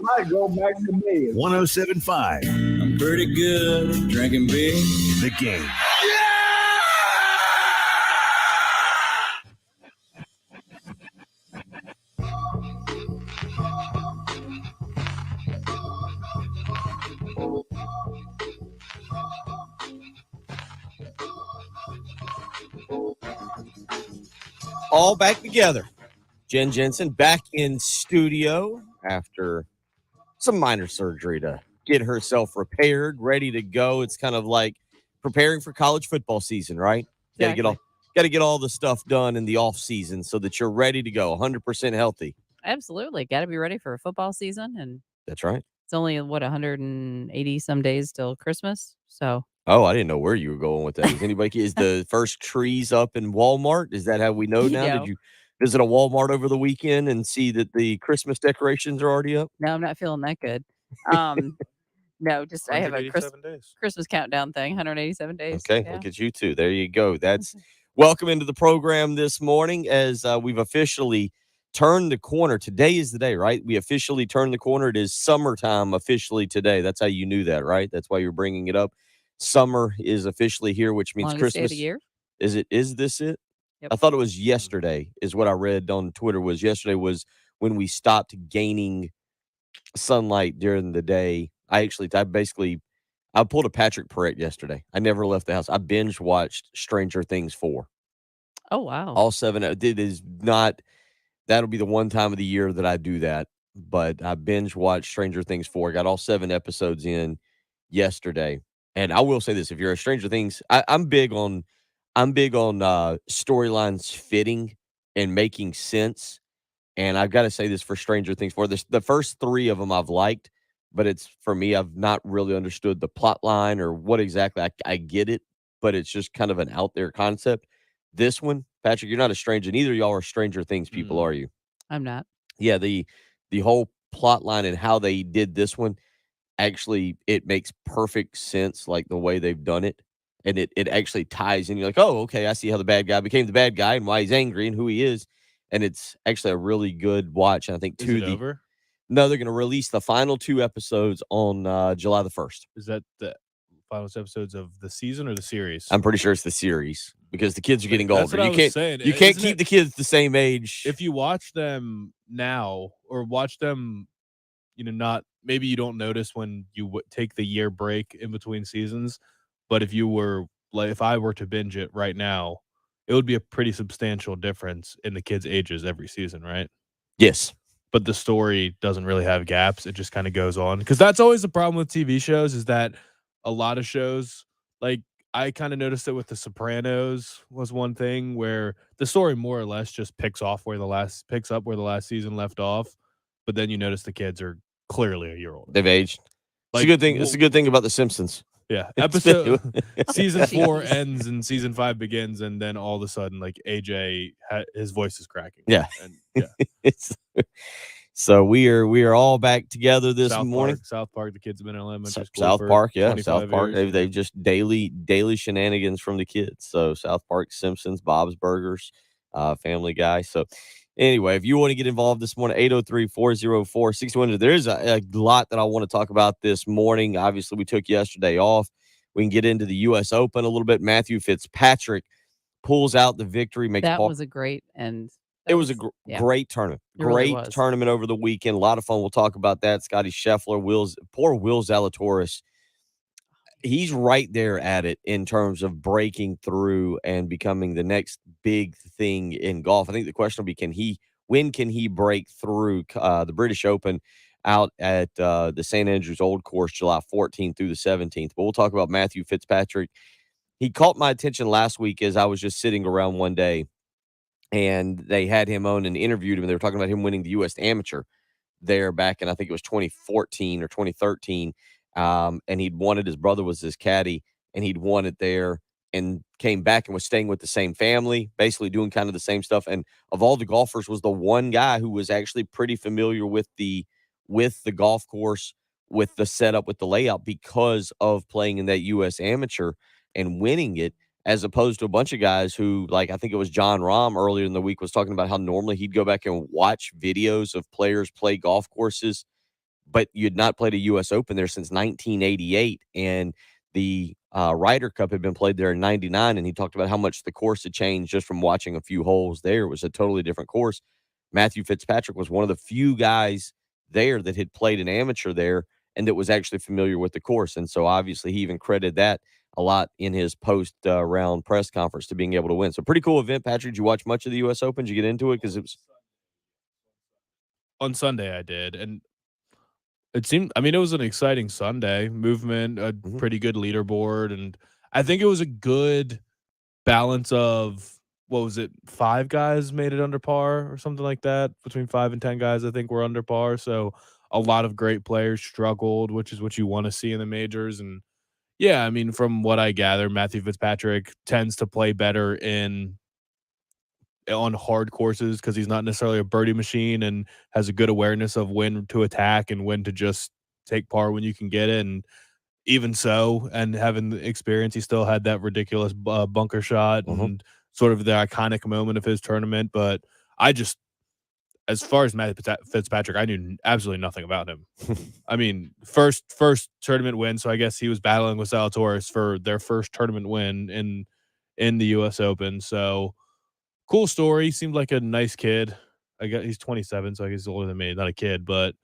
Might go back to bed. 107.5. I'm pretty good at drinking beer. The Game. All back together. Jen Jensen back in studio after some minor surgery to get herself repaired, ready to go. It's kind of like preparing for college football season, right? Exactly. Got to get all the stuff done in the off season so that you're ready to go, 100% healthy. Absolutely. Got to be ready for a football season. And That's right. it's only, 180 some days till Christmas. So, Oh, I didn't know where you were going with that. Is the first trees up in Walmart? Is that how we know now? No. Did you visit a Walmart over the weekend and see that the Christmas decorations are already up? no, I'm not feeling that good. No, just I have a 187 days. Christmas countdown thing, 187 days. Okay, Yeah. look at you two. There you go. That's welcome into the program this morning as we've officially turned the corner. Today is the day, right? We officially turned the corner. It is summertime officially today. That's how you knew that, right? That's why you're bringing it up. Summer is officially here, which means Longest day of Christmas. the year. Is this it? Yep. I thought it was yesterday is what I read on Twitter was yesterday was when we stopped gaining sunlight during the day. I pulled a Patrick Perrette yesterday. I never left the house. I binge watched Stranger Things 4. Oh, wow. All 7. It is not, that'll be the one time of the year that I do that. But I binge watched Stranger Things 4. Got all 7 episodes in yesterday. And I will say this: if you're a Stranger Things, I'm big on storylines fitting and making sense. And I've got to say this for Stranger Things 4. The first 3 of them I've liked, but it's for me, I've not really understood the plot line or what exactly. I get it, but it's just kind of an out there concept. This one, Patrick, you're not a stranger. Neither of y'all are Stranger Things people, are you? I'm not. Yeah, the whole plot line and how they did this one, actually, it makes perfect sense, like the way they've done it. And it actually ties in. You're like, oh, okay, I see how the bad guy became the bad guy and why he's angry and who he is. And it's actually a really good watch. And I think, Is it over? No, they're going to release the final 2 episodes on July the 1st. Is that the final episodes of the season or the series? I'm pretty sure it's the series because the kids are getting That's older. what I You was can't saying. you can't Isn't keep it- the kids the same age. If you watch them now or watch them, not maybe you don't notice when you take the year break in between seasons, but if I were to binge it right now, it would be a pretty substantial difference in the kids' ages every season, right? Yes. But the story doesn't really have gaps. It just kind of goes on. Because that's always the problem with TV shows is that a lot of shows, like I kind of noticed it with The Sopranos was one thing where the story more or less just picks up where the last season left off. But then you notice the kids are clearly a year older. They've aged. It's a good thing. It's a good thing about The Simpsons. Yeah. Season 4 ends and season 5 begins, and then all of a sudden, like AJ, his voice is cracking. Yeah. And, yeah. So we are all back together this morning. South Park, the kids have been in elementary school. South for Park, 25 South Park. years. They've just daily shenanigans from the kids. So South Park, Simpsons, Bob's Burgers, Family Guy. So anyway, if you want to get involved this morning, 803-404-6100. There is a lot that I want to talk about this morning. Obviously, we took yesterday off. We can get into the U.S. Open a little bit. Matthew Fitzpatrick pulls out the victory. That was a great end. It was a great tournament. It really Great was. tournament over the weekend. A lot of fun. We'll talk about that. Scotty Scheffler, poor Will Zalatoris. He's right there at it in terms of breaking through and becoming the next big thing in golf. I think the question will be, when can he break through the British Open out at the St. Andrews Old Course, July 14th through the 17th. But we'll talk about Matthew Fitzpatrick. He caught my attention last week as I was just sitting around one day, and they had him on and interviewed him. And they were talking about him winning the U.S. Amateur there back in, I think it was 2014 or 2013. And he'd won it. His brother was his caddy, and he'd won it there and came back and was staying with the same family, basically doing kind of the same stuff. And of all the golfers, was the one guy who was actually pretty familiar with the golf course, with the setup, with the layout, because of playing in that U.S. Amateur and winning it, as opposed to a bunch of guys who, like, I think it was John Rahm earlier in the week was talking about how normally he'd go back and watch videos of players play golf courses, but you had not played a U.S. Open there since 1988, and the Ryder Cup had been played there in '99. And he talked about how much the course had changed just from watching a few holes there. It was a totally different course. Matthew Fitzpatrick was one of the few guys there that had played an amateur there and that was actually familiar with the course. And so obviously he even credited that a lot in his post round press conference to being able to win. So pretty cool event, Patrick. Did you watch much of the U.S. Open? Did you get into it? Because it was On Sunday, I did, and it seemed. I mean, it was an exciting Sunday movement, a pretty good leaderboard, and I think it was a good balance of what was it? 5 guys made it under par or something like that. Between 5 and 10 guys, I think were under par. So a lot of great players struggled, which is what you want to see in the majors. And yeah, I mean, from what I gather, Matthew Fitzpatrick tends to play better on hard courses because he's not necessarily a birdie machine and has a good awareness of when to attack and when to just take par when you can get it. And even so, and having the experience, he still had that ridiculous bunker shot and sort of the iconic moment of his tournament. But I just, as far as Matthew Fitzpatrick, I knew absolutely nothing about him. I mean, first tournament win, so I guess he was battling with Zalatoris for their first tournament win in the U.S. Open. So cool story. Seemed like a nice kid. I guess he's 27, so I guess he's older than me. Not a kid, but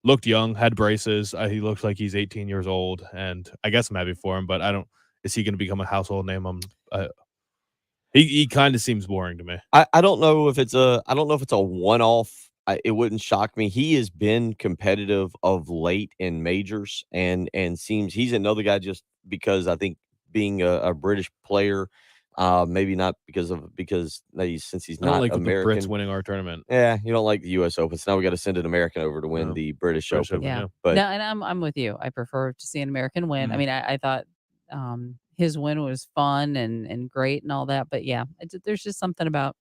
looked young. Had braces. He looks like he's 18 years old, and I guess I'm happy for him. But I don't. Is he going to become a household name? He kind of seems boring to me. I don't know if it's a one-off. It wouldn't shock me. He has been competitive of late in majors, and seems he's another guy just because I think being a British player, maybe not because since he's I don't not like American. the Brits winning our tournament. Yeah, you don't like the U.S. Open, so now we got to send an American over to win the British Open. Yeah. But No, and I'm with you. I prefer to see an American win. I mean, I thought his win was fun and great and all that, but yeah, there's just something about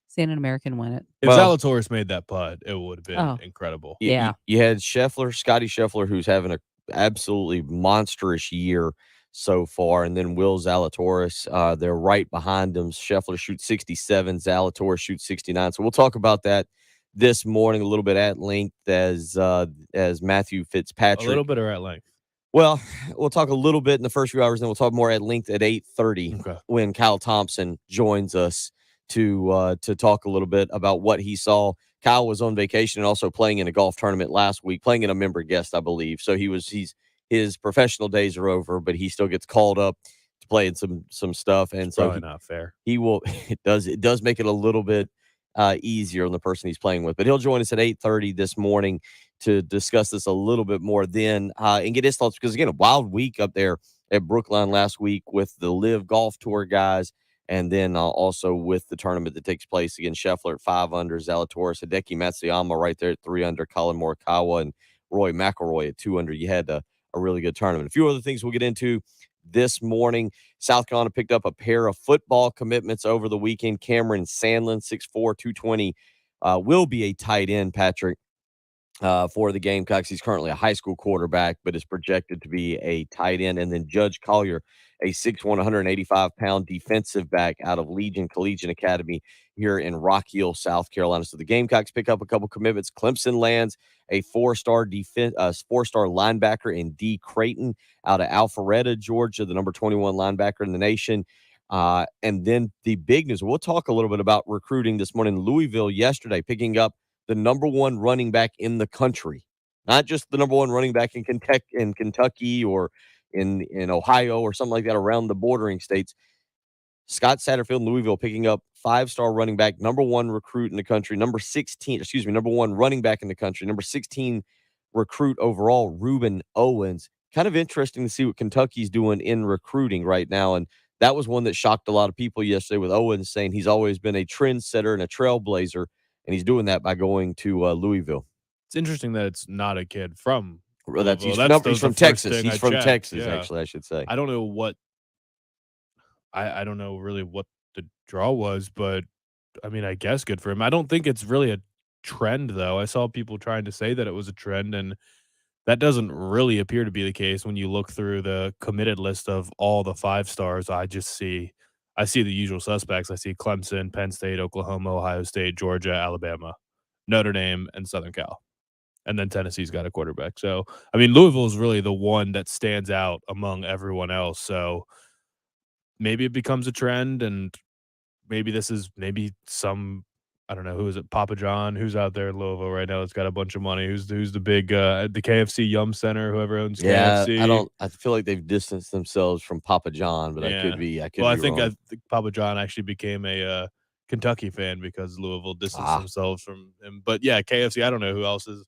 seeing an American win it. If Zalatoris made that putt, it would have been incredible. Yeah. You had Scotty Scheffler, who's having an absolutely monstrous year so far, and then Will Zalatoris. They're right behind him. Scheffler shoots 67, Zalatoris shoots 69. So we'll talk about that this morning a little bit at length as Matthew Fitzpatrick. A little bit or at length. Well, we'll talk a little bit in the first few hours, and then we'll talk more at length at 8:30 when Kyle Thompson joins us to talk a little bit about what he saw. Kyle was on vacation and also playing in a golf tournament last week, playing in a member guest, I believe. So his professional days are over, but he still gets called up to play in some stuff, and so probably not fair. He will. It does make it a little bit easier on the person he's playing with. But he'll join us at 8:30 this morning to discuss this a little bit more then and get his thoughts, because again, a wild week up there at Brookline last week with the Live Golf Tour guys, and then also with the tournament that takes place again. Scheffler at 5 under, Zalatoris, Hideki Matsuyama right there at 3 under, Colin Morikawa and Roy McIlroy at 2 under. You had a really good tournament. A few other things we'll get into this morning. South Carolina picked up a pair of football commitments over the weekend. Cameron Sandlin, 6'4", 220, will be a tight end, Patrick, for the Gamecocks. He's currently a high school quarterback, but is projected to be a tight end. And then Judge Collier, a 6'1", 185-pound defensive back out of Legion Collegiate Academy here in Rock Hill, South Carolina. So the Gamecocks pick up a couple commitments. Clemson lands a 4-star linebacker in D. Creighton out of Alpharetta, Georgia, the number 21 linebacker in the nation. And then the big news, we'll talk a little bit about recruiting this morning. Louisville yesterday picking up the number 1 running back in the country, not just the number 1 running back in Kentucky or in Ohio or something like that around the bordering states. Scott Satterfield in Louisville picking up 5-star running back, number 1 recruit in the country, number 1 running back in the country, number 16 recruit overall, Reuben Owens. Kind of interesting to see what Kentucky's doing in recruiting right now. And that was one that shocked a lot of people yesterday, with Owens saying he's always been a trendsetter and a trailblazer, and he's doing that by going to Louisville. It's interesting that it's not a kid from He's Louisville. from Texas. He's from checked. Texas, Yeah. actually, I should say. I don't know what I don't know really what the draw was, but I mean, I guess good for him. I don't think it's really a trend, though. I saw people trying to say that it was a trend, and that doesn't really appear to be the case when you look through the committed list of all the 5 stars. I see the usual suspects. I see Clemson, Penn State, Oklahoma, Ohio State, Georgia, Alabama, Notre Dame, and Southern Cal. and then Tennessee's got a quarterback. So, I mean, Louisville is really the one that stands out among everyone else. So maybe it becomes a trend, and maybe this is some, I don't know, who is it? Papa John, who's out there in Louisville right now that's got a bunch of money. Who's the big the KFC Yum Center, whoever owns Yeah, KFC. I feel like they've distanced themselves from Papa John, but I Yeah. could be Well, be I think wrong. Papa John actually became a Kentucky fan because Louisville distanced Ah. themselves from him. But yeah, KFC, I don't know who else is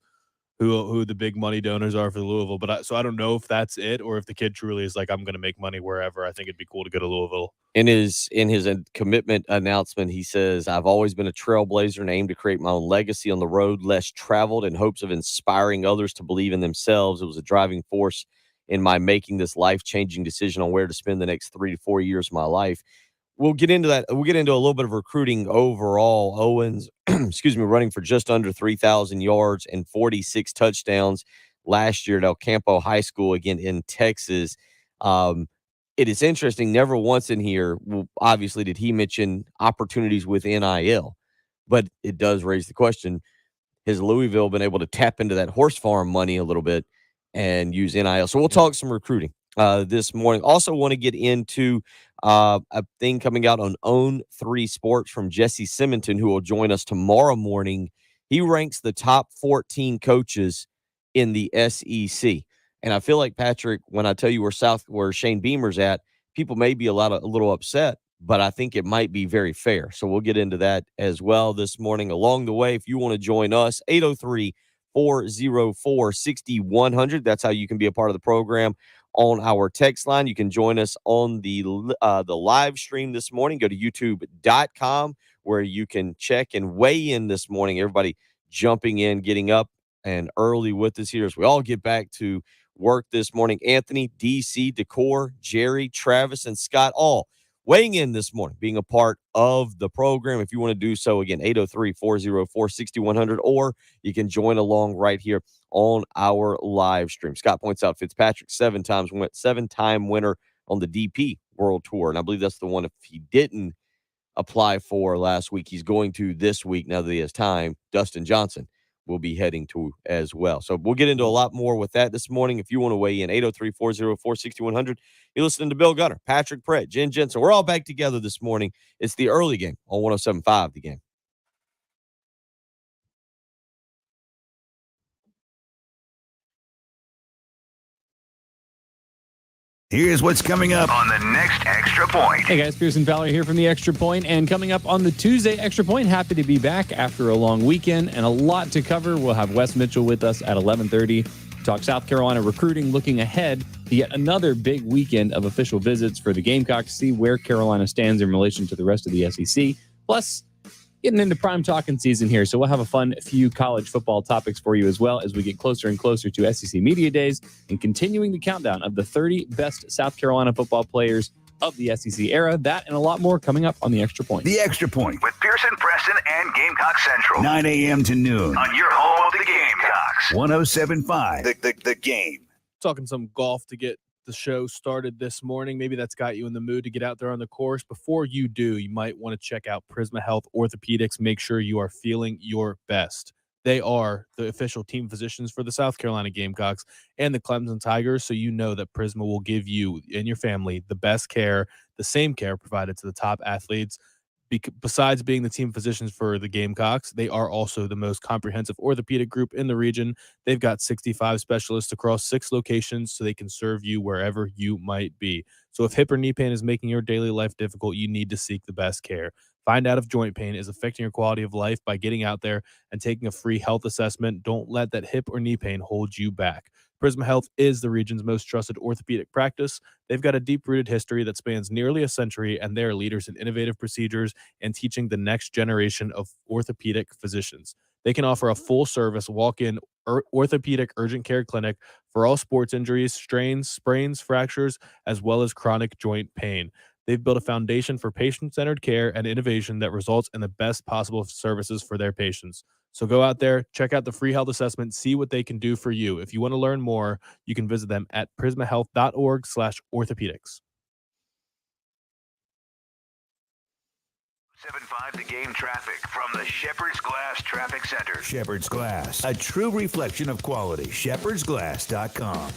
who the big money donors are for Louisville, but I don't know if that's it or if the kid truly is like, I'm going to make money wherever. I think it'd be cool to go to Louisville. In his commitment announcement, he says, "I've always been a trailblazer and aim to create my own legacy on the road, less traveled, in hopes of inspiring others to believe in themselves. It was a driving force in my making this life-changing decision on where to spend the next 3 to 4 years of my life." We'll get into that. We'll get into a little bit of recruiting overall. Owens, excuse me, running for just under 3,000 yards and 46 touchdowns last year at El Campo High School, again in Texas. It is interesting. Never once in here, obviously, did he mention opportunities with NIL, but it does raise the question: has Louisville been able to tap into that horse farm money a little bit and use NIL? So we'll talk some recruiting this morning. Also want to get into a thing coming out on Own 3 Sports from Jesse Simonton, who will join us tomorrow morning. He ranks the top 14 coaches in the SEC. And I feel like, Patrick, when I tell you where Shane Beamer's at, people may be a little upset, but I think it might be very fair. So we'll get into that as well this morning. Along the way, if you want to join us, 803-404-6100. That's how you can be a part of the program on our text line. You can join us on the live stream this morning. Go to youtube.com where you can check and weigh in this morning. Everybody jumping in, getting up and early with us here as we all get back to work this morning. Anthony, DC, Decor, Jerry, Travis, and Scott all weighing in this morning, being a part of the program. If you want to do so, again, 803-404-6100, or you can join along right here on our live stream. Scott points out Fitzpatrick, 7-time winner on the DP World Tour. And I believe that's the one, if he didn't apply for last week, he's going to this week now that he has time. Dustin Johnson will be heading to as well. So we'll get into a lot more with that this morning. If you want to weigh in, 803-404-6100. You're listening to Bill Gunner, Patrick Pratt, Jen Jensen. We're all back together this morning. It's the early game on 107.5 The Game. Here's what's coming up on the next Extra Point. Hey guys, Pearson Fowler here from the Extra Point, and coming up on the Tuesday Extra Point, happy to be back after a long weekend and a lot to cover. We'll have Wes Mitchell with us at 11:30. Talk South Carolina recruiting, looking ahead to yet another big weekend of official visits for the Gamecocks, see where Carolina stands in relation to the rest of the SEC. Plus, getting into prime talking season here, so we'll have a fun few college football topics for you as well as we get closer and closer to SEC Media Days and continuing the countdown of the 30 best South Carolina football players of the SEC era. That and a lot more coming up on the Extra Point. The Extra Point with Pearson, Preston, and Gamecock Central. 9 a.m. to noon on your home of the Gamecocks. 107.5 The Game. Talking some golf to get the show started this morning. Maybe that's got you in the mood to get out there on the course. Before you do, you might want to check out Prisma Health Orthopedics. Make sure you are feeling your best. They are the official team physicians for the South Carolina Gamecocks and the Clemson Tigers, so you know that Prisma will give you and your family the best care, the same care provided to the top athletes. Besides being the team physicians for the Gamecocks, they are also the most comprehensive orthopedic group in the region. They've got 65 specialists across 6 locations, so they can serve you wherever you might be. So if hip or knee pain is making your daily life difficult, you need to seek the best care. Find out if joint pain is affecting your quality of life by getting out there and taking a free health assessment. Don't let that hip or knee pain hold you back. Prisma Health is the region's most trusted orthopedic practice. They've got a deep-rooted history that spans nearly a century, and they're leaders in innovative procedures and teaching the next generation of orthopedic physicians. They can offer a full-service walk-in orthopedic urgent care clinic for all sports injuries, strains, sprains, fractures, as well as chronic joint pain. They've built a foundation for patient-centered care and innovation that results in the best possible services for their patients. So go out there, check out the free health assessment, see what they can do for you. If you want to learn more, you can visit them at prismahealth.org/orthopedics. 1075 The Game traffic from the Shepherd's Glass Traffic Center. Shepherd's Glass, a true reflection of quality. shepherdsglass.com.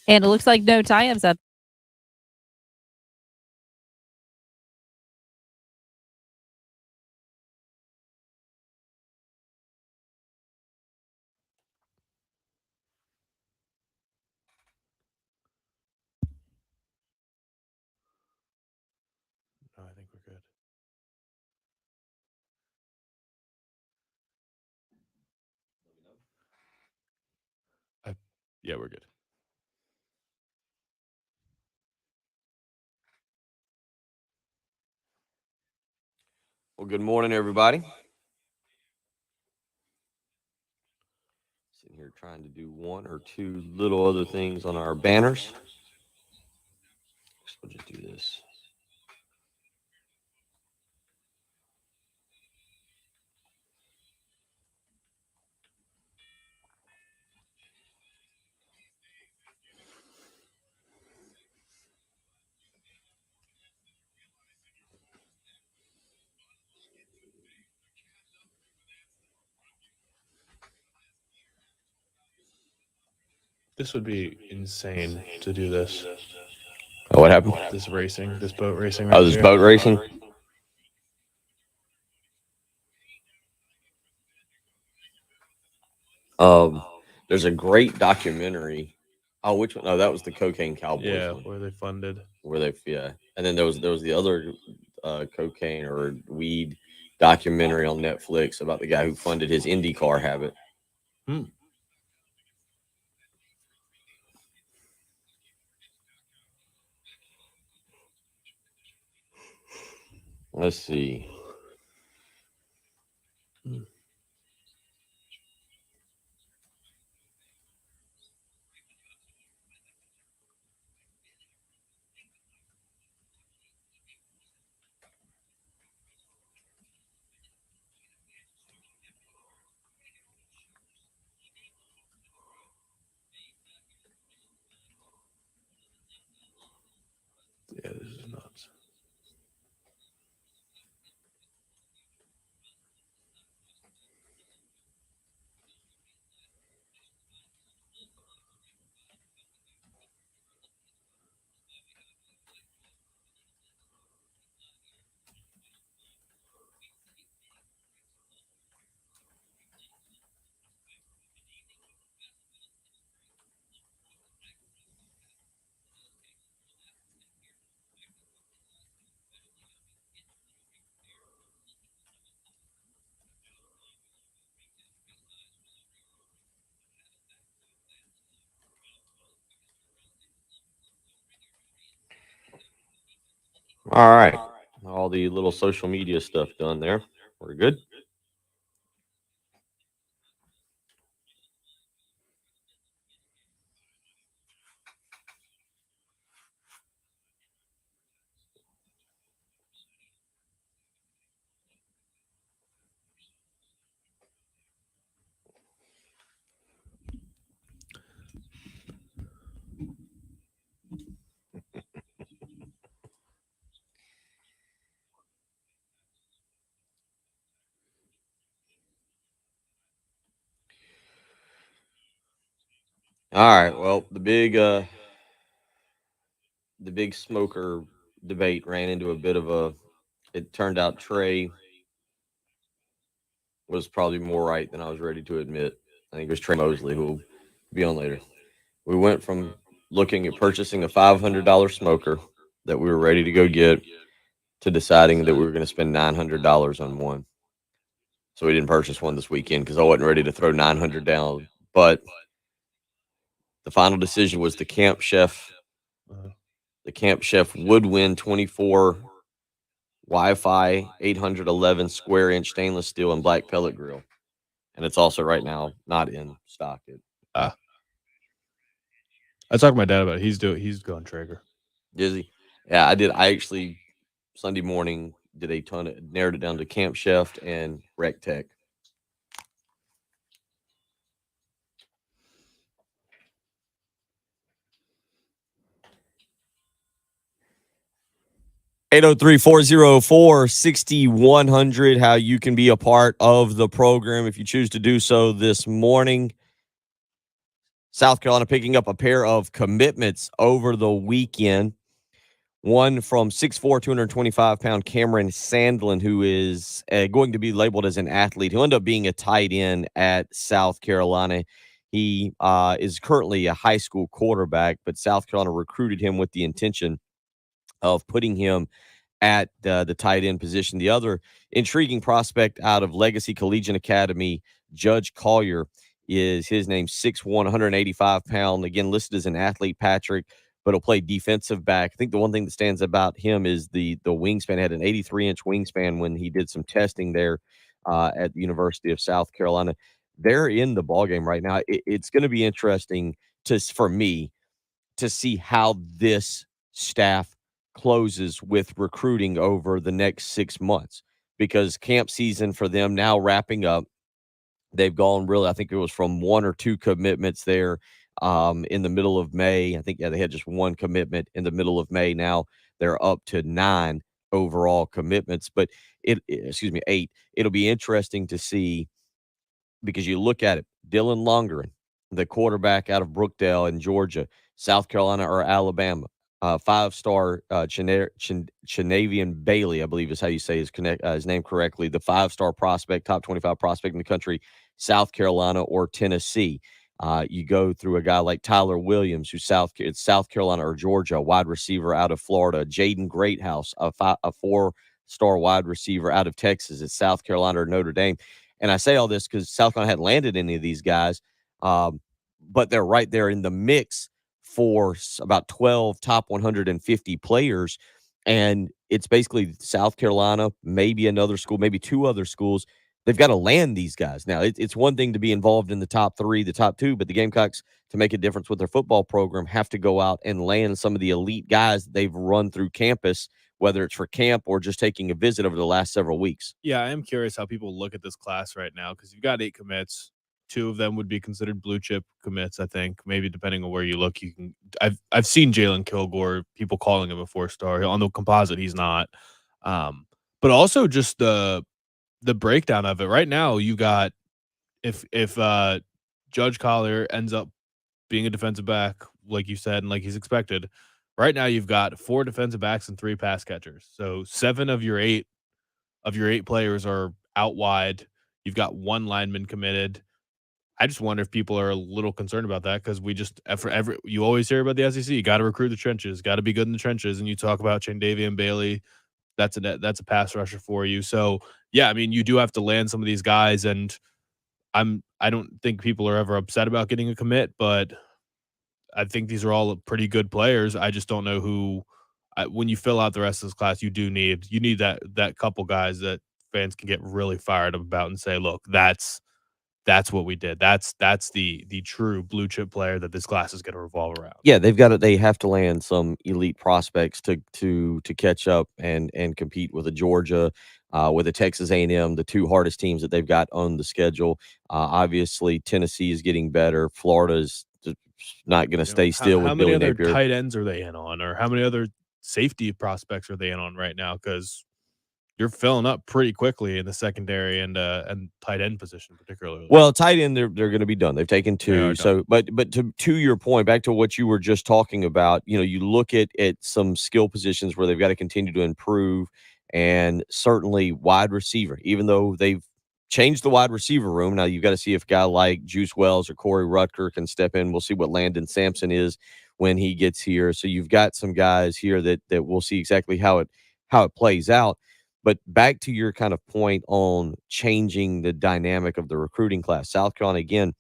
And it looks like no tie-ups up. No, I think we're good. Yeah, we're good. Well, good morning, everybody. Sitting here trying to do one or two little other things on our banners. So we'll just do this. This would be insane to do this. Oh, what happened? This boat racing. Oh, this boat racing? There's a great documentary. Oh, which one? No, that was the Cocaine Cowboys Yeah, one. where they funded. And then there was the other cocaine or weed documentary on Netflix about the guy who funded his IndyCar habit. Let's see. Yeah, this is nuts. All right. All the little social media stuff done there. We're good. All right. Well, the big smoker debate ran into a bit of a. It turned out Trey was probably more right than I was ready to admit. I think it was Trey Mosley, who will be on later. We went from looking at purchasing a $500 smoker that we were ready to go get to deciding that we were going to spend $900 on one. So we didn't purchase one this weekend because I wasn't ready to throw $900 down. But the final decision was the Camp Chef. The Camp Chef Woodwind 24 Wi-Fi 811 square inch stainless steel and black pellet grill, and it's also right now not in stock. I talked to my dad about it. He's going Traeger. Is he? Yeah, I did. I actually Sunday morning did a ton of narrowed it down to Camp Chef and Rec Tech. 803-404-6100, how you can be a part of the program if you choose to do so this morning. South Carolina picking up a pair of commitments over the weekend. One from 6'4", 225-pound Cameron Sandlin, who is going to be labeled as an athlete. He'll end up being a tight end at South Carolina. He is currently a high school quarterback, but South Carolina recruited him with the intention of putting him at the tight end position. The other intriguing prospect out of Legacy Collegiate Academy, Judge Collier, is his name, 6'1", 185-pound, again listed as an athlete, Patrick, but he'll play defensive back. I think the one thing that stands about him is the wingspan. He had an 83-inch wingspan when he did some testing there at the University of South Carolina. They're in the ballgame right now. It's going to be interesting for me to see how this staff closes with recruiting over the next 6 months, because camp season for them now wrapping up. They've gone really, I think it was from 1 or 2 commitments there in the middle of May. I think, they had just 1 commitment in the middle of May. Now they're up to 9 overall commitments, but 8. It'll be interesting to see, because you look at it, Dylan Longren, the quarterback out of Brookdale in Georgia, South Carolina or Alabama, 5-star Chanavian Bailey, I believe is how you say his name correctly, the 5-star prospect, top 25 prospect in the country, South Carolina or Tennessee. You go through a guy like Tyler Williams, who's South Carolina or Georgia, a wide receiver out of Florida. Jaden Greathouse, a 4-star wide receiver out of Texas, at South Carolina or Notre Dame. And I say all this because South Carolina hadn't landed any of these guys, but they're right there in the mix for about 12 top 150 players. And it's basically South Carolina, maybe another school, maybe 2 other schools. They've got to land these guys. Now, it's one thing to be involved in the top 3, the top 2, but the Gamecocks, to make a difference with their football program, have to go out and land some of the elite guys that they've run through campus, whether it's for camp or just taking a visit over the last several weeks. Yeah, I am curious how people look at this class right now, because you've got 8 commits. 2 of them would be considered blue chip commits, I think. Maybe depending on where you look, you can. I've seen Jalen Kilgore, people calling him a 4-star. On the composite, he's not. But also just the breakdown of it right now. You got, if Judge Collier ends up being a defensive back, like you said, and like he's expected, right now you've got 4 defensive backs and 3 pass catchers. So 7 of your 8 players are out wide. You've got 1 lineman committed. I just wonder if people are a little concerned about that, because you always hear about the SEC. You got to recruit the trenches, got to be good in the trenches, and you talk about Chandavian Bailey. That's a pass rusher for you. So yeah, I mean, you do have to land some of these guys, and I don't think people are ever upset about getting a commit, but I think these are all pretty good players. I just don't know who. When you fill out the rest of this class, you need that couple guys that fans can get really fired up about and say, look, that's what we did. That's the true blue chip player that this class is going to revolve around. Yeah, they have to land some elite prospects to catch up and compete with a Georgia, with a Texas A&M, the 2 hardest teams that they've got on the schedule. Obviously, Tennessee is getting better. Florida's not going to stay still with Billy Napier. How many other tight ends are they in on, or how many other safety prospects are they in on right now? Because you're filling up pretty quickly in the secondary and tight end position, particularly. Well, tight end, they're going to be done. They've taken 2. So, but to your point, back to what you were just talking about, you look at some skill positions where they've got to continue to improve, and certainly wide receiver, even though they've changed the wide receiver room. Now you've got to see if a guy like Juice Wells or Corey Rutger can step in. We'll see what Landon Sampson is when he gets here. So you've got some guys here that we'll see exactly how it plays out. But back to your kind of point on changing the dynamic of the recruiting class, South Carolina, again,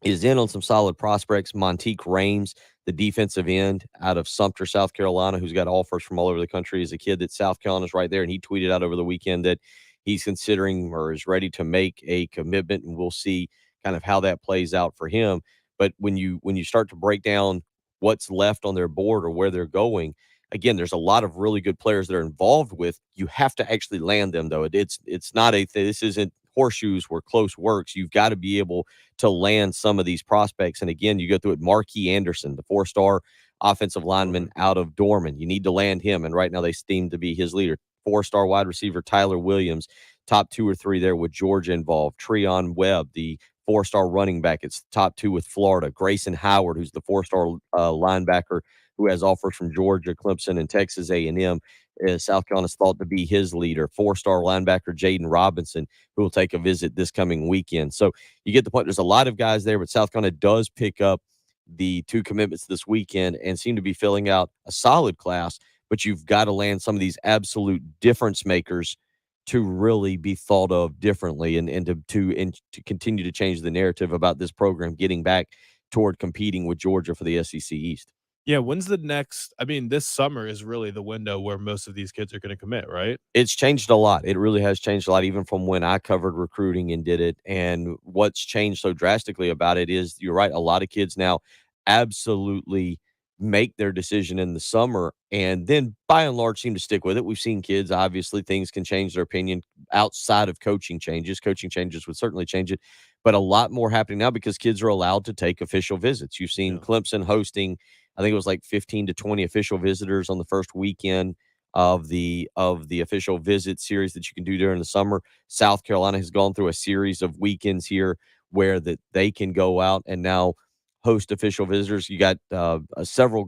is in on some solid prospects. Monteque Rames, the defensive end out of Sumter, South Carolina, who's got offers from all over the country, is a kid that South Carolina's right there. And he tweeted out over the weekend that he's considering or is ready to make a commitment, and we'll see kind of how that plays out for him. But when you start to break down what's left on their board or where they're going, again, there's a lot of really good players that are involved with. You have to actually land them, though. It's not this isn't horseshoes where close works. You've got to be able to land some of these prospects. And again, you go through it. Marquis Anderson, the 4-star offensive lineman out of Dorman. You need to land him, and right now they seem to be his leader. 4-star wide receiver Tyler Williams, top 2 or 3 there with Georgia involved. Treon Webb, the 4-star running back, it's top 2 with Florida. Grayson Howard, who's the 4-star linebacker who has offers from Georgia, Clemson, and Texas A&M. South Carolina's thought to be his leader. 4-star linebacker Jaden Robinson, who will take a visit this coming weekend. So you get the point. There's a lot of guys there, but South Carolina does pick up the 2 commitments this weekend and seem to be filling out a solid class, but you've got to land some of these absolute difference makers to really be thought of differently and to continue to change the narrative about this program getting back toward competing with Georgia for the SEC East. Yeah, when's the next? I mean, this summer is really the window where most of these kids are going to commit, right? It's changed a lot. It really has changed a lot, even from when I covered recruiting and did it. And what's changed so drastically about it is, you're right, a lot of kids now absolutely make their decision in the summer and then by and large seem to stick with it. We've seen kids, obviously, things can change their opinion outside of coaching changes. Coaching changes would certainly change it, but a lot more happening now because kids are allowed to take official visits. You've seen Clemson hosting, I think it was like 15 to 20 official visitors on the first weekend of the official visit series that you can do during the summer. South Carolina has gone through a series of weekends here where that they can go out and now host official visitors. You got several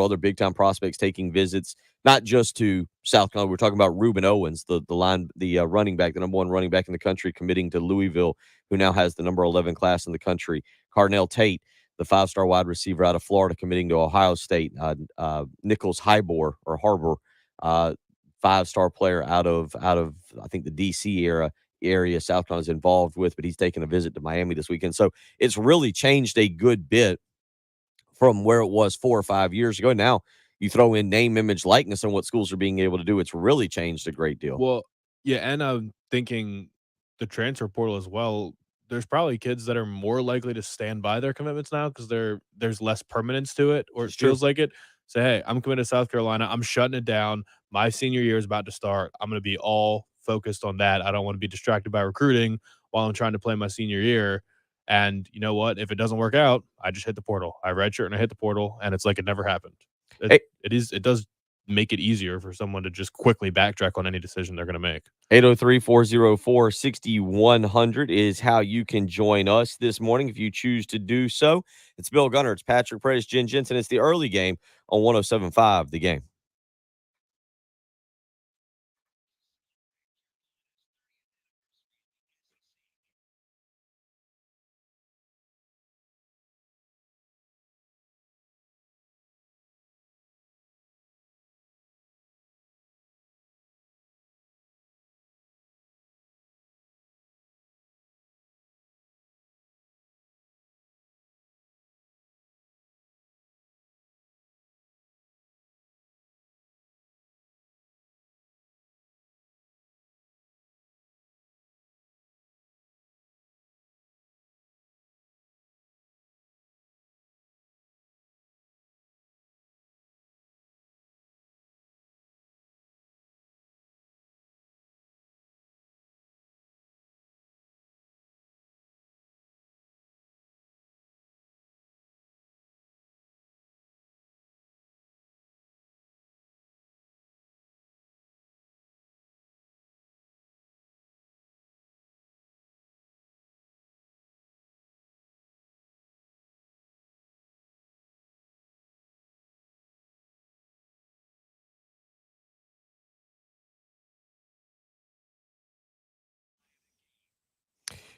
other big time prospects taking visits, not just to South Carolina. We're talking about Reuben Owens, the running back, the number 1 running back in the country, committing to Louisville, who now has the number 11 class in the country. Carnell Tate, the 5-star wide receiver out of Florida, committing to Ohio State. Nichols Harbor, 5-star player out of I think the DC area South Carolina's involved with, but he's taking a visit to Miami this weekend. So it's really changed a good bit from where it was 4 or 5 years ago. Now you throw in name, image, likeness, and what schools are being able to do. It's really changed a great deal. Well, yeah, and I'm thinking the transfer portal as well. There's probably kids that are more likely to stand by their commitments now because there's less permanence to it, or it feels like it. Say, hey, I'm committed to South Carolina. I'm shutting it down. My senior year is about to start. I'm going to be all focused on that. I don't want to be distracted by recruiting while I'm trying to play my senior year. And you know what? If it doesn't work out, I just hit the portal. I redshirt and I hit the portal, and it's like it never happened. It does make it easier for someone to just quickly backtrack on any decision they're going to make. 803-404-6100 is how you can join us this morning if you choose to do so. It's Bill Gunner, it's Patrick Prentice, Jen Jensen. It's the early game on 107.5 The Game.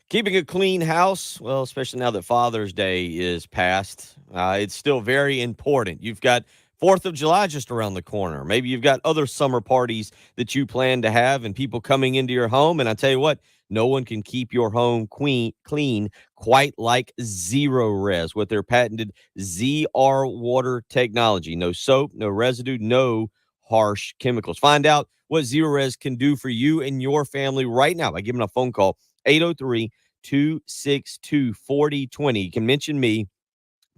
Keeping a clean house, well, especially now that Father's Day is past, it's still very important. You've got 4th of July just around the corner. Maybe you've got other summer parties that you plan to have and people coming into your home. And I tell you what, no one can keep your home clean quite like Zero Res with their patented ZR water technology. No soap, no residue, no harsh chemicals. Find out what Zero Res can do for you and your family right now by giving a phone call. 803-262-4020. You can mention me,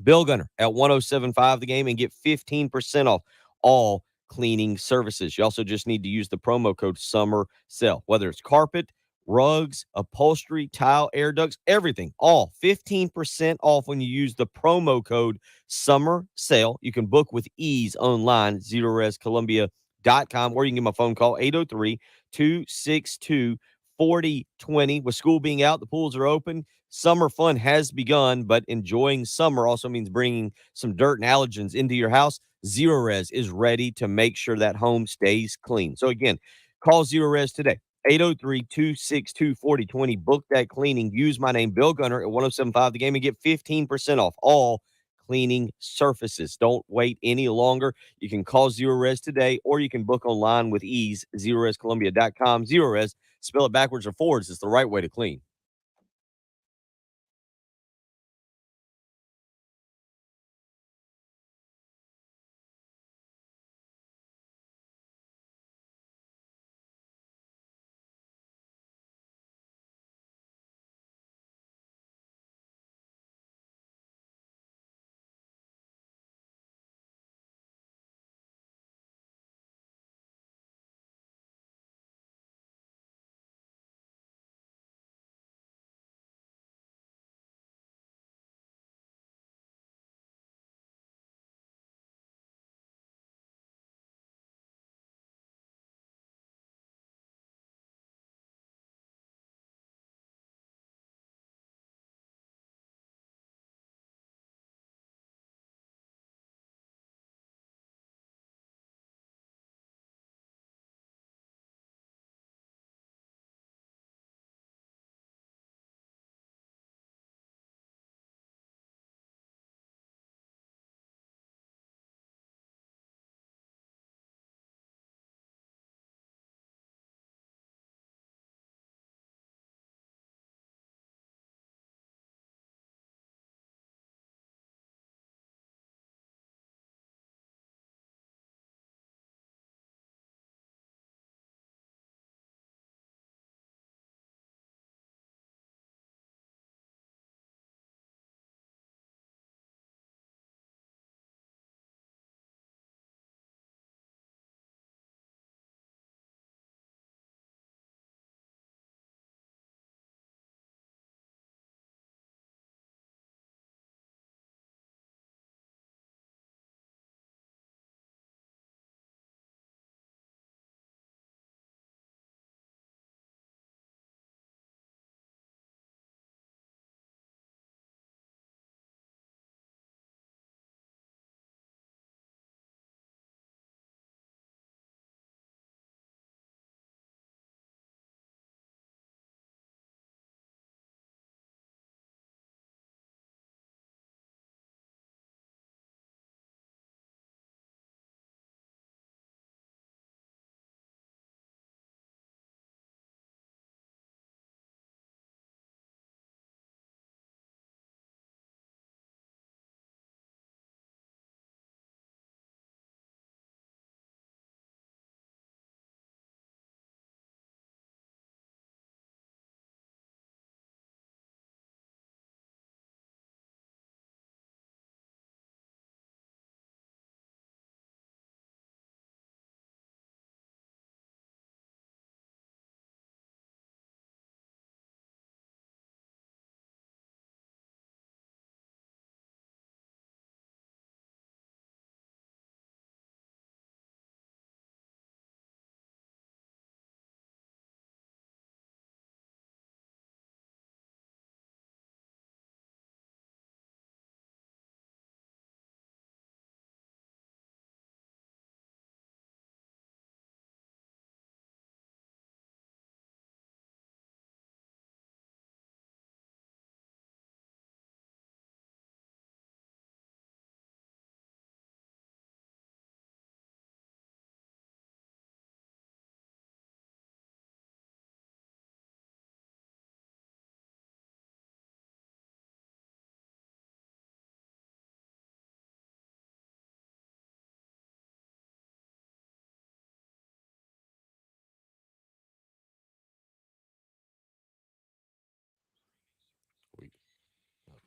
Bill Gunner, at 107.5 The Game and get 15% off all cleaning services. You also just need to use the promo code Summer Sale. Whether it's carpet, rugs, upholstery, tile, air ducts, everything, all 15% off when you use the promo code Summer Sale. You can book with ease online, ZeroResColumbia.com, or you can give them a phone call, 803-262-4020. With school being out, the pools are open. Summer fun has begun, but enjoying summer also means bringing some dirt and allergens into your house. Zerorez is ready to make sure that home stays clean. So again, call Zerorez today. 803-262-4020. Book that cleaning. Use my name, Bill Gunner, at 1075 The Game and get 15% off all cleaning surfaces. Don't wait any longer. You can call Zerorez today, or you can book online with ease, ZeroResColumbia.com. Zerorez, spell it backwards or forwards. It's the right way to clean.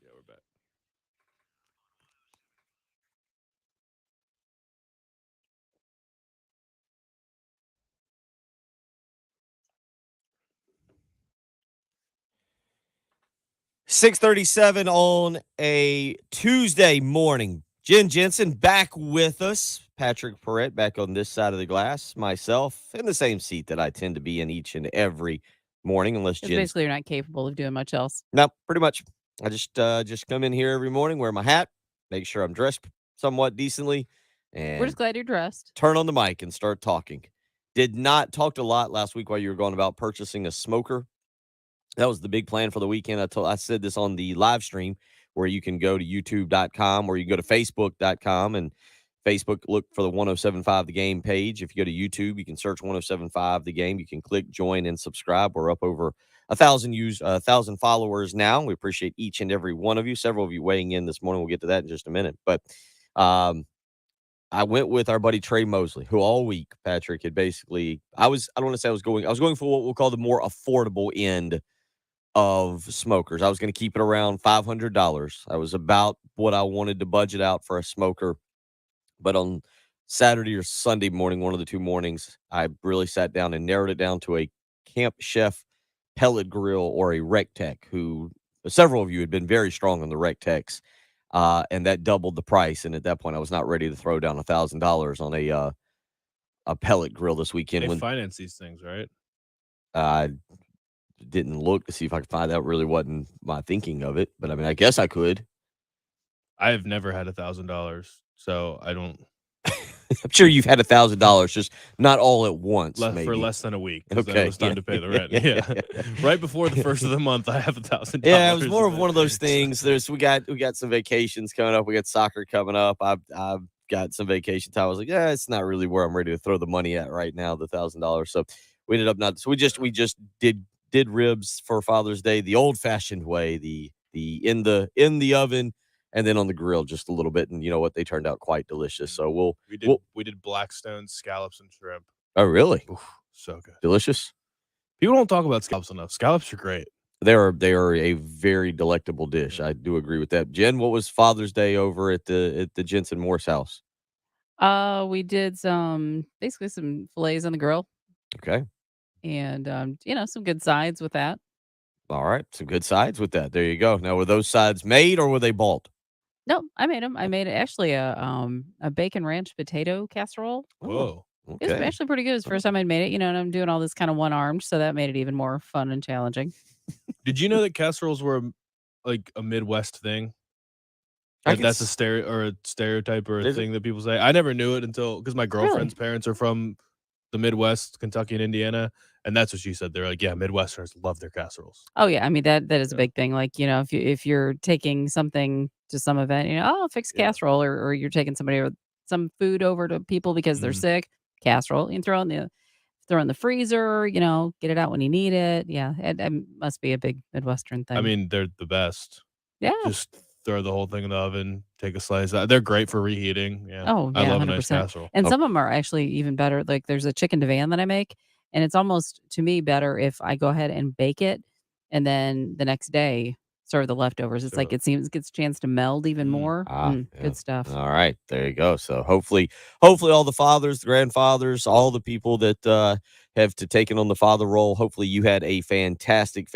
Yeah, we're back. 6:37 on a Tuesday morning. Jen Jensen back with us. Patrick Perrette back on this side of the glass. Myself in the same seat that I tend to be in each and every morning, unless 'Cause Jen's. basically, you're not capable of doing much else. No, pretty much. I just come in here every morning, wear my hat, make sure I'm dressed somewhat decently, We're and just glad you're dressed. turn on the mic and start talking. Did not talked a lot last week while you were going about purchasing a smoker. That was the big plan for the weekend. I said this on the live stream where you can go to youtube.com or you can go to facebook.com and Facebook, look for the 1075 The Game page. If you go to YouTube, you can search 1075 The Game. You can click join and subscribe. We're up over 1,000 followers now. We appreciate each and every one of you. Several of you weighing in this morning. We'll get to that in just a minute. But I went with our buddy Trey Mosley, who all week, Patrick, had basically, I don't want to say I was going for what we'll call the more affordable end of smokers. I was going to keep it around $500. That was about what I wanted to budget out for a smoker. But on Saturday or Sunday morning, one of the two mornings, I really sat down and narrowed it down to a Camp Chef pellet grill or a Rectech, who several of you had been very strong on the Rectechs. And that doubled the price. And at that point, I was not ready to throw down $1,000 on a pellet grill this weekend. They When finance these things, right? I didn't look to see if I could find out. Really wasn't my thinking of it, but I mean, I guess I could. I have never had $1,000, so I don't. I'm sure you've had $1,000, just not all at once. For less than a week. Then Okay, it was time yeah. to pay the rent. Yeah, right before the first of the month, I have $1,000. Yeah, it was more of one of those things. We got some vacations coming up. We got soccer coming up. I've got some vacation time. I was like, yeah, it's not really where I'm ready to throw the money at right now, the $1,000. So we ended up not. So we just did ribs for Father's Day the old-fashioned way, the in the oven and then on the grill just a little bit. And you know what? They turned out quite delicious. So we did Blackstone scallops and shrimp. Oh, really? Oof, so good. Delicious. People don't talk about scallops enough. Scallops are great. They are a very delectable dish. I do agree with that. Jen, what was Father's Day over at the Jensen Morse house? We did basically some fillets on the grill Okay. and, some good sides with that. All right. Some good sides with that. There you go. Now, were those sides made or were they bought? No, I made them. I made actually a bacon ranch potato casserole. Whoa. It was Okay. actually pretty good. It was the first time I'd made it, and I'm doing all this kind of one-armed, so that made it even more fun and challenging. Did you know that casseroles were like a Midwest thing? I Like can that's a s- stereotype or a Is it? thing that people say. I never knew it until because my girlfriend's parents are from the Midwest, Kentucky and Indiana, and that's what she said. They're like, yeah, Midwesterners love their casseroles. Oh yeah, I mean that is a Yeah. big thing. Like if you're taking something to some event, oh, fix Yeah. casserole, or you're taking somebody or some food over to people because they're Mhm. sick, casserole. You can throw in the freezer. Get it out when you need it. Yeah, it must be a big Midwestern thing. I mean, they're the best. yeah. Just throw the whole thing in the oven, take a slice. They're great for reheating. Yeah. Oh I yeah, love a nice 100%. casserole. And Oh. some of them are actually even better. Like there's a chicken divan that I make, and it's almost to me better if I go ahead and bake it, and then the next day serve the leftovers. It's like Sure. it gets a chance to meld even more. Yeah. Good stuff. All right, there you go. So hopefully all the fathers, the grandfathers, all the people that have taken on the father role. Hopefully you had a fantastic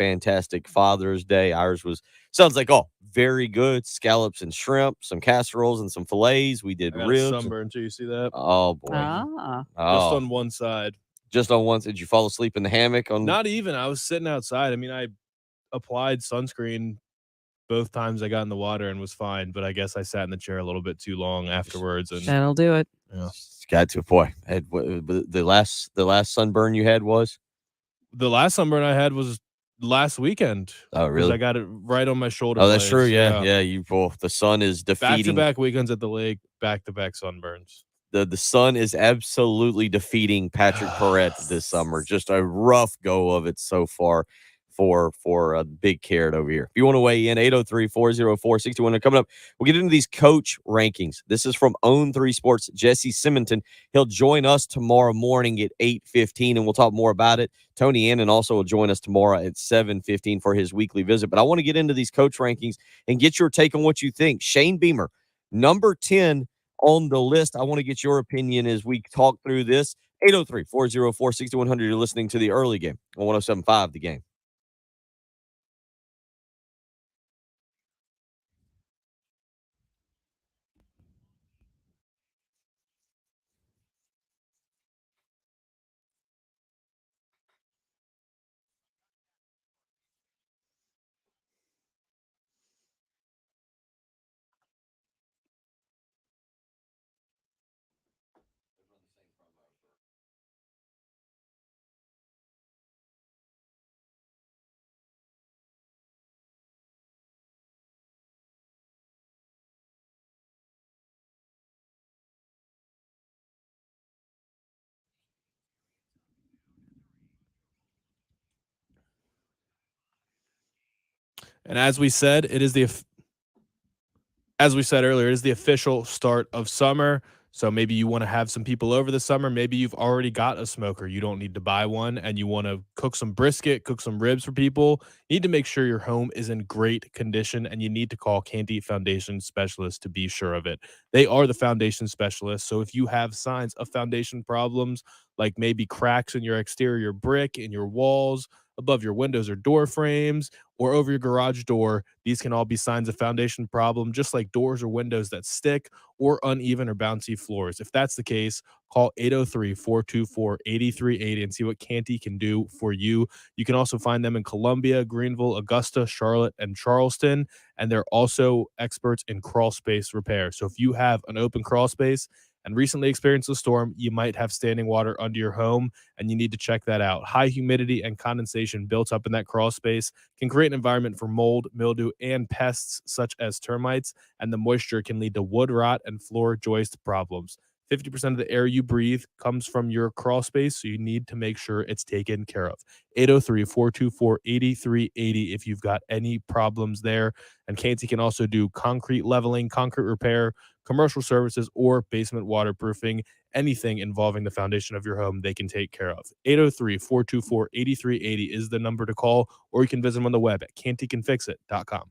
Father's Day. Ours sounds like very good scallops and shrimp, some casseroles and some fillets. We did I got a ribs. sunburn too. You see that? Oh boy, Ah, Just oh, on one side. just on once. Did you fall asleep in the hammock? Not even. I was sitting outside. I mean, I applied sunscreen both times I got in the water and was fine, but I guess I sat in the chair a little bit too long afterwards. And that'll do it. yeah. Got to boy. The last sunburn you had was The last sunburn I had was last weekend. oh 'Cause really? I got it right on my shoulder. Oh, that's true. blades. Yeah. You the sun is Back to defeating back weekends at the lake, back to back sunburns. the sun is absolutely defeating Patrick Perrette this summer. Just a rough go of it so far for a big carrot over here. If you want to weigh in, 803-404-6100. Coming up, we'll get into these coach rankings. This is from Own 3 Sports, Jesse Simonton. He'll join us tomorrow morning at 8:15, and we'll talk more about it. Tony Annan also will join us tomorrow at 7:15 for his weekly visit. But I want to get into these coach rankings and get your take on what you think. Shane Beamer, number 10 on the list. I want to get your opinion as we talk through this. 803-404-6100. You're listening to the early game on 107.5 The Game. And as we said, as we said earlier, it is the official start of summer. So maybe you want to have some people over this summer. Maybe you've already got a smoker. You don't need to buy one, and you want to cook some brisket, cook some ribs for people. You need to make sure your home is in great condition, and you need to call Canty Foundation Specialists to be sure of it. They are the foundation specialists. So if you have signs of foundation problems, like maybe cracks in your exterior brick, in your walls, above your windows or door frames, or over your garage door, these can all be signs of foundation problem, just like doors or windows that stick or uneven or bouncy floors. If that's the case, call 803-424-8380 and see what Canty can do for you. You can also find them in Columbia, Greenville, Augusta, Charlotte, and Charleston, and they're also experts in crawl space repair. So if you have an open crawl space and recently experienced a storm, you might have standing water under your home, and you need to check that out. High humidity and condensation built up in that crawl space can create an environment for mold, mildew, and pests such as termites, and the moisture can lead to wood rot and floor joist problems. 50% of the air you breathe comes from your crawl space, so you need to make sure it's taken care of. 803-424-8380 if you've got any problems there. And Canty can also do concrete leveling, concrete repair, commercial services, or basement waterproofing. Anything involving the foundation of your home, they can take care of. 803-424-8380 is the number to call, or you can visit them on the web at cantycanfixit.com.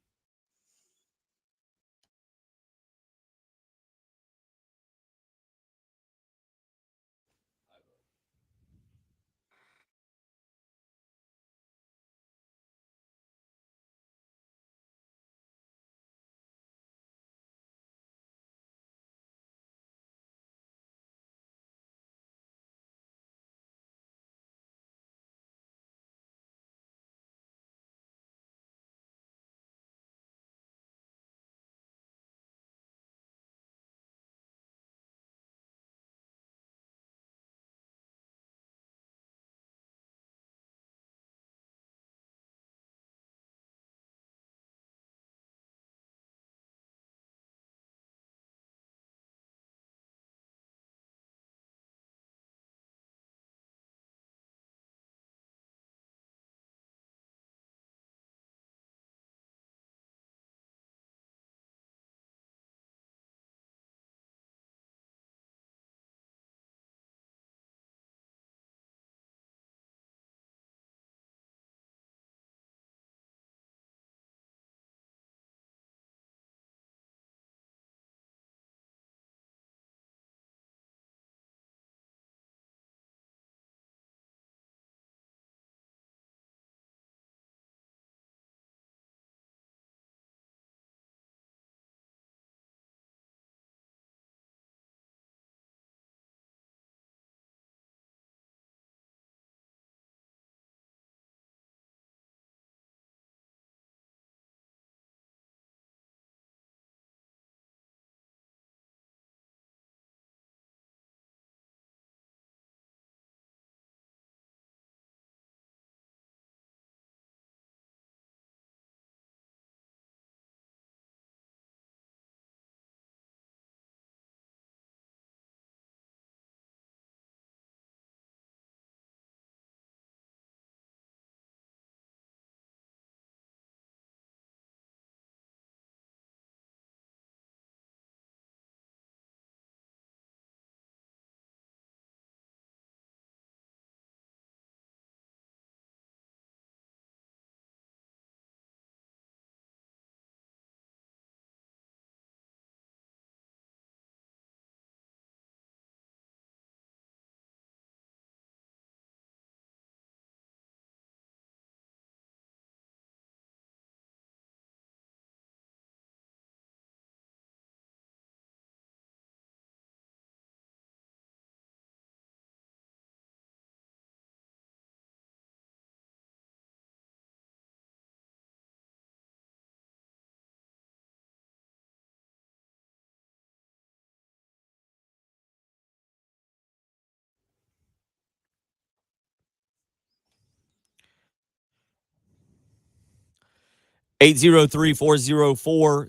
Eight zero three 404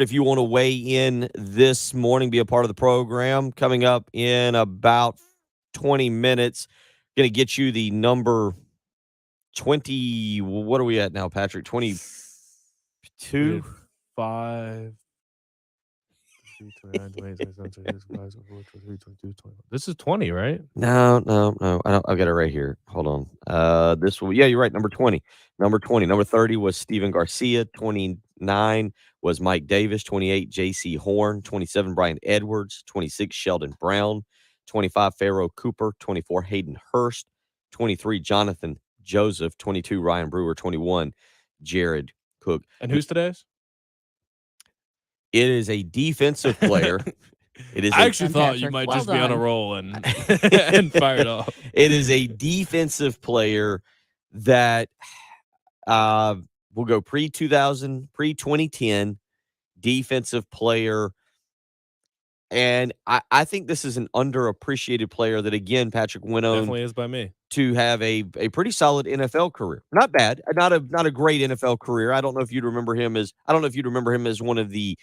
if you want to weigh in this morning, be a part of the program. Coming up in about 20 minutes, going to get you the number 20. What are we at now, Patrick? 22. 5. 29, 28, 29, 30, 35, 34, 23, 22, 21. This is 20, right? No. I've got it right here. Hold on. This will. Yeah, you're right. Number 20. Number 20. Number 30 was Steven Garcia. 29 was Mike Davis. 28, J.C. Horn. 27, Brian Edwards. 26, Sheldon Brown. 25, Pharaoh Cooper. 24, Hayden Hurst. 23, Jonathan Joseph. 22, Ryan Brewer. 21, Jared Cook. And who's today's? It is a defensive player. It is. I actually thought Patrick. you might Well just be on a done. roll and and fired off. It is a defensive player that will go pre-2000, pre-2010 defensive player. And I think this is an underappreciated player that, again, Patrick went on Definitely is by me. to have a pretty solid NFL career. Not bad. Not a great NFL career. I don't know if you'd remember him as one of the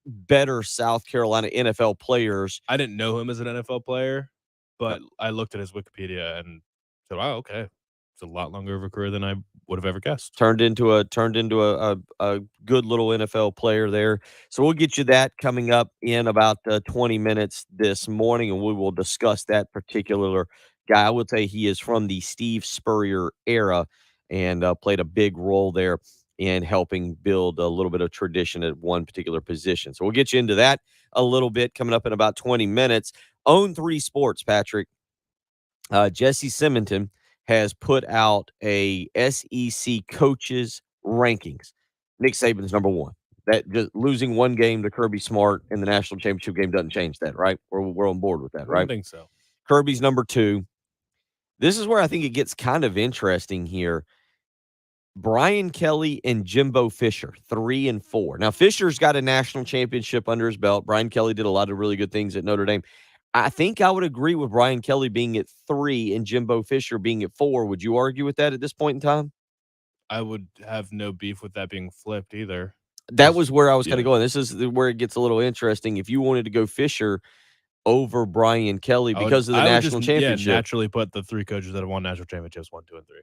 better South Carolina NFL players. I didn't know him as an NFL player, but I looked at his Wikipedia and said, "Wow, okay, it's a lot longer of a career than I would have ever guessed." Turned into a good little NFL player there. So we'll get you that coming up in about 20 minutes this morning, and we will discuss that particular guy. I would say he is from the Steve Spurrier era and played a big role there in helping build a little bit of tradition at one particular position. So we'll get you into that a little bit coming up in about 20 minutes. Own 3 Sports, Patrick. Jesse Simonton has put out a SEC coaches rankings. Nick Saban's number 1. That just losing one game to Kirby Smart in the national championship game doesn't change that, right? We're on board with that, I right? don't think so. Kirby's number 2. This is where I think it gets kind of interesting here. Brian Kelly and Jimbo Fisher, 3 and 4. Now, Fisher's got a national championship under his belt. Brian Kelly did a lot of really good things at Notre Dame. I think I would agree with Brian Kelly being at 3 and Jimbo Fisher being at 4. Would you argue with that at this point in time? I would have no beef with that being flipped either. That was where I was kind Yeah. of going. This is where it gets a little interesting. If you wanted to go Fisher over Brian Kelly because of the I would national championship. naturally put the 3 coaches that have won national championships 1, 2, and 3.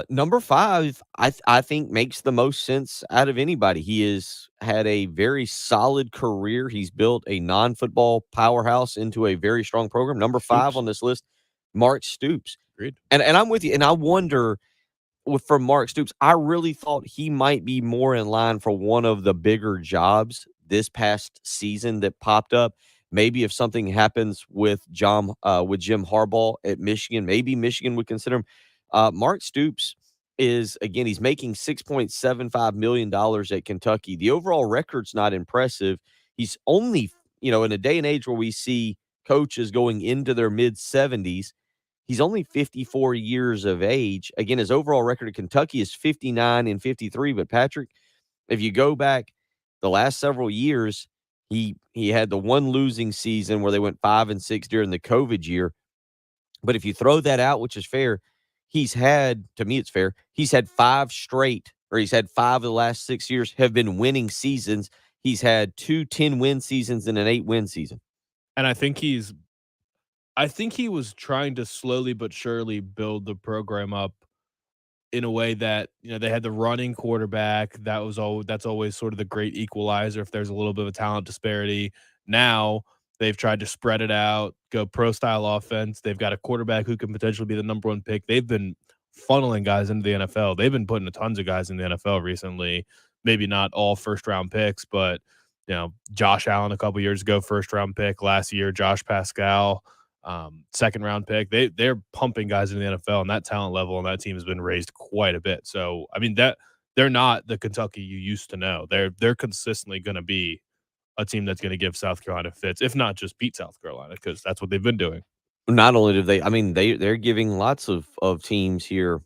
Number 5, I think makes the most sense out of anybody. He has had a very solid career. He's built a non-football powerhouse into a very strong program. Number 5 Stoops. on this list, Mark Stoops. Agreed. And I'm with you. And I wonder from Mark Stoops, I really thought he might be more in line for one of the bigger jobs this past season that popped up. Maybe if something happens with Jim Harbaugh at Michigan, maybe Michigan would consider him. Mark Stoops is, again, he's making $6.75 million at Kentucky. The overall record's not impressive. He's only, in a day and age where we see coaches going into their mid-70s, he's only 54 years of age. Again, his overall record at Kentucky is 59 and 53. But, Patrick, if you go back the last several years, he had the one losing season where they went 5-6 during the COVID year. But if you throw that out, which is fair, he's had 5 straight, or he's had 5 of the last 6 years have been winning seasons. He's had 2 10-win seasons and an 8-win season. And I think he was trying to slowly but surely build the program up in a way that, they had the running quarterback. That's always sort of the great equalizer if there's a little bit of a talent disparity. Now they've tried to spread it out, go pro-style offense. They've got a quarterback who can potentially be the number 1 pick. They've been funneling guys into the NFL. They've been putting tons of guys in the NFL recently. Maybe not all first-round picks, but, Josh Allen a couple years ago, first-round pick. Last year, Josh Pascal, second-round pick. They're pumping guys into the NFL, and that talent level on that team has been raised quite a bit. So, I mean, that they're not the Kentucky you used to know. They're consistently going to be a team that's going to give South Carolina fits, if not just beat South Carolina, because that's what they've been doing. Not only do they're giving lots of teams here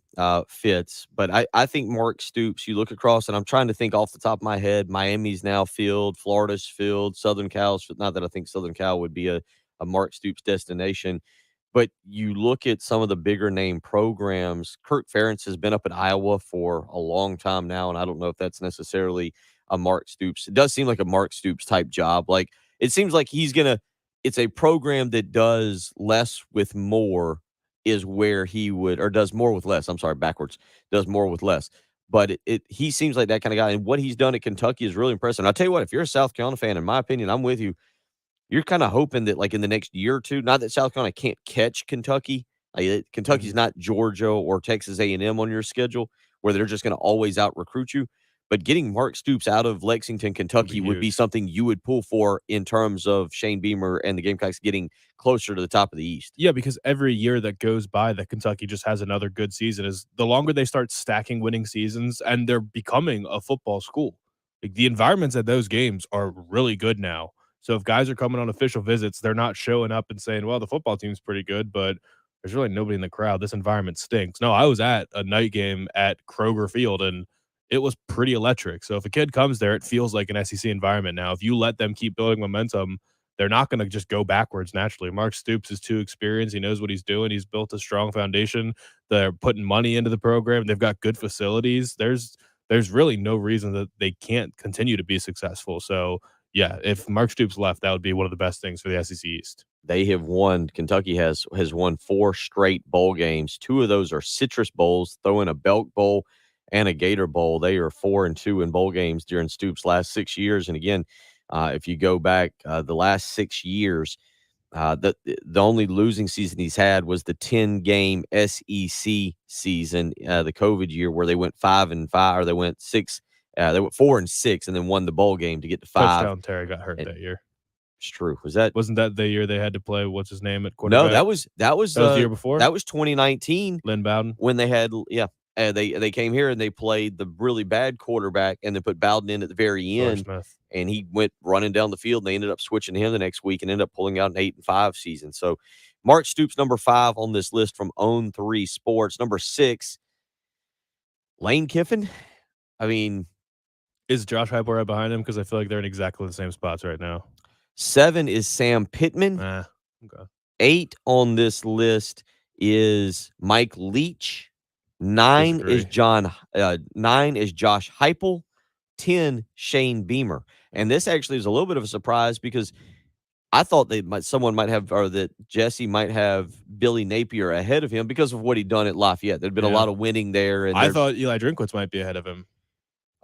fits, but I think Mark Stoops, you look across, and I'm trying to think off the top of my head, Miami's now filled, Florida's filled, Southern Cal's, not that I think Southern Cal would be a Mark Stoops destination, but you look at some of the bigger name programs. Kirk Ferentz has been up at Iowa for a long time now, and I don't know if that's necessarily a Mark Stoops. It does seem like a Mark Stoops type job. Like, it seems like it's a program that does less with more is where he would, or does more with less. I'm sorry, backwards. Does more with less. But he seems like that kind of guy. And what he's done at Kentucky is really impressive. And I'll tell you what, if you're a South Carolina fan, in my opinion, I'm with you. You're kind of hoping that, like, in the next year or two, not that South Carolina can't catch Kentucky. Kentucky's not Georgia or Texas A&M on your schedule where they're just going to always out recruit you. But getting Mark Stoops out of Lexington, Kentucky would be huge. something you would pull for in terms of Shane Beamer and the Gamecocks getting closer to the top of the East. Yeah, because every year that goes by that Kentucky just has another good season is the longer they start stacking winning seasons and they're becoming a football school. Like, the environments at those games are really good now. So if guys are coming on official visits, they're not showing up and saying, well, the football team's pretty good, but there's really nobody in the crowd. This environment stinks. No, I was at a night game at Kroger Field, and it was pretty electric. So if a kid comes there, it feels like an SEC environment now. If you let them keep building momentum, they're not going to just go backwards naturally. Mark Stoops is too experienced. He knows what he's doing. He's built a strong foundation. They're putting money into the program. They've got good facilities. There's really no reason that they can't continue to be successful. So, yeah, if Mark Stoops left, that would be one of the best things for the SEC East. They have won. Kentucky has won 4 straight bowl games. 2 of those are Citrus Bowls. Throw in a Belk Bowl and a Gator Bowl. They are 4-2 in bowl games during Stoops' last 6 years. And again, if you go back the last 6 years, the only losing season he's had was the 10-game SEC season, the COVID year, where they went 5-5, or they went 4-6, and then won the bowl game to get to 5. Touchdown Terry got hurt that year. It's true. Wasn't that the year they had to play what's his name at quarterback? No, that was the year before. That was 2019. Lynn Bowden. When they had they came here and they played the really bad quarterback and then put Bowden in at the very end. Smith. And he went running down the field, and they ended up switching him the next week and ended up pulling out an 8-5 season. So Mark Stoops, number 5 on this list from Own 3 Sports. Number 6, Lane Kiffin. I mean, is Josh Heupel right behind him? Because I feel like they're in exactly the same spots right now. 7 is Sam Pittman. Okay. 8 on this list is Mike Leach. 9 is Josh Heupel. 10, Shane Beamer. And this actually is a little bit of a surprise because I thought that Jesse might have Billy Napier ahead of him because of what he'd done at Lafayette. There'd been a lot of winning there. And I thought Eli Drinkwitz might be ahead of him.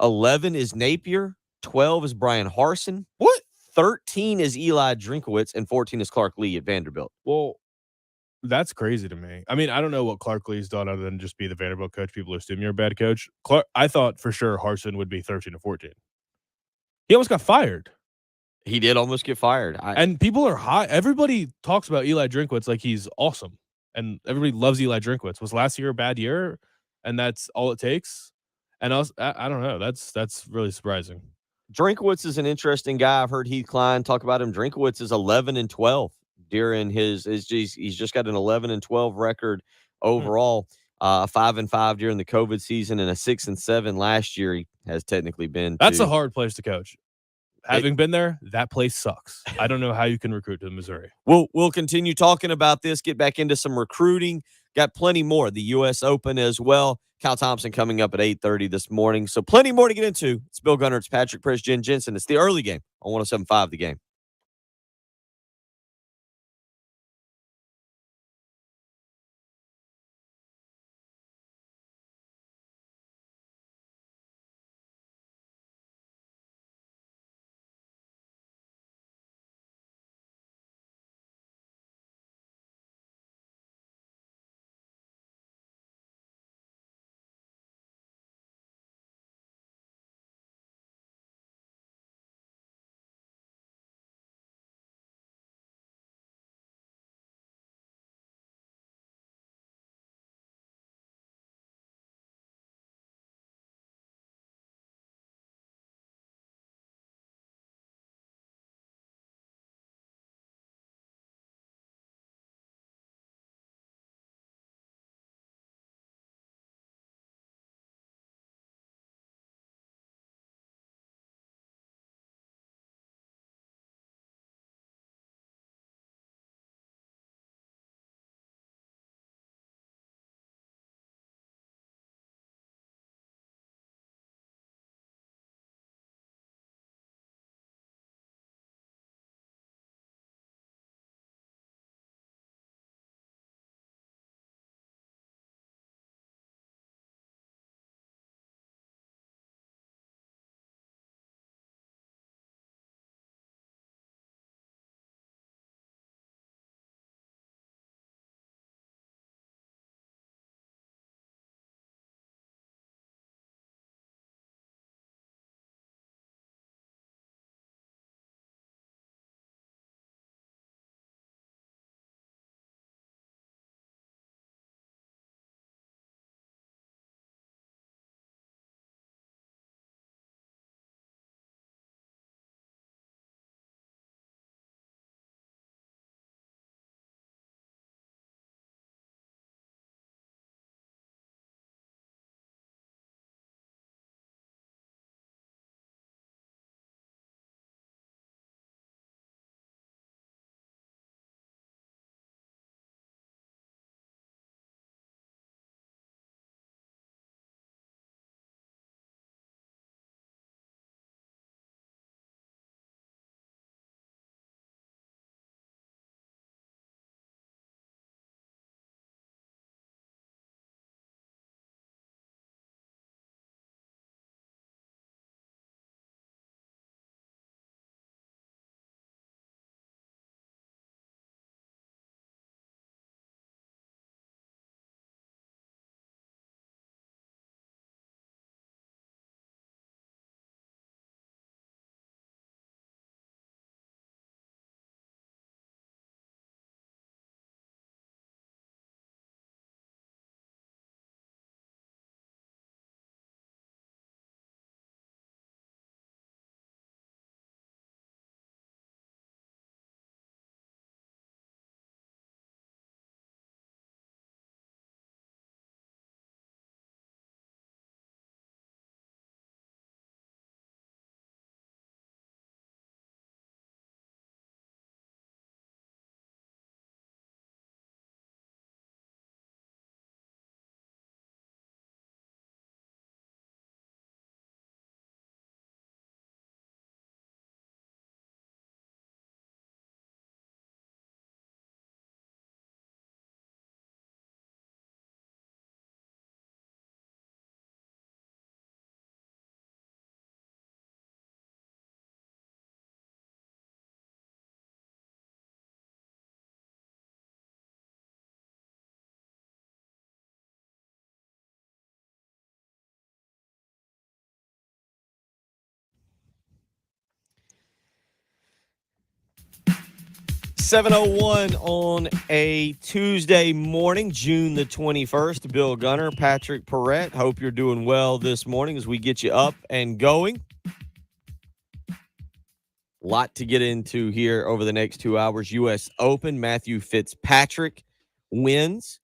11 is Napier. 12 is Brian Harsin. What? 13 is Eli Drinkwitz, and 14 is Clark Lee at Vanderbilt. Well, that's crazy to me. I mean, I don't know what Clark Lee's done other than just be the Vanderbilt coach. People assume you're a bad coach. I thought for sure Harsin would be 13 or 14. He almost got fired. He did almost get fired. And people are high. Everybody talks about Eli Drinkwitz like he's awesome. And everybody loves Eli Drinkwitz. Was last year a bad year? And that's all it takes? And I don't know. That's really surprising. Drinkwitz is an interesting guy. I've heard Heath Klein talk about him. Drinkwitz is 11-12 during he's just got an 11-12 record overall. 5-5 during the COVID season and a 6-7 last year. He has technically been. That's a hard place to coach. Having been there, that place sucks. I don't know how you can recruit to Missouri. We'll continue talking about this, get back into some recruiting. Got plenty more. The U.S. Open as well. Kyle Thompson coming up at 8:30 this morning. So plenty more to get into. It's Bill Gunner. It's Patrick Prish, Jen Jensen. It's the early game on 107.5 The Game. 7:01 on a Tuesday morning, June the 21st. Bill Gunner, Patrick Perrette. Hope you're doing well this morning as we get you up and going. Lot to get into here over the next 2 hours. U.S. Open, Matthew Fitzpatrick wins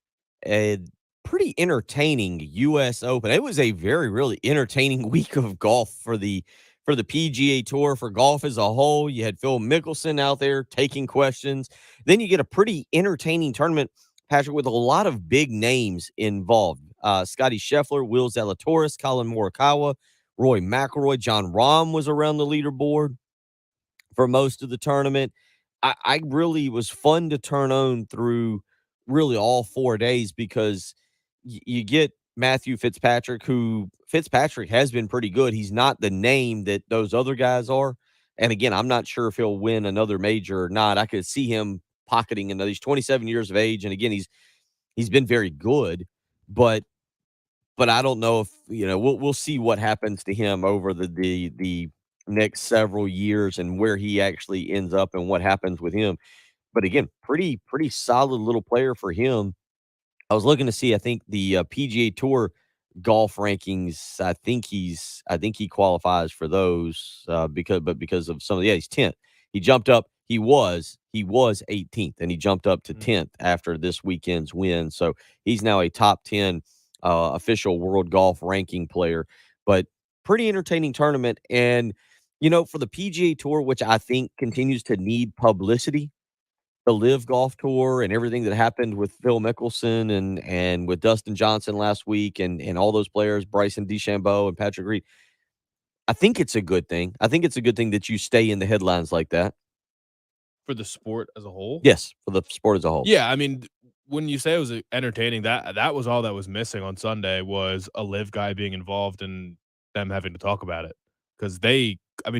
a pretty entertaining U.S. Open. It was a really entertaining week of golf for the PGA Tour, for golf as a whole. You had Phil Mickelson out there taking questions. Then you get a pretty entertaining tournament, Patrick, with a lot of big names involved. Scotty Scheffler, Will Zalatoris, Colin Morikawa, Roy McIlroy, John Rahm was around the leaderboard for most of the tournament. I really was fun to turn on through really all 4 days because you get Matthew Fitzpatrick, who Fitzpatrick has been pretty good. He's not the name that those other guys are. And again, I'm not sure if he'll win another major or not. I could see him pocketing another. He's 27 years of age. And again, he's been very good, but I don't know if, we'll see what happens to him over the next several years and where he actually ends up and what happens with him. But again, pretty solid little player for him. I was looking to see, I think the PGA Tour golf rankings, I think he qualifies for those because of some of he's 10th. He jumped up. He was 18th and he jumped up to 10th after this weekend's win. So he's now a top 10 official world golf ranking player, but pretty entertaining tournament. And, for the PGA Tour, which I think continues to need publicity, the Live Golf Tour and everything that happened with Phil Mickelson and with Dustin Johnson last week and all those players, Bryson DeChambeau and Patrick Reed. I think it's a good thing. I think it's a good thing that you stay in the headlines like that. For the sport as a whole? Yes, for the sport as a whole. Yeah, I mean, when you say it was entertaining, that was all that was missing on Sunday was a Live guy being involved and them having to talk about it. Because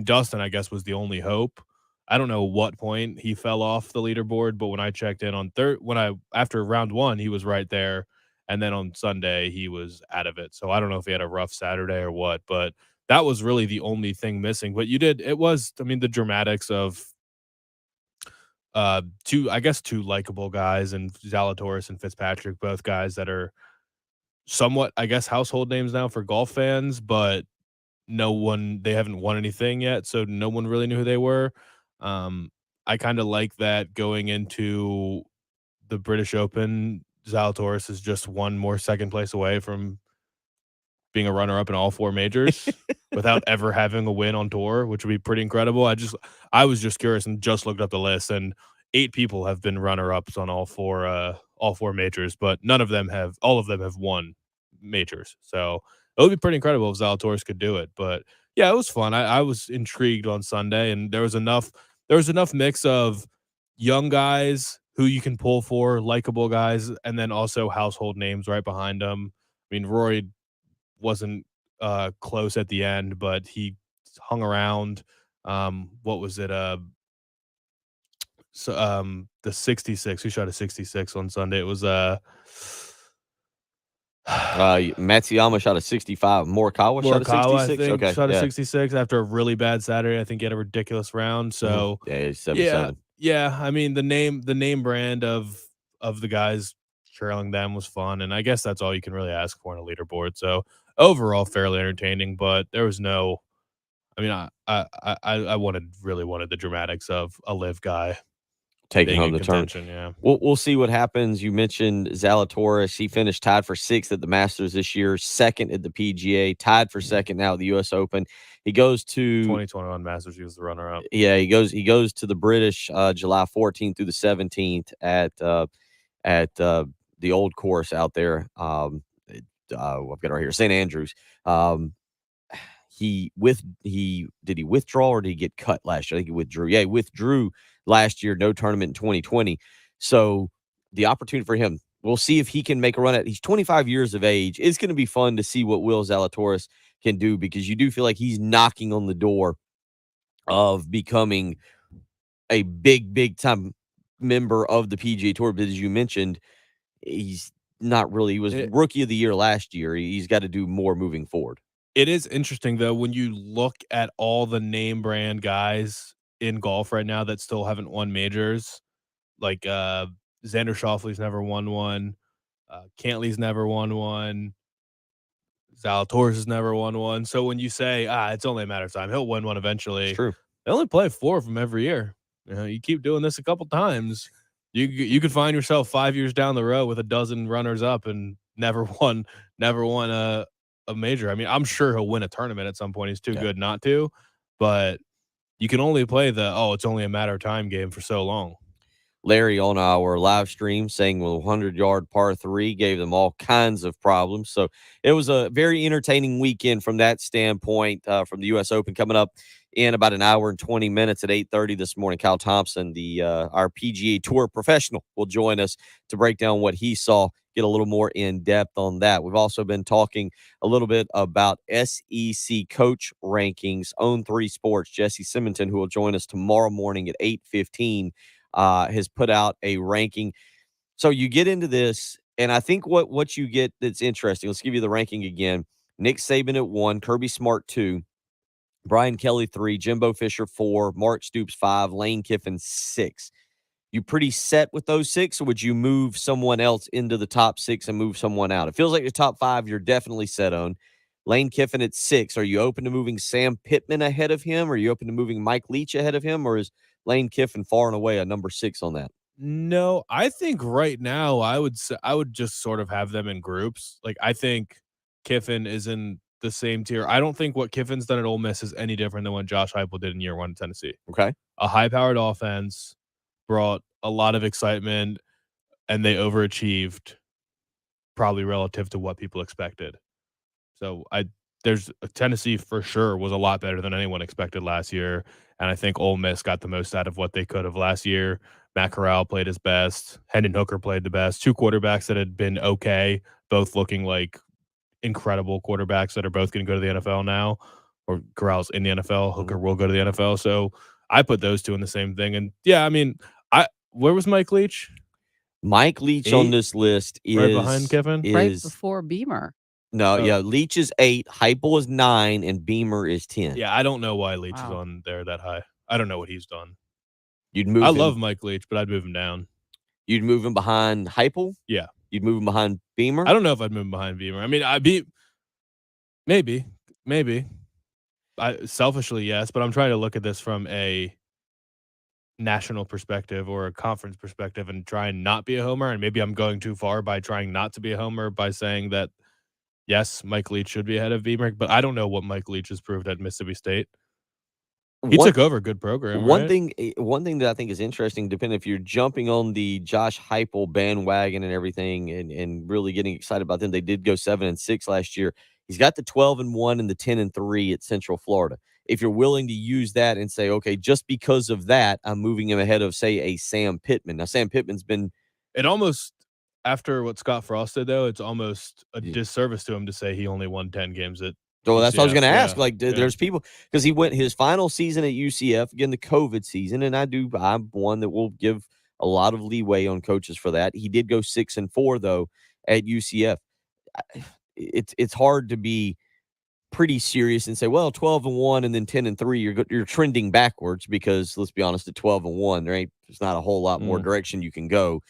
Dustin, I guess, was the only hope. I don't know what point he fell off the leaderboard, but when I checked in on after round one, he was right there. And then on Sunday, he was out of it. So I don't know if he had a rough Saturday or what, but that was really the only thing missing. But the dramatics of two likable guys, and Zalatoris and Fitzpatrick, both guys that are somewhat, I guess, household names now for golf fans, but they haven't won anything yet. So no one really knew who they were. I kind of like that going into the British Open. Zalatoris is just one more second place away from being a runner-up in all 4 majors without ever having a win on tour, which would be pretty incredible. I was just curious and just looked up the list, and 8 people have been runner-ups on all four majors, but all of them have won majors. So it would be pretty incredible if Zalatoris could do it. But yeah, it was fun. I was intrigued on Sunday, and there was enough mix of young guys who you can pull for, likable guys, and then also household names right behind them. I mean, Roy wasn't close at the end, but he hung around. What was it? The 66. Who shot a 66 on Sunday? It was Matsuyama shot a 65. Morikawa shot a 66. I think, shot a 66 after a really bad Saturday. I think he had a ridiculous round. So he's 77. Yeah. I mean, the name brand of the guys trailing them was fun, and I guess that's all you can really ask for on a leaderboard. So overall, fairly entertaining, but there was no. I mean, I really wanted the dramatics of a Live guy taking home the tournament. Yeah, we'll see what happens. You mentioned Zalatoris. He finished tied for 6th at the Masters this year, 2nd at the PGA, tied for 2nd now at the U.S. Open. He goes to 2021 Masters. He was the runner-up. Yeah, he goes to the British July 14th through the 17th at the old course out there. I've got it right here, St. Andrews. Did he withdraw or did he get cut last year? I think he withdrew. Yeah, he withdrew last year. No tournament in 2020. So the opportunity for him, we'll see if he can make a run at. He's 25 years of age. It's going to be fun to see what Will Zalatoris can do, because you do feel like he's knocking on the door of becoming a big time member of the PGA Tour. But as you mentioned, he's not really. He was rookie of the year last year. He's got to do more moving forward. It is interesting, though, when you look at all the name brand guys in golf right now that still haven't won majors. like Xander Schauffele's never won one. Cantley's never won one. Zalatoris has never won one. So when you say, it's only a matter of time, he'll win one eventually. It's true. They only play 4 of them every year. You keep doing this a couple times, you could find yourself 5 years down the road with a dozen runners up and never won a major. I mean, I'm sure he'll win a tournament at some point. He's too good not to, but you can only play it's only a matter of time game for so long. Larry on our live stream saying the 100-yard par 3 gave them all kinds of problems. So it was a very entertaining weekend from that standpoint. From the U.S. Open coming up in about an hour and 20 minutes at 8:30 this morning. Kyle Thompson, our PGA Tour professional, will join us to break down what he saw, get a little more in depth on that. We've also been talking a little bit about SEC coach rankings. On 3 Sports, Jesse Simonton, who will join us tomorrow morning at 8:15. Has put out a ranking. So you get into this, and I think what you get that's interesting, let's give you the ranking again. Nick Saban at 1, Kirby Smart 2, Brian Kelly 3, Jimbo Fisher 4, Mark Stoops 5, Lane Kiffin 6. You pretty set with those 6, or would you move someone else into the top 6 and move someone out? It feels like your top 5 you're definitely set on. Lane Kiffin at 6. Are you open to moving Sam Pittman ahead of him? Are you open to moving Mike Leach ahead of him? Or is Lane Kiffin far and away a number 6 on that? No, I think right now I would just sort of have them in groups. Like, I think Kiffin is in the same tier. I don't think what Kiffin's done at Ole Miss is any different than what Josh Heupel did in year 1 in Tennessee. Okay. A high-powered offense brought a lot of excitement, and they overachieved probably relative to what people expected. So Tennessee for sure was a lot better than anyone expected last year, and I think Ole Miss got the most out of what they could have last year. Matt Corral played his best. Hendon Hooker played the best. 2 quarterbacks that had been okay, both looking like incredible quarterbacks that are both going to go to the NFL now, or Corral's in the NFL. Hooker will go to the NFL. So I put those 2 in the same thing. And yeah, I mean, where was Mike Leach? Mike Leach 8, on this list is right behind Kiffin, right before Beamer. No, yeah, Leach is 8, Heupel is 9, and Beamer is 10. Yeah, I don't know why Leach is on there that high. I don't know what he's done. You'd move. I love Mike Leach, but I'd move him down. You'd move him behind Heupel? Yeah. You'd move him behind Beamer? I don't know if I'd move him behind Beamer. I mean, maybe. Selfishly, yes, but I'm trying to look at this from a national perspective or a conference perspective and try and not be a homer. And maybe I'm going too far by trying not to be a homer by saying that, yes, Mike Leach should be ahead of Beamer, but I don't know what Mike Leach has proved at Mississippi State. He took over a good program. One thing that I think is interesting, depending if you're jumping on the Josh Heupel bandwagon and everything, and really getting excited about them. They did go 7-6 last year. He's got the 12-1 and the 10-3 at Central Florida. If you're willing to use that and say, okay, just because of that, I'm moving him ahead of, say, a Sam Pittman. Now, Sam Pittman's been. It almost, after what Scott Frost did, though, it's almost a disservice to him to say he only won 10 games at. So that's what I was going to ask. Like, there's people, because he went his final season at UCF, again, the COVID season, and I'm one that will give a lot of leeway on coaches for that. He did go 6-4 though at UCF. It's hard to be pretty serious and say, well, 12-1 and then 10-3, you're trending backwards, because let's be honest, at 12-1, there's not a whole lot more direction you can go.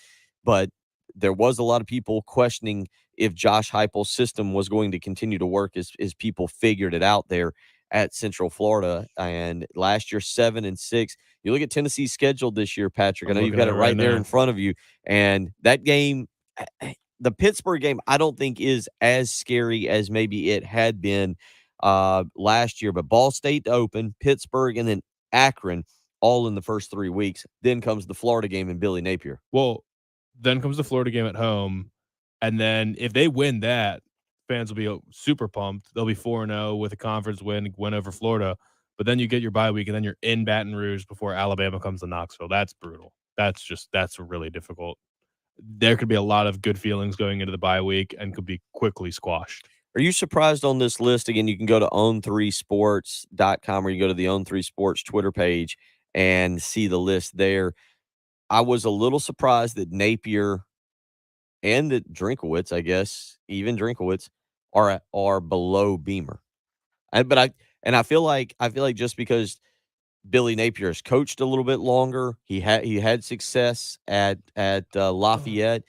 But there was a lot of people questioning if Josh Heupel's system was going to continue to work as people figured it out there at Central Florida. And last year, 7-6. You look at Tennessee's schedule this year, Patrick. I know you've got it right there in front of you. And that game, the Pittsburgh game, I don't think is as scary as maybe it had been last year. But Ball State to open, Pittsburgh, and then Akron, all in the first 3 weeks. Then comes the Florida game in Billy Napier. Well, then comes the Florida game at home. And then if they win that, fans will be super pumped. They'll be 4-0 with a conference win over Florida. But then you get your bye week, and then you're in Baton Rouge before Alabama comes to Knoxville. That's brutal. That's really difficult. There could be a lot of good feelings going into the bye week and could be quickly squashed. Are you surprised on this list? Again, you can go to own3sports.com, or you go to the Own3 Sports Twitter page and see the list there. I was a little surprised that Napier and that Drinkowitz, I guess, even Drinkowitz, are below Beamer. I feel like just because Billy Napier has coached a little bit longer. He had success at Lafayette.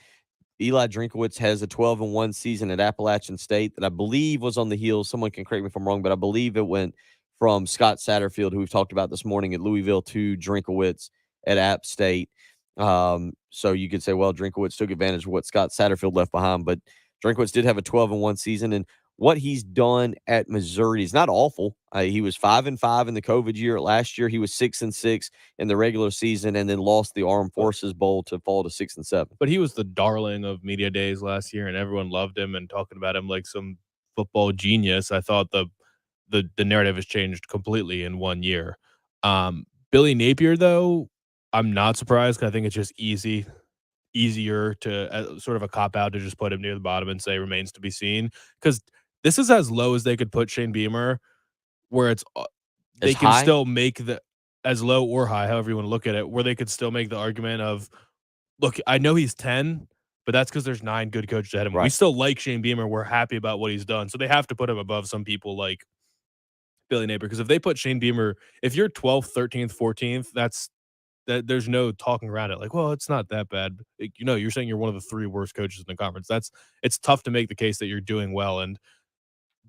Eli Drinkowitz has a 12-1 season at Appalachian State that I believe was on the heels. Someone can correct me if I'm wrong, but I believe it went from Scott Satterfield, who we've talked about this morning at Louisville, to Drinkowitz at App State. So you could say, well, Drinkowitz took advantage of what Scott Satterfield left behind, but Drinkowitz did have a 12-1 season, and what he's done at Missouri is not awful. He was 5-5 in the COVID year. Last year, he was 6-6 in the regular season, and then lost the Armed Forces Bowl to fall to 6-7. But he was the darling of media days last year, and everyone loved him and talking about him like some football genius. I thought the narrative has changed completely in 1 year. Billy Napier, though, I'm not surprised because I think it's just easier to sort of a cop out to just put him near the bottom and say remains to be seen, because this is as low as they could put Shane Beamer, where it's they As can high? still make the as low or high, however you want to look at it, where they could still make the argument of, look, I know he's 10, but that's because there's 9 good coaches ahead of him. We Right. still like Shane Beamer. We're happy about what he's done. So they have to put him above some people like Billy Napier. Because if they put Shane Beamer, if you're 12th, 13th, 14th, there's no talking around it. Like, well, it's not that bad. Like, you're saying you're one of the 3 worst coaches in the conference. It's tough to make the case that you're doing well. And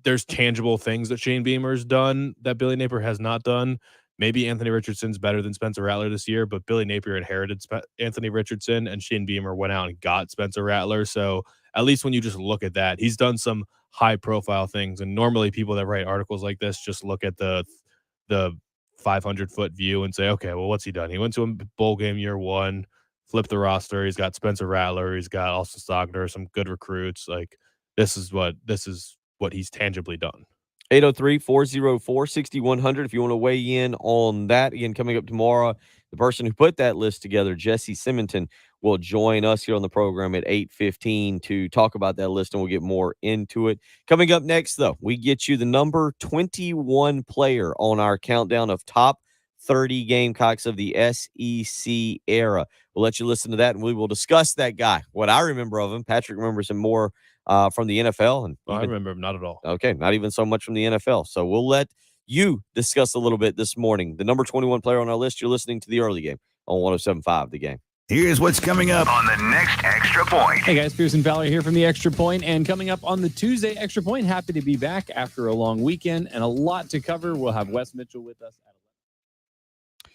there's tangible things that Shane Beamer's done that Billy Napier has not done. Maybe Anthony Richardson's better than Spencer Rattler this year, but Billy Napier inherited Anthony Richardson, and Shane Beamer went out and got Spencer Rattler. So at least when you just look at that, he's done some high-profile things. And normally people that write articles like this just look at the 500-foot view and say, okay, well, what's he done? He went to a bowl game year 1, flipped the roster. He's got Spencer Rattler. He's got Austin Stogner, some good recruits. Like, this is what he's tangibly done. 803-404-6100 if you want to weigh in on that. Again, coming up tomorrow, the person who put that list together, Jesse Simonton, will join us here on the program at 8:15 to talk about that list, and we'll get more into it. Coming up next, though, we get you the number 21 player on our countdown of top 30 Gamecocks of the SEC era. We'll let you listen to that, and we will discuss that guy. What I remember of him, Patrick remembers him more from the NFL. And I remember him not at all. Okay, not even so much from the NFL. So we'll let you discuss a little bit this morning. The number 21 player on our list, you're listening to the early game on 107.5 The Game. Here's what's coming up on the next Extra Point. Hey guys, Pearson Valerie here from the Extra Point, and coming up on the Tuesday Extra Point, happy to be back after a long weekend and a lot to cover. We'll have Wes Mitchell with us at 11.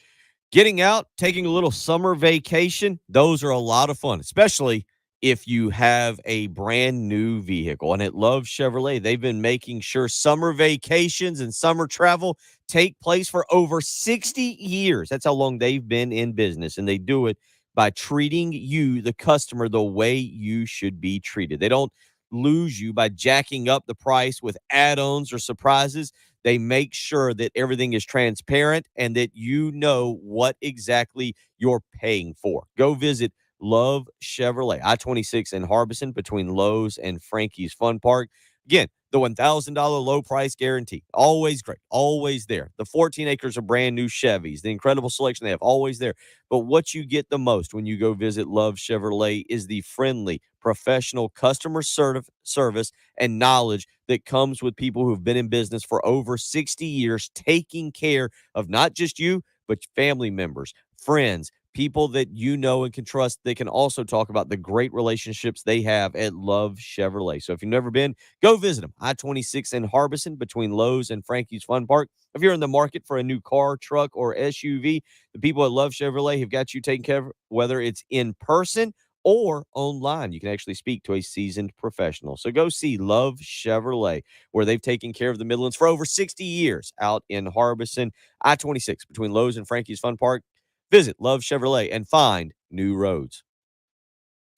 Getting out, taking a little summer vacation, those are a lot of fun, especially if you have a brand new vehicle. And at Love Chevrolet, they've been making sure summer vacations and summer travel take place for over 60 years. That's how long they've been in business, and they do it by treating you, the customer, the way you should be treated. They don't lose you by jacking up the price with add-ons or surprises. They make sure that everything is transparent and that you know what exactly you're paying for. Go visit Love Chevrolet, I-26 in Harbison between Lowe's and Frankie's Fun Park. Again, the $1,000 low price guarantee. Always great. Always there. The 14 acres of brand new Chevys. The incredible selection they have. Always there. But what you get the most when you go visit Love Chevrolet is the friendly, professional customer service and knowledge that comes with people who've been in business for over 60 years, taking care of not just you, but family members, friends, people that you know and can trust. They can also talk about the great relationships they have at Love Chevrolet. So if you've never been, go visit them. I-26 in Harbison between Lowe's and Frankie's Fun Park. If you're in the market for a new car, truck, or SUV, the people at Love Chevrolet have got you taken care of, whether it's in person or online. You can actually speak to a seasoned professional. So go see Love Chevrolet, where they've taken care of the Midlands for over 60 years out in Harbison. I-26 between Lowe's and Frankie's Fun Park. Visit Love Chevrolet and find new roads.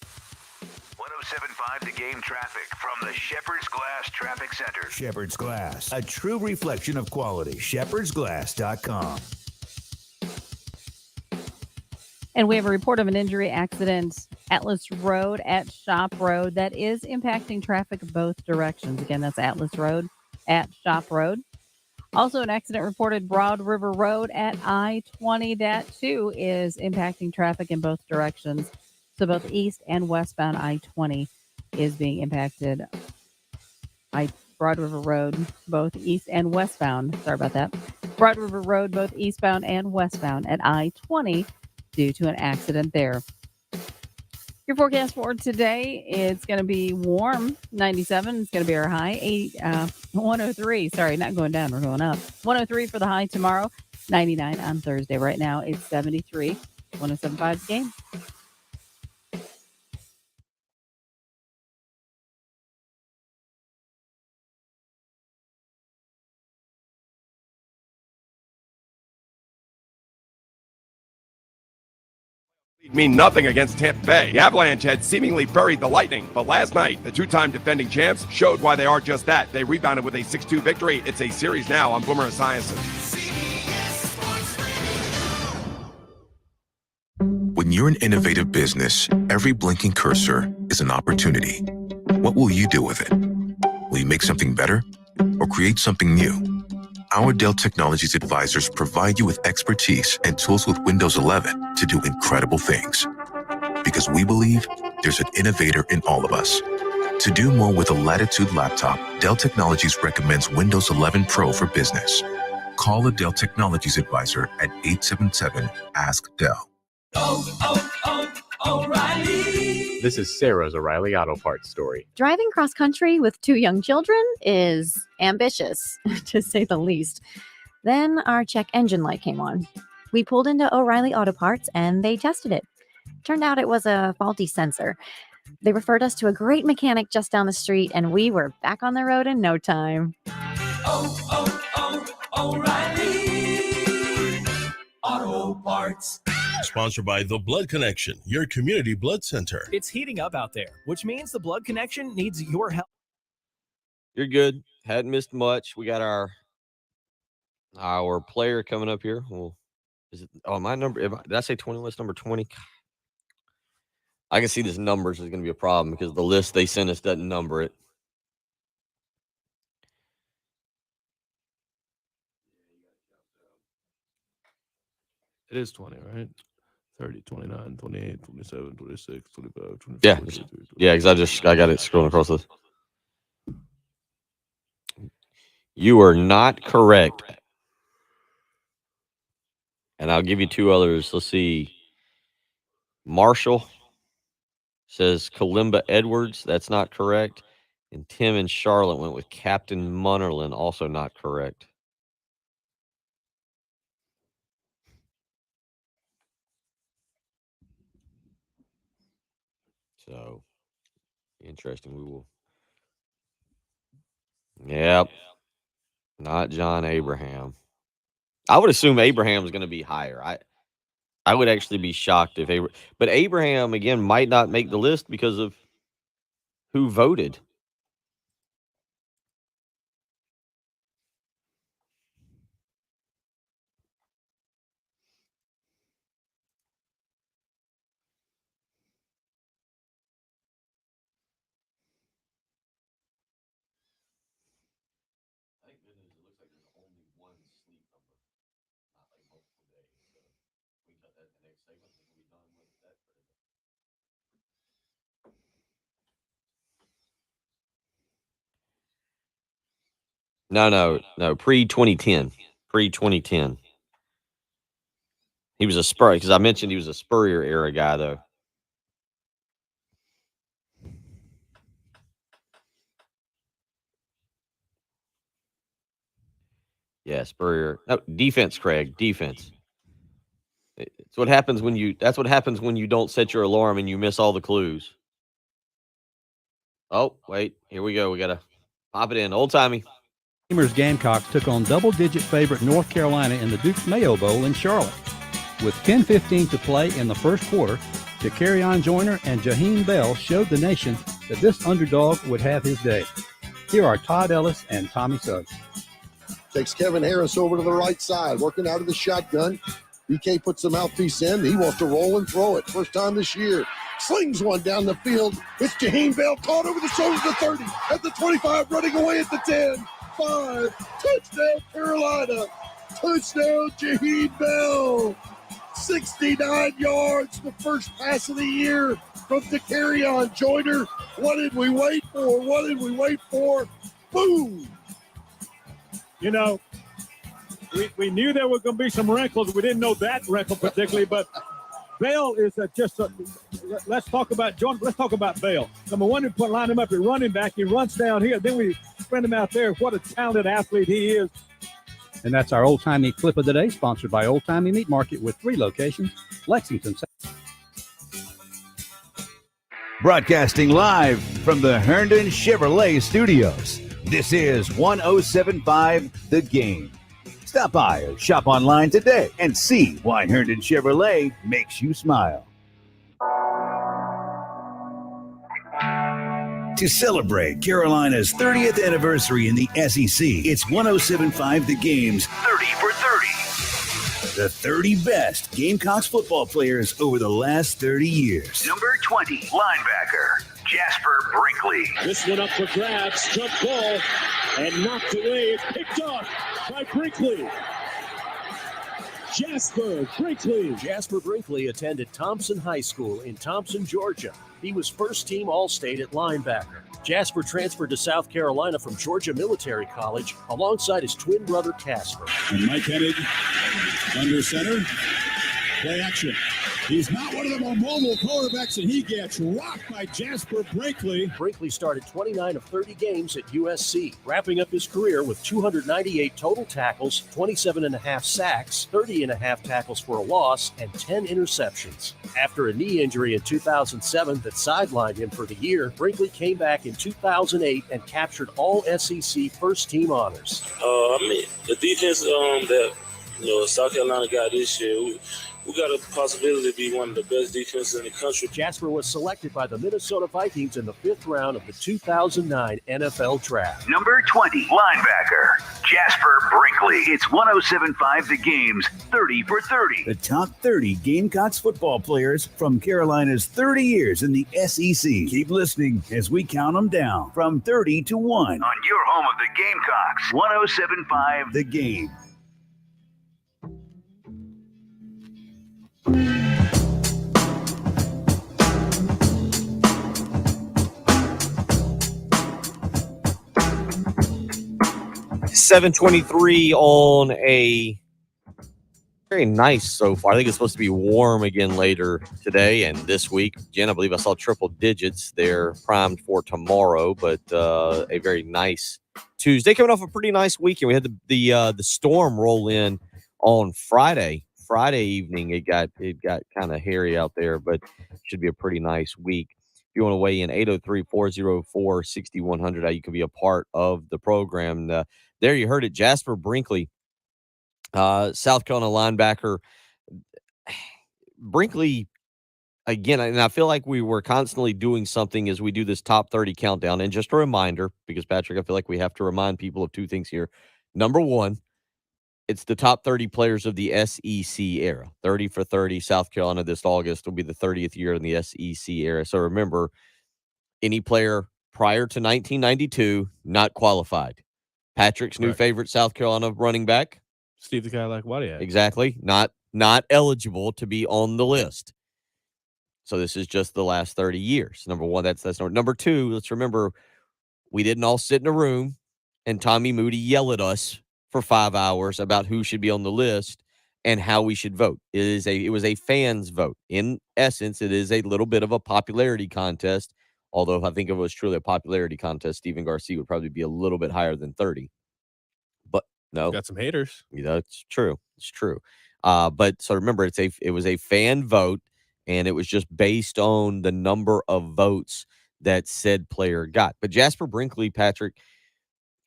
107.5 The Game traffic from the Shepherd's Glass Traffic Center. Shepherd's Glass, a true reflection of quality. ShepherdsGlass.com. And we have a report of an injury accident, Atlas Road at Shop Road, that is impacting traffic both directions. Again, that's Atlas Road at Shop Road. Also, an accident reported Broad River Road at I-20. That, too, is impacting traffic in both directions. So both east and westbound I-20 is being impacted. Broad River Road, both east and westbound. Sorry about that. Broad River Road, both eastbound and westbound at I-20 due to an accident there. Your forecast for today, it's going to be warm, 97. It's going to be our high, 103. Sorry, not going down. We're going up. 103 for the high tomorrow, 99 on Thursday. Right now, it's 73. 107.5 game. Mean nothing against Tampa Bay. The Avalanche had seemingly buried the Lightning, but last night, the two-time defending champs showed why they are just that. They rebounded with a 6-2 victory. It's a series now on Boomer Esiason. When you're an innovative business, every blinking cursor is an opportunity. What will you do with it? Will you make something better or create something new? Our Dell Technologies advisors provide you with expertise and tools with Windows 11 to do incredible things. Because we believe there's an innovator in all of us. To do more with a Latitude laptop, Dell Technologies recommends Windows 11 Pro for business. Call a Dell Technologies advisor at 877-ASK-DELL. O'Reilly. This is Sarah's O'Reilly Auto Parts story. Driving cross country with 2 young children is ambitious, to say the least. Then our check engine light came on. We pulled into O'Reilly Auto Parts and they tested it. Turned out it was a faulty sensor. They referred us to a great mechanic just down the street and we were back on the road in no time. O'Reilly Auto Parts. Sponsored by The Blood Connection, your community blood center. It's heating up out there, which means The Blood Connection needs your help. You're good. Hadn't missed much. We got our player coming up here. Well, is it? Oh, my number. Did I say 20? List number 20. I can see this numbers is going to be a problem because the list they sent us doesn't number it. It is 20, right? 30, 29, 28, 27, 26, 25, 25. Yeah. 26, Yeah, because I got it scrolling across this. You are not correct. And I'll give you 2 others. Let's see. Marshall says Kalimba Edwards. That's not correct. And Tim and Charlotte went with Captain Munnerlin. Also not correct. So, interesting. We will. Yep. Not John Abraham. I would assume Abraham is going to be higher. I would actually be shocked if but Abraham again might not make the list because of who voted. No. Pre-2010. Pre-2010. He was a Spurrier, because I mentioned he was a Spurrier era guy, though. Yeah, Spurrier. No, defense, Craig. Defense. It's what happens when you. That's what happens when you don't set your alarm and you miss all the clues. Oh, wait. Here we go. We gotta pop it in. Old timey. Gamecocks took on double-digit favorite North Carolina in the Duke's Mayo Bowl in Charlotte. With 10:15 to play in the first quarter, Daquarion Joyner and Jaheim Bell showed the nation that this underdog would have his day. Here are Todd Ellis and Tommy Suggs. Takes Kevin Harris over to the right side, working out of the shotgun. BK puts the mouthpiece in. He wants to roll and throw it. First time this year. Slings one down the field. It's Jaheim Bell caught over the shoulder to 30. At the 25, running away at the 10. 5. Touchdown, Carolina. Touchdown, Jaheim Bell. 69 yards, the first pass of the year from Daquarion Joyner. What did we wait for? What did we wait for? Boom. You know, we knew there were going to be some wrinkles. We didn't know that wrinkle particularly, but Bell is let's talk about Jordan. Let's talk about Bell. Number one, we line him up at running back. He runs down here. Then we spread him out there. What a talented athlete he is. And that's our Old Timey Clip of the Day, sponsored by Old Timey Meat Market with 3 locations, Lexington. Broadcasting live from the Herndon Chevrolet Studios. This is 107.5 The Game. Stop by or shop online today and see why Herndon Chevrolet makes you smile. To celebrate Carolina's 30th anniversary in the SEC, it's 107.5 The Game's 30 for 30. The 30 best Gamecocks football players over the last 30 years. Number 20, linebacker, Jasper Brinkley. This one up for grabs. Jump ball and knocked away. It's picked off by Brinkley. Jasper Brinkley. Jasper Brinkley attended Thompson High School in Thompson, Georgia. He was first-team All-State at linebacker. Jasper transferred to South Carolina from Georgia Military College alongside his twin brother Casper. And Mike Hennig under center. Play action. He's not one of the more mobile quarterbacks, and he gets rocked by Jasper Brinkley. Brinkley started 29 of 30 games at USC, wrapping up his career with 298 total tackles, 27.5 sacks, 30.5 tackles for a loss, and 10 interceptions. After a knee injury in 2007 that sidelined him for the year, Brinkley came back in 2008 and captured all SEC first-team honors. The defense that South Carolina got this year, we got a possibility to be one of the best defenses in the country. Jasper was selected by the Minnesota Vikings in the 5th round of the 2009 NFL Draft. Number 20, linebacker, Jasper Brinkley. It's 107.5 The Game's 30 for 30. The top 30 Gamecocks football players from Carolina's 30 years in the SEC. Keep listening as we count them down from 30 to 1 on your home of the Gamecocks, 107.5 The Game. $7:23 on a very nice so far. I think it's supposed to be warm again later today and this week. Jen, I believe I saw triple digits. They're primed for tomorrow, but a very nice Tuesday, coming off a pretty nice weekend. We had the storm roll in on Friday evening. It got kind of hairy out there, but should be a pretty nice week. If you want to weigh in, 803-404-6100, how you can be a part of the program. There you heard it, Jasper Brinkley, South Carolina linebacker. Brinkley, again, and I feel like we were constantly doing something as we do this top 30 countdown. And just a reminder, because Patrick, I feel like we have to remind people of 2 things here. Number 1, it's the top 30 players of the SEC era. 30 for 30. South Carolina this August will be the 30th year in the SEC era. So remember, any player prior to 1992 not qualified. Patrick's new favorite South Carolina running back, Steve the Cadillac Wadiak. Exactly. Not eligible to be on the list. So this is just the last 30 years. Number 1, that's number 2. Let's remember, we didn't all sit in a room and Tommy Moody yell at us for 5 hours about who should be on the list and how we should vote. It was a fans vote. In essence, it is a little bit of a popularity contest. Although if I think if it was truly a popularity contest, Stephen Garcia would probably be a little bit higher than 30. But no. Got some haters. It's true. It's true. But so remember, it was a fan vote, and it was just based on the number of votes that said player got. But Jasper Brinkley, Patrick,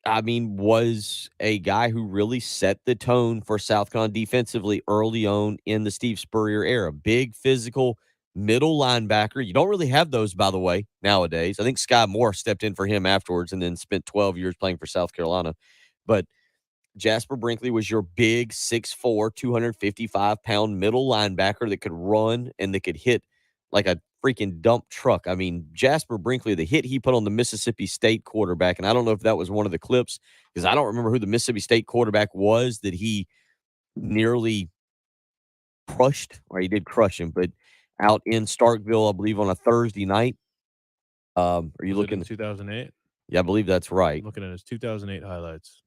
was a guy who really set the tone for South Carolina defensively early on in the Steve Spurrier era. Big, physical, middle linebacker. You don't really have those, by the way, nowadays. I think Sky Moore stepped in for him afterwards and then spent 12 years playing for South Carolina. But Jasper Brinkley was your big 6'4", 255-pound middle linebacker that could run and that could hit like a freaking dump truck. Jasper Brinkley, the hit he put on the Mississippi State quarterback, and I don't know if that was one of the clips because I don't remember who the Mississippi State quarterback was that he nearly crushed, or he did crush him, but out in Starkville, I believe, on a Thursday night. Are you looking at 2008? Yeah, I believe that's right. I'm looking at his 2008 highlights.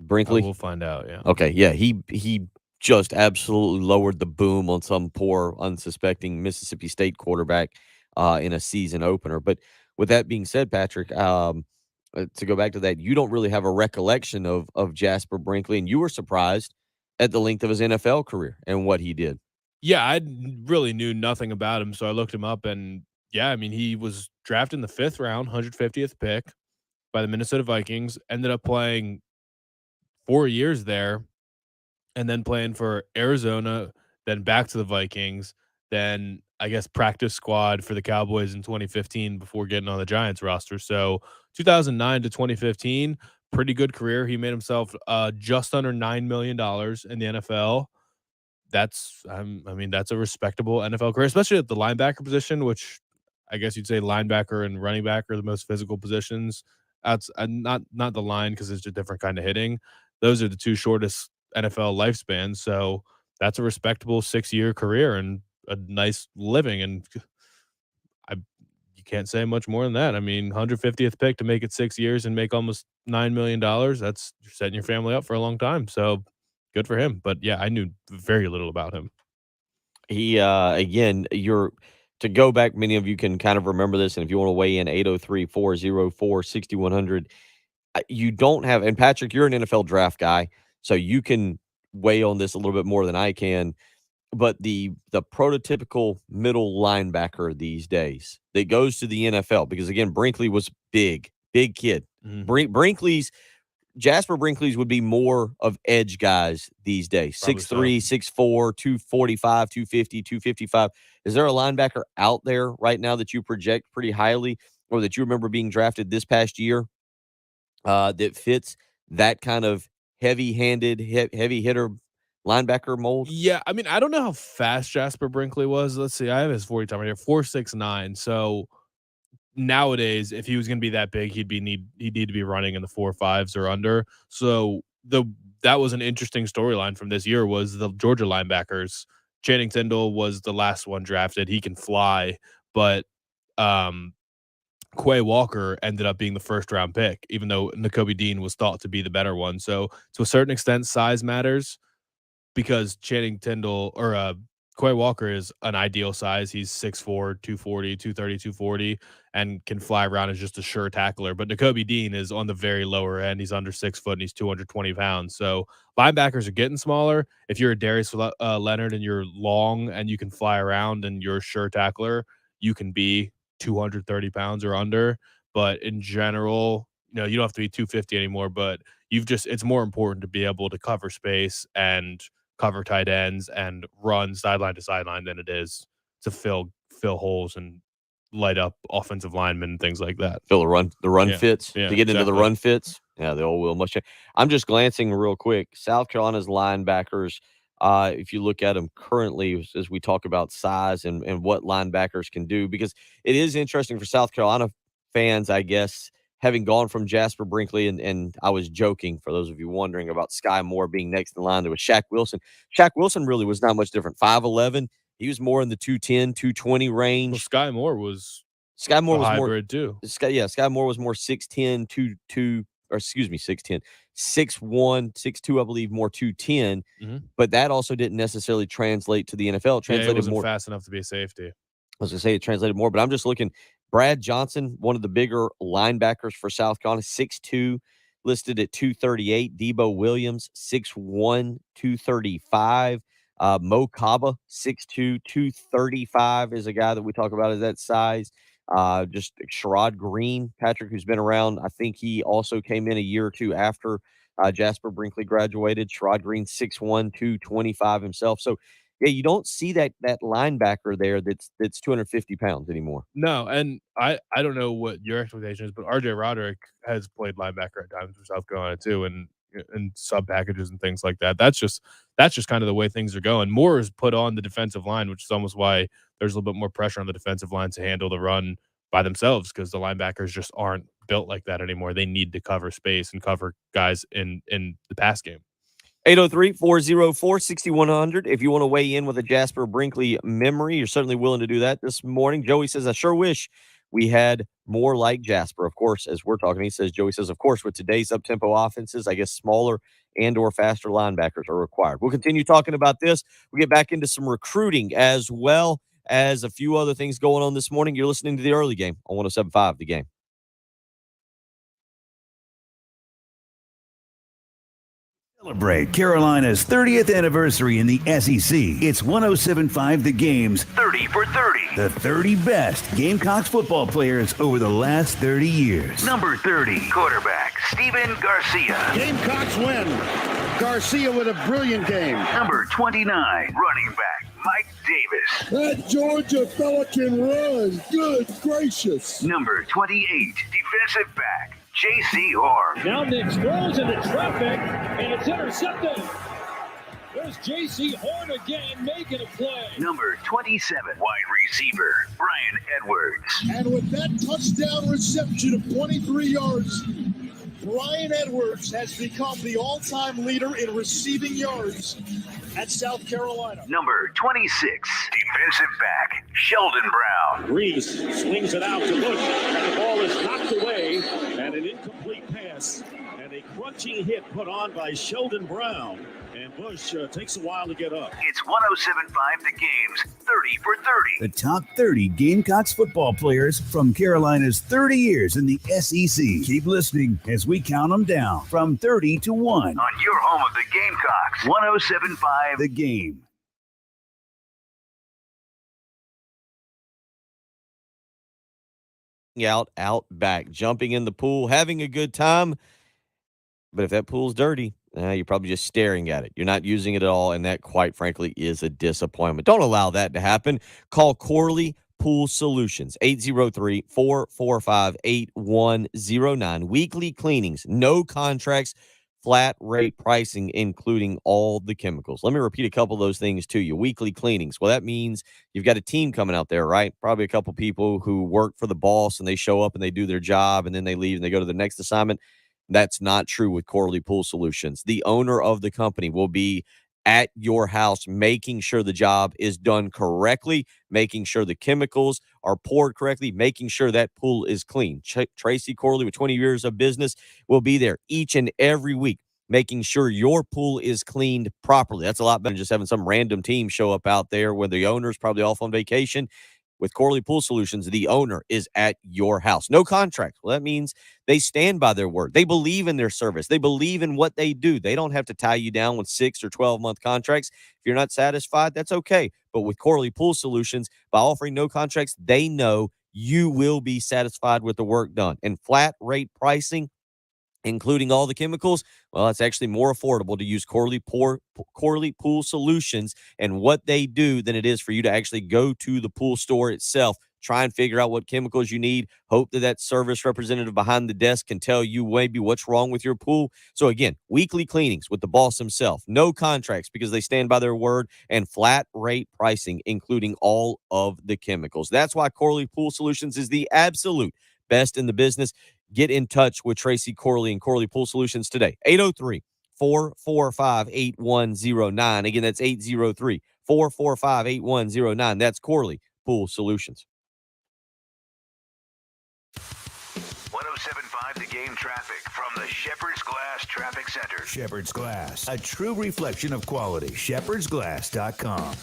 Brinkley? We'll find out. Yeah. Okay, yeah, he just absolutely lowered the boom on some poor, unsuspecting Mississippi State quarterback in a season opener. But with that being said, Patrick, to go back to that, you don't really have a recollection of Jasper Brinkley, and you were surprised at the length of his NFL career and what he did. Yeah, I really knew nothing about him, so I looked him up, and yeah, I mean, he was drafted in the 5th round, 150th pick by the Minnesota Vikings, ended up playing 4 years there, and then playing for Arizona, then back to the Vikings, then I guess practice squad for the Cowboys in 2015 before getting on the Giants roster. So 2009 to 2015, pretty good career. He made himself just under $9 million in the NFL. That's I mean, that's a respectable NFL career, especially at the linebacker position, which I guess you'd say linebacker and running back are the most physical positions. That's not the line because it's a different kind of hitting. Those are the two shortest NFL lifespans. So that's a respectable 6-year career and a nice living. And you can't say much more than that. I mean, 150th pick to make it 6 years and make almost $9 million. That's you're setting your family up for a long time. So good for him. But yeah, I knew very little about him. He again, to go back, many of you can kind of remember this, and if you want to weigh in, 803-404-6100. You don't have, and Patrick, you're an NFL draft guy, so you can weigh on this a little bit more than I can. But the prototypical middle linebacker these days that goes to the NFL, because again, Brinkley was big kid. Jasper Brinkley's would be more of edge guys these days. 6'3", 6'4", 245, 250, 255. Is there a linebacker out there right now that you project pretty highly or that you remember being drafted this past year that fits that kind of heavy-handed, heavy hitter linebacker mold? Yeah, I mean, I don't know how fast Jasper Brinkley was. Let's see. I have his 40 time right here, 4.69. So nowadays, if he was going to be that big, he'd need to be running in the 4.5s or under. So that was an interesting storyline from this year was the Georgia linebackers. Channing Tindall was the last one drafted. He can fly, but Quay Walker ended up being the 1st round pick, even though Nakobe Dean was thought to be the better one. So to a certain extent, size matters because Channing Tindall or Quay Walker is an ideal size. He's 6'4", 240, 230, 240, and can fly around as just a sure tackler. But Nakobe Dean is on the very lower end. He's under 6 foot and he's 220 pounds. So linebackers are getting smaller. If you're a Darius Leonard and you're long and you can fly around and you're a sure tackler, you can be 230 pounds or under. But in general, you don't have to be 250 anymore, but it's more important to be able to cover space and cover tight ends and run sideline to sideline than it is to fill holes and light up offensive linemen and things like that. Fill the run fits yeah, to get into the run fits. Yeah, the old Will Muschamp. I'm just glancing real quick. South Carolina's linebackers, if you look at them currently, as we talk about size and what linebackers can do, because it is interesting for South Carolina fans, I guess, having gone from Jasper Brinkley, and I was joking for those of you wondering about Sky Moore being next in line. There was Shaq Wilson. Shaq Wilson really was not much different. 5'11". He was more in the 210, 220 range. Well, Sky Moore was hybrid more too. Sky Moore was more 6'10", 6'1", 6'2", I believe, more 210. Mm-hmm. But that also didn't necessarily translate to the NFL. It translated wasn't more fast enough to be a safety. I was going to say it translated more, but I'm just looking. Brad Johnson, one of the bigger linebackers for South Carolina, 6'2", listed at 238. Debo Williams, 6'1", 235. Mo Kaba, 6'2", 235 is a guy that we talk about as that size. Just Sherrod Green, Patrick, who's been around. I think he also came in a year or two after Jasper Brinkley graduated. Sherrod Green, 6'1", 225 himself. So, yeah, you don't see that linebacker there that's 250 pounds anymore. No, and I don't know what your expectation is, but R.J. Roderick has played linebacker at times for South Carolina too, and sub packages and things like that. That's just kind of the way things are going. Moore is put on the defensive line, which is almost why there's a little bit more pressure on the defensive line to handle the run by themselves because the linebackers just aren't built like that anymore. They need to cover space and cover guys in the pass game. 803-404-6100. If you want to weigh in with a Jasper Brinkley memory, you're certainly willing to do that this morning. Joey says, I sure wish we had more like Jasper. Of course, as we're talking, Joey says, of course, with today's up-tempo offenses, I guess smaller and or faster linebackers are required. We'll continue talking about this. We'll get back into some recruiting as well as a few other things going on this morning. You're listening to the early game on 107.5 The Game. Celebrate Carolina's 30th anniversary in the SEC. It's 107.5 The Game's 30 for 30. The 30 best Gamecocks football players over the last 30 years. Number 30, quarterback Steven Garcia. Gamecocks win. Garcia with a brilliant game. Number 29, running back Mike Davis. That Georgia fella can run. Good gracious. Number 28, defensive back J.C. Horn. Now Nix throws into traffic, and it's intercepted. There's J.C. Horn again making a play. Number 27, wide receiver Brian Edwards. And with that touchdown reception of 23 yards, Brian Edwards has become the all-time leader in receiving yards at South Carolina. Number 26, defensive back Sheldon Brown. Reese swings it out to Bush, and the ball is knocked away, and an incomplete pass, and a crunching hit put on by Sheldon Brown. And Bush takes a while to get up. It's 107.5 The Game's 30 for 30. The top 30 Gamecocks football players from Carolina's 30 years in the SEC. Keep listening as we count them down from 30 to 1. On your home of the Gamecocks, 107.5 The Game. Out back, jumping in the pool, having a good time. But if that pool's dirty, you're probably just staring at it. You're not using it at all, and that, quite frankly, is a disappointment. Don't allow that to happen. Call Corley Pool Solutions, 803-445-8109. Weekly cleanings, no contracts, flat rate pricing, including all the chemicals. Let me repeat a couple of those things to you. Weekly cleanings. Well, that means you've got a team coming out there, right? Probably a couple people who work for the boss, and they show up and they do their job, and then they leave and they go to the next assignment. That's not true with Corley Pool Solutions. The owner of the company will be at your house, making sure the job is done correctly, making sure the chemicals are poured correctly, making sure that pool is clean. Tracy Corley, with 20 years of business, will be there each and every week, making sure your pool is cleaned properly. That's a lot better than just having some random team show up out there where the owner's probably off on vacation. With Corley Pool Solutions, the owner is at your house. No contract. Well, that means they stand by their word. They believe in their service. They believe in what they do. They don't have to tie you down with 6 or 12-month contracts. If you're not satisfied, that's okay. But with Corley Pool Solutions, by offering no contracts, they know you will be satisfied with the work done. And flat rate pricing, including all the chemicals, well, it's actually more affordable to use Corley Pool Solutions and what they do than it is for you to actually go to the pool store itself, try and figure out what chemicals you need, hope that service representative behind the desk can tell you maybe what's wrong with your pool. So again, weekly cleanings with the boss himself, no contracts because they stand by their word, and flat rate pricing, including all of the chemicals. That's why Corley Pool Solutions is the absolute best in the business. Get in touch with Tracy Corley and Corley Pool Solutions today. 803-445-8109. Again, that's 803-445-8109. That's Corley Pool Solutions. 107.5 The Game traffic from the Shepherd's Glass Traffic Center. Shepherd's Glass, a true reflection of quality. ShepherdsGlass.com.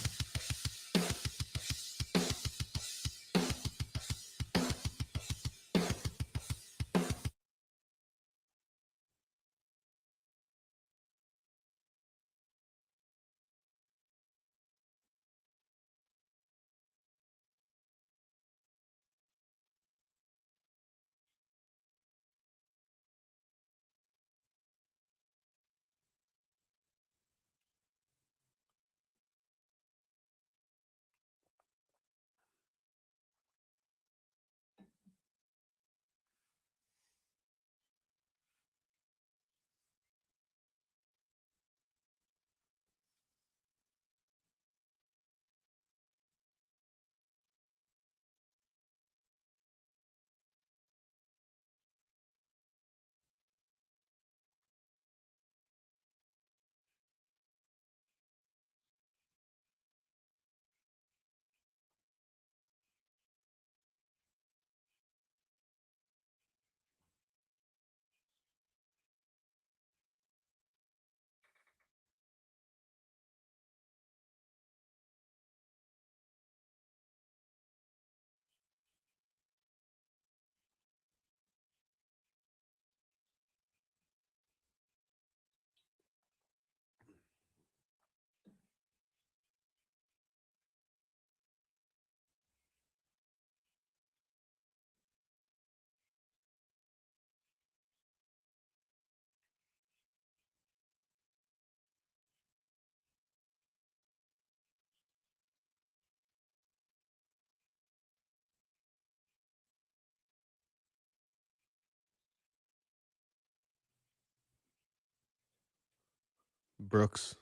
Brooks.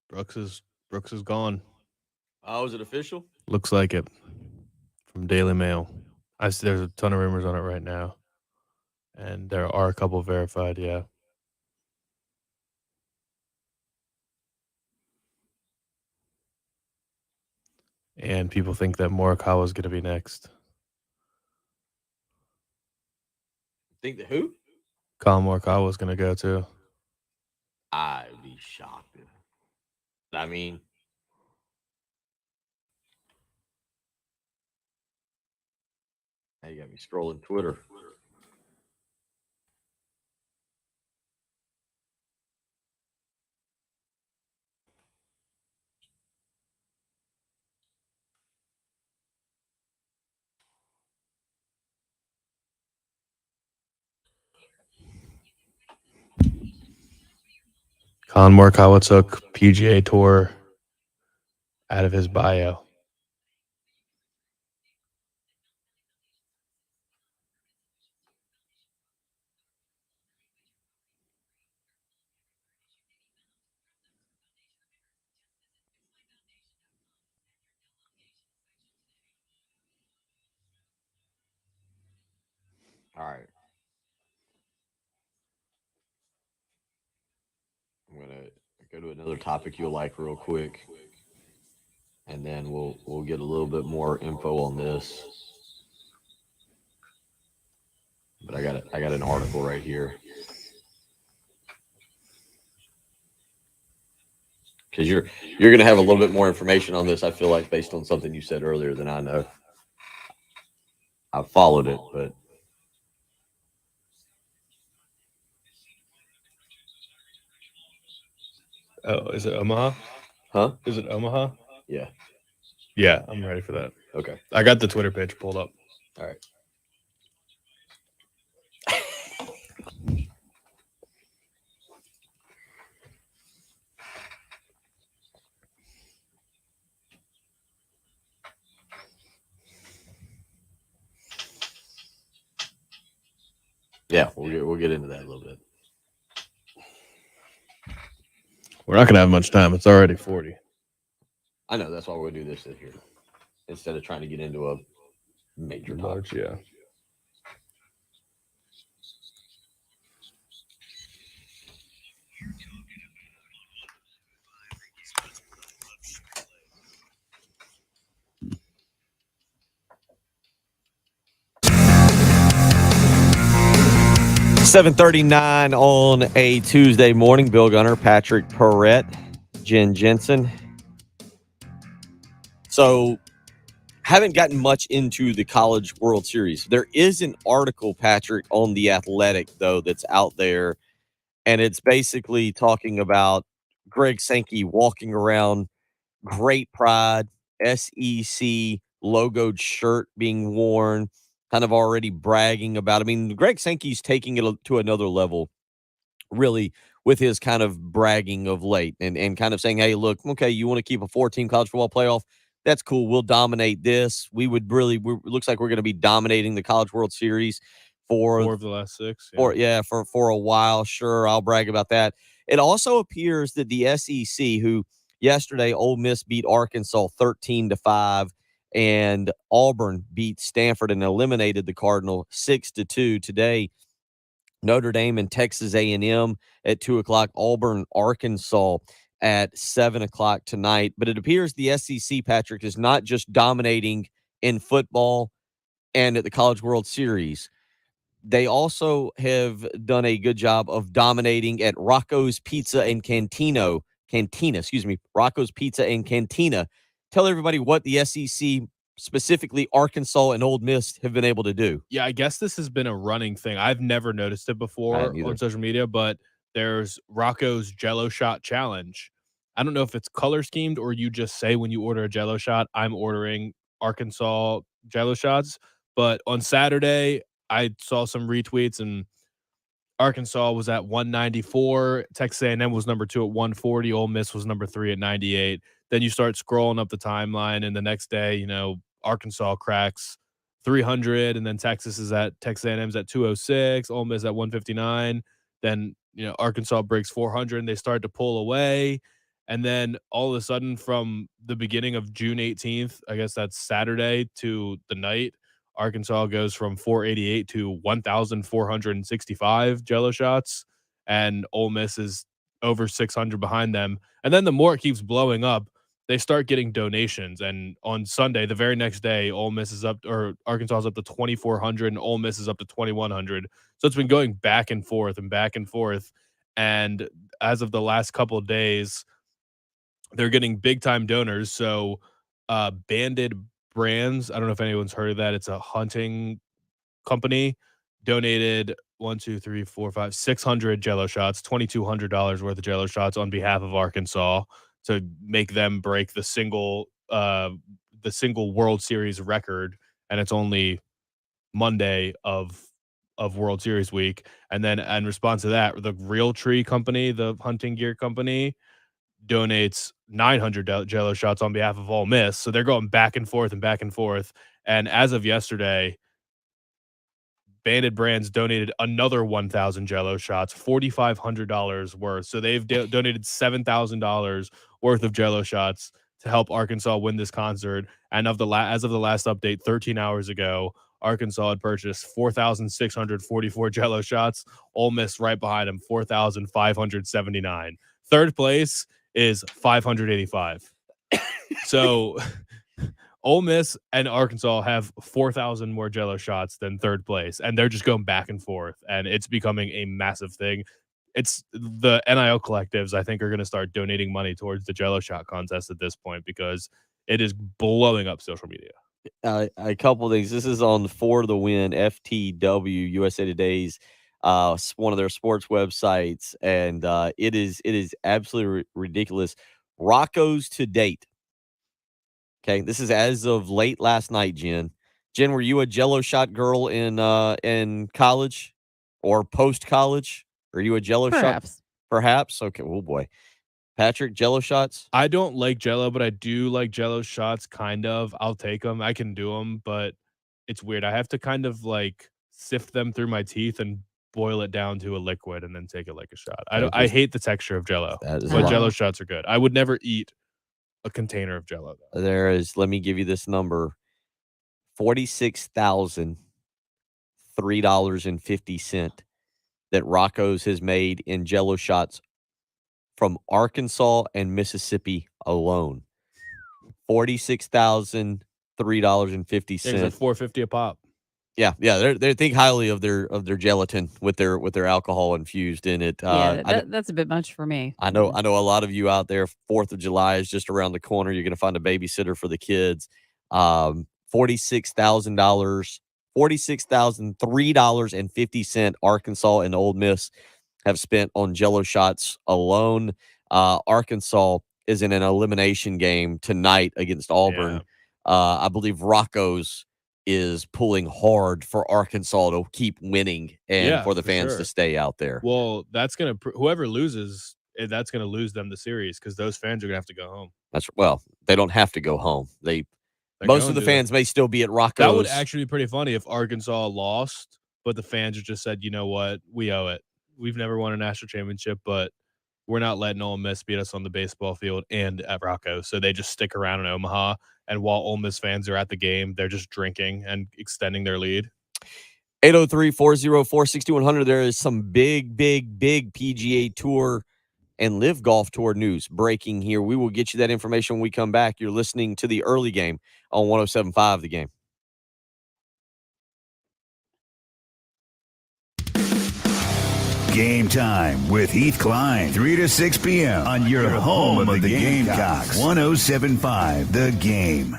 Brooks is gone. Oh, is it official? Looks like it. From Daily Mail. I see there's a ton of rumors on it right now. And there are a couple verified, yeah. And people think that Morikawa is going to be next. Think that who? Colin Morikawa is going to go too. I'd be shocked. I mean, now you got me scrolling Twitter. Colin Morikawa took PGA Tour out of his bio. All right. I'm gonna go to another topic you'll like real quick, and then we'll get a little bit more info on this. But I got an article right here. Because you're gonna have a little bit more information on this, I feel like, based on something you said earlier than I know. I've followed it, but Oh, is it Omaha? Huh? Is it Omaha? Yeah. Yeah, I'm ready for that. Okay. I got the Twitter page pulled up. All right. Yeah, we'll get into that a little bit. We're not going to have much time. It's already 40. I know, that's why we'll do this here instead of trying to get into a major topic. Yeah. $7:39 on a Tuesday morning. Bill Gunner, Patrick Perrette, Jen Jensen. So, haven't gotten much into the College World Series. There is an article, Patrick, on The Athletic, though, that's out there, and it's basically talking about Greg Sankey walking around, great pride, SEC logoed shirt being worn, kind of already bragging about. I mean, Greg Sankey's taking it to another level, really, with his kind of bragging of late and kind of saying, hey, look, okay, you want to keep a 4-team college football playoff? That's cool. We'll dominate this. Looks like we're going to be dominating the College World Series for 4 of the last 6. for a while. Sure, I'll brag about that. It also appears that the SEC, who yesterday Ole Miss beat Arkansas 13-5, and Auburn beat Stanford and eliminated the Cardinal 6-2. Today, Notre Dame and Texas A&M at 2:00. Auburn, Arkansas at 7:00 tonight. But it appears the SEC, Patrick, is not just dominating in football and at the College World Series. They also have done a good job of dominating at Rocco's Pizza and Cantina, Rocco's Pizza and Cantina. Tell everybody what the SEC, specifically Arkansas and Ole Miss, have been able to do. Yeah, I guess this has been a running thing. I've never noticed it before on social media, but there's Rocco's Jello Shot Challenge. I don't know if it's color schemed or you just say when you order a Jello shot, I'm ordering Arkansas Jello shots. But on Saturday, I saw some retweets and Arkansas was at 194. Texas A&M was number 2 at 140. Ole Miss was number 3 at 98. Then you start scrolling up the timeline, and the next day, Arkansas cracks 300, and then Texas A&M's at 206. Ole Miss at 159. Then Arkansas breaks 400 and they start to pull away. And then all of a sudden from the beginning of June 18th, I guess that's Saturday, to the night, Arkansas goes from 488 to 1,465 Jello shots, and Ole Miss is over 600 behind them. And then the more it keeps blowing up, they start getting donations. And on Sunday, the very next day, Arkansas is up to 2,400 and Ole Miss is up to 2,100. So it's been going back and forth and back and forth. And as of the last couple of days, they're getting big time donors. So Banded Brands, I don't know if anyone's heard of that. It's a hunting company, donated 600 Jello shots, $2,200 worth of Jello shots on behalf of Arkansas to make them break the single World Series record. And it's only Monday of World Series week. And then in response to that, the Real Tree company, the hunting gear company, donates 900 Jello shots on behalf of Ole Miss. So they're going back and forth and back and forth. And as of yesterday, Banded Brands donated another 1,000 Jello shots, $4,500 worth. So they've donated $7,000 worth of Jello shots to help Arkansas win this concert. And as of the last update, 13 hours ago, Arkansas had purchased 4,644 Jello shots. Ole Miss right behind them, 4,579. Third place is 585. So Ole Miss and Arkansas have 4,000 more Jello shots than third place, and they're just going back and forth, and it's becoming a massive thing. It's the NIL collectives, I think, are going to start donating money towards the Jello shot contest at this point because it is blowing up social media. A couple of things. This is on For the Win, FTW, USA Today's one of their sports websites, and it is absolutely ridiculous. Rocco's to date. Okay, this is as of late last night, Jen. Jen, were you a Jello shot girl in college or post college? Are you a Jello shot? Perhaps. Okay. Oh boy, Patrick, Jello shots. I don't like Jello, but I do like Jello shots. Kind of. I'll take them. I can do them, but it's weird. I have to kind of like sift them through my teeth and boil it down to a liquid and then take it like a shot. I hate the texture of Jello, but Jello shots are good. I would never eat a container of Jello, though. There is, let me give you this number, $46,003.50 that Rocco's has made in Jello shots from Arkansas and Mississippi alone. $46,003.50. It's like $4.50 a pop. Yeah. They think highly of their gelatin with their alcohol infused in it. That's a bit much for me. I know a lot of you out there. 4th of July is just around the corner. You're going to find a babysitter for the kids. $46,003.50 Arkansas and Ole Miss have spent on Jello shots alone. Arkansas is in an elimination game tonight against Auburn. Yeah. I believe Rocco's is pulling hard for Arkansas to keep winning and for the fans to stay out there. Well, that's going to whoever loses, that's going to lose them the series because those fans are going to have to go home. They don't have to go home. Most of the fans may still be at Rocco's. That would actually be pretty funny if Arkansas lost, but the fans just said, you know what, we owe it. We've never won a national championship, but we're not letting Ole Miss beat us on the baseball field and at Rocco. So they just stick around in Omaha. And while Ole Miss fans are at the game, they're just drinking and extending their lead. 803-404-6100. There is some big PGA Tour and Live Golf Tour news breaking here. We will get you that information when we come back. You're listening to the early game on 107.5 The Game. Game time with Heath Klein, 3 to 6 p.m. on your home of the Gamecocks, 107.5 The Game.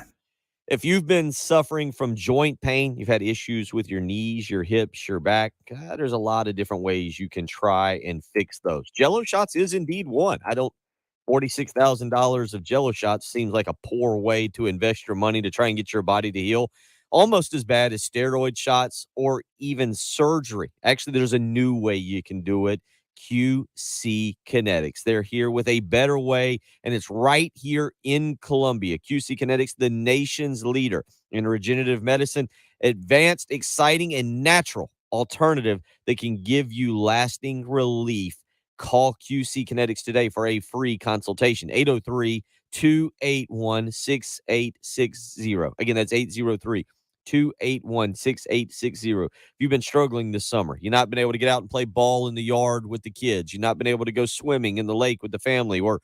If you've been suffering from joint pain, you've had issues with your knees, your hips, your back, there's a lot of different ways you can try and fix those. Jello shots is indeed one. $46,000 of Jello shots seems like a poor way to invest your money to try and get your body to heal. Almost as bad as steroid shots or even surgery. Actually, there's a new way you can do it. QC Kinetics. They're here with a better way, and it's right here in Columbia. QC Kinetics, the nation's leader in regenerative medicine, advanced, exciting, and natural alternative that can give you lasting relief Call QC Kinetics today for a free consultation. 803-281-6860. Again, that's 803-281-6860. If you've been struggling this summer, you've not been able to get out and play ball in the yard with the kids, you've not been able to go swimming in the lake with the family, or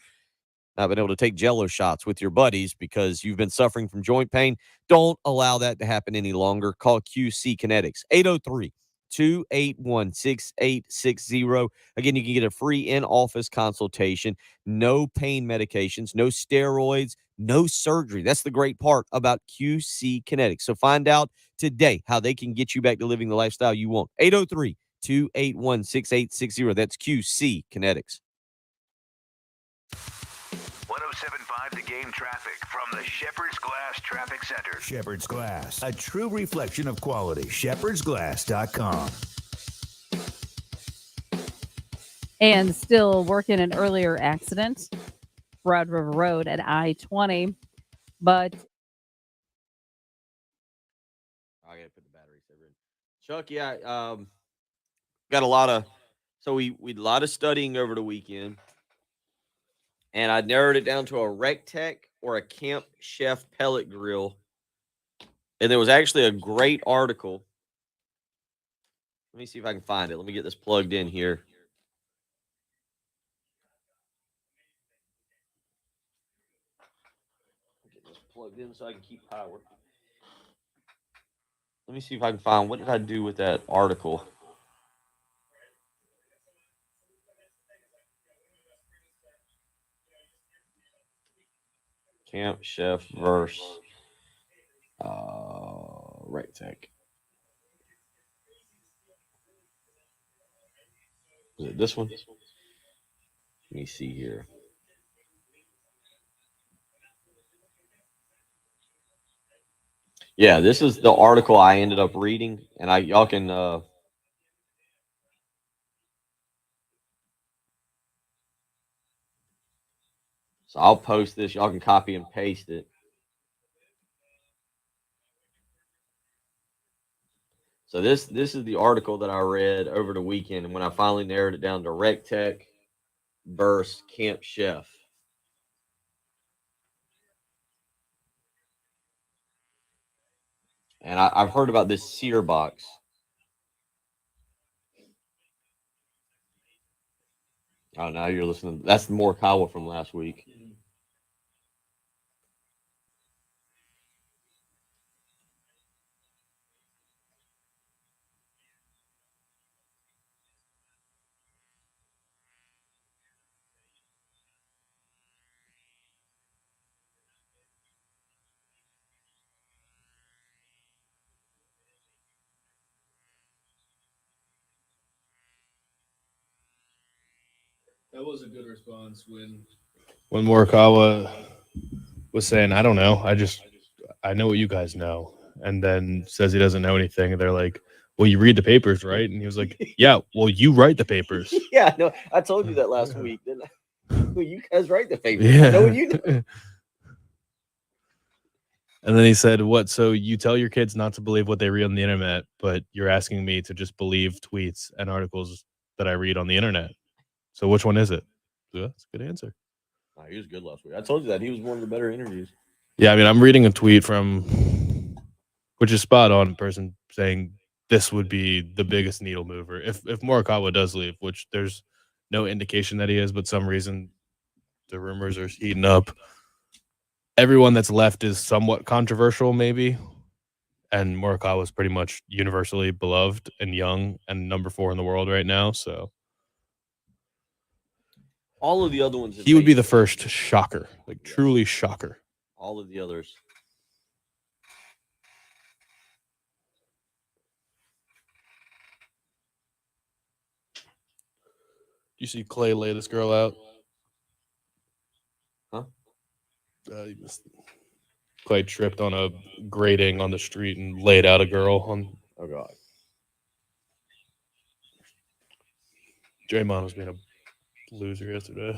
not been able to take Jell-O shots with your buddies because you've been suffering from joint pain, don't allow that to happen any longer. Call QC Kinetics. 803-281-6860. Again, you can get a free in-office consultation. No pain medications, no steroids, no surgery. That's the great part about QC Kinetics. So find out today how they can get you back to living the lifestyle you want. 803-281-6860. That's QC Kinetics. 107.5 The Game traffic from the Shepherd's Glass Traffic Center. Shepherd's Glass, a true reflection of quality. ShepherdsGlass.com. And still working an earlier accident, Broad River Road at I-20. But I gotta put the battery saver in. Chuck, got a lot of we did a lot of studying over the weekend. And I narrowed it down to a Rectech or a Camp Chef pellet grill. And there was actually a great article. Let me see if I can find it. Let me get this plugged in here. Get this plugged in so I can keep power. Let me see if I can find, what did I do with that article? Camp Chef versus Rectech. Is it this one? Let me see here. Yeah, this is the article I ended up reading, and y'all can so I'll post this. Y'all can copy and paste it. So this is the article that I read over the weekend, and when I finally narrowed it down to Rectech versus Camp Chef. And I've heard about this sear box. Oh, now you're listening. That's Morikawa from last week. That was a good response when Morikawa was saying, I don't know. I know what you guys know. And then says he doesn't know anything. And they're like, well, you read the papers, right? And he was like, yeah, well, you write the papers. Yeah, no, I told you that last week, didn't I? Well, you guys write the papers. Yeah. I know what you do. And then he said, what? So you tell your kids not to believe what they read on the internet, but you're asking me to just believe tweets and articles that I read on the internet. So which one is it? Yeah, that's a good answer. Oh, he was good last week. I told you that. He was one of the better interviews. Yeah, I mean, I'm reading a tweet which is spot on, person saying this would be the biggest needle mover if Morikawa does leave, which there's no indication that he is, but some reason the rumors are heating up. Everyone that's left is somewhat controversial, maybe, and Morikawa is pretty much universally beloved and young and number 4 in the world right now. So all of the other ones, he would be the first shocker, like truly shocker. All of the others. You see Clay lay this girl out? Huh? Clay tripped on a grating on the street and laid out a girl on. Oh God. Draymond was being a loser yesterday.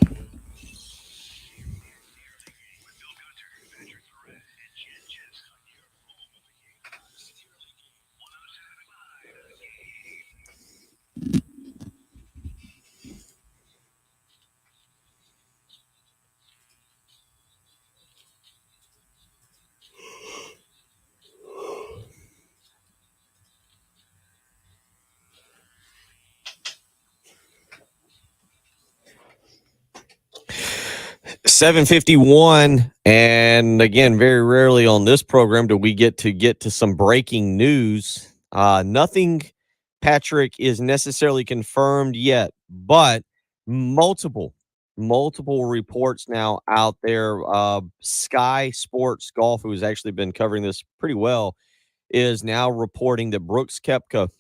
7:51, and again, very rarely on this program do we get to some breaking news. Nothing, Patrick, is necessarily confirmed yet, but multiple reports now out there. Sky Sports Golf, who has actually been covering this pretty well, is now reporting that Brooks Koepka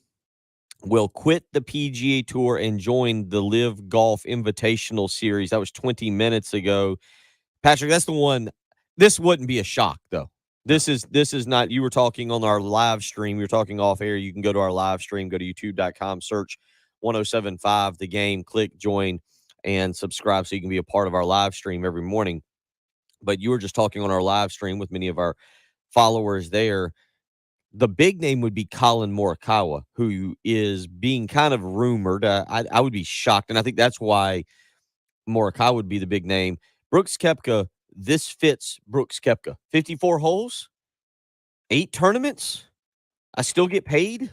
will quit the PGA Tour and join the Live Golf Invitational Series. That was 20 minutes ago. Patrick, that's the one. This wouldn't be a shock, though. This is not. You were talking on our live stream. You were talking off air. You can go to our live stream, go to youtube.com, search 1075 The Game, click join, and subscribe so you can be a part of our live stream every morning. But you were just talking on our live stream with many of our followers there. The big name would be Colin Morikawa, who is being kind of rumored. I would be shocked, and I think that's why Morikawa would be the big name. Brooks Koepka, this fits Brooks Koepka. 54 holes, 8 tournaments. I still get paid?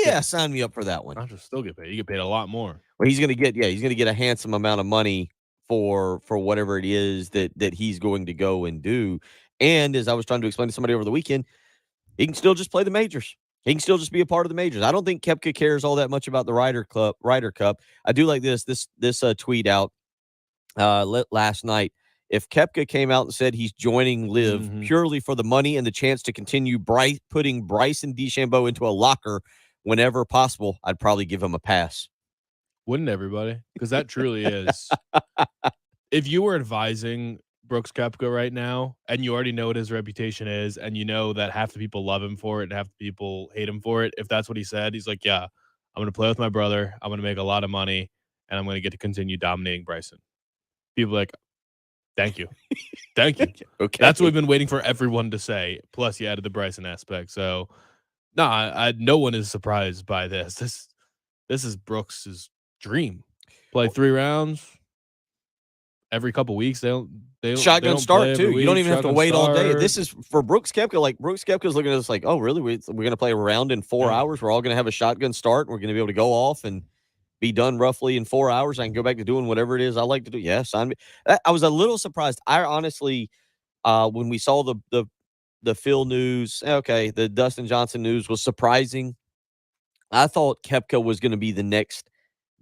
Yeah, sign me up for that one. Not just still get paid. You get paid a lot more. Well, he's gonna get a handsome amount of money for whatever it is that he's going to go and do. And as I was trying to explain to somebody over the weekend, he can still just play the majors. He can still just be a part of the majors. I don't think Koepka cares all that much about the Ryder Cup. I do like this tweet out last night. If Koepka came out and said he's joining Live purely for the money and the chance to continue putting Bryson DeChambeau into a locker whenever possible, I'd probably give him a pass. Wouldn't everybody? Because that truly is. If you were advising Brooks Koepka right now, and you already know what his reputation is, and you know that half the people love him for it and half the people hate him for it, if that's what he said, he's like, yeah, I'm going to play with my brother, I'm going to make a lot of money, and I'm going to get to continue dominating Bryson. People are like, thank you. Thank you. Okay. That's what we've been waiting for everyone to say. Plus, you added the Bryson aspect. So, no, no one is surprised by this. This is Brooks's dream. Play 3 rounds every couple weeks. They don't Shotgun start too. You don't even have to wait all day. start. This is for Brooks Koepka. Like Brooks Koepka's looking at us like, oh, really? We're going to play a round in 4 hours. We're all going to have a shotgun start. We're going to be able to go off and be done roughly in 4 hours. I can go back to doing whatever it is I like to do. Yeah, sign me. I was a little surprised. I honestly, when we saw the Phil news, okay, the Dustin Johnson news was surprising. I thought Koepka was going to be the next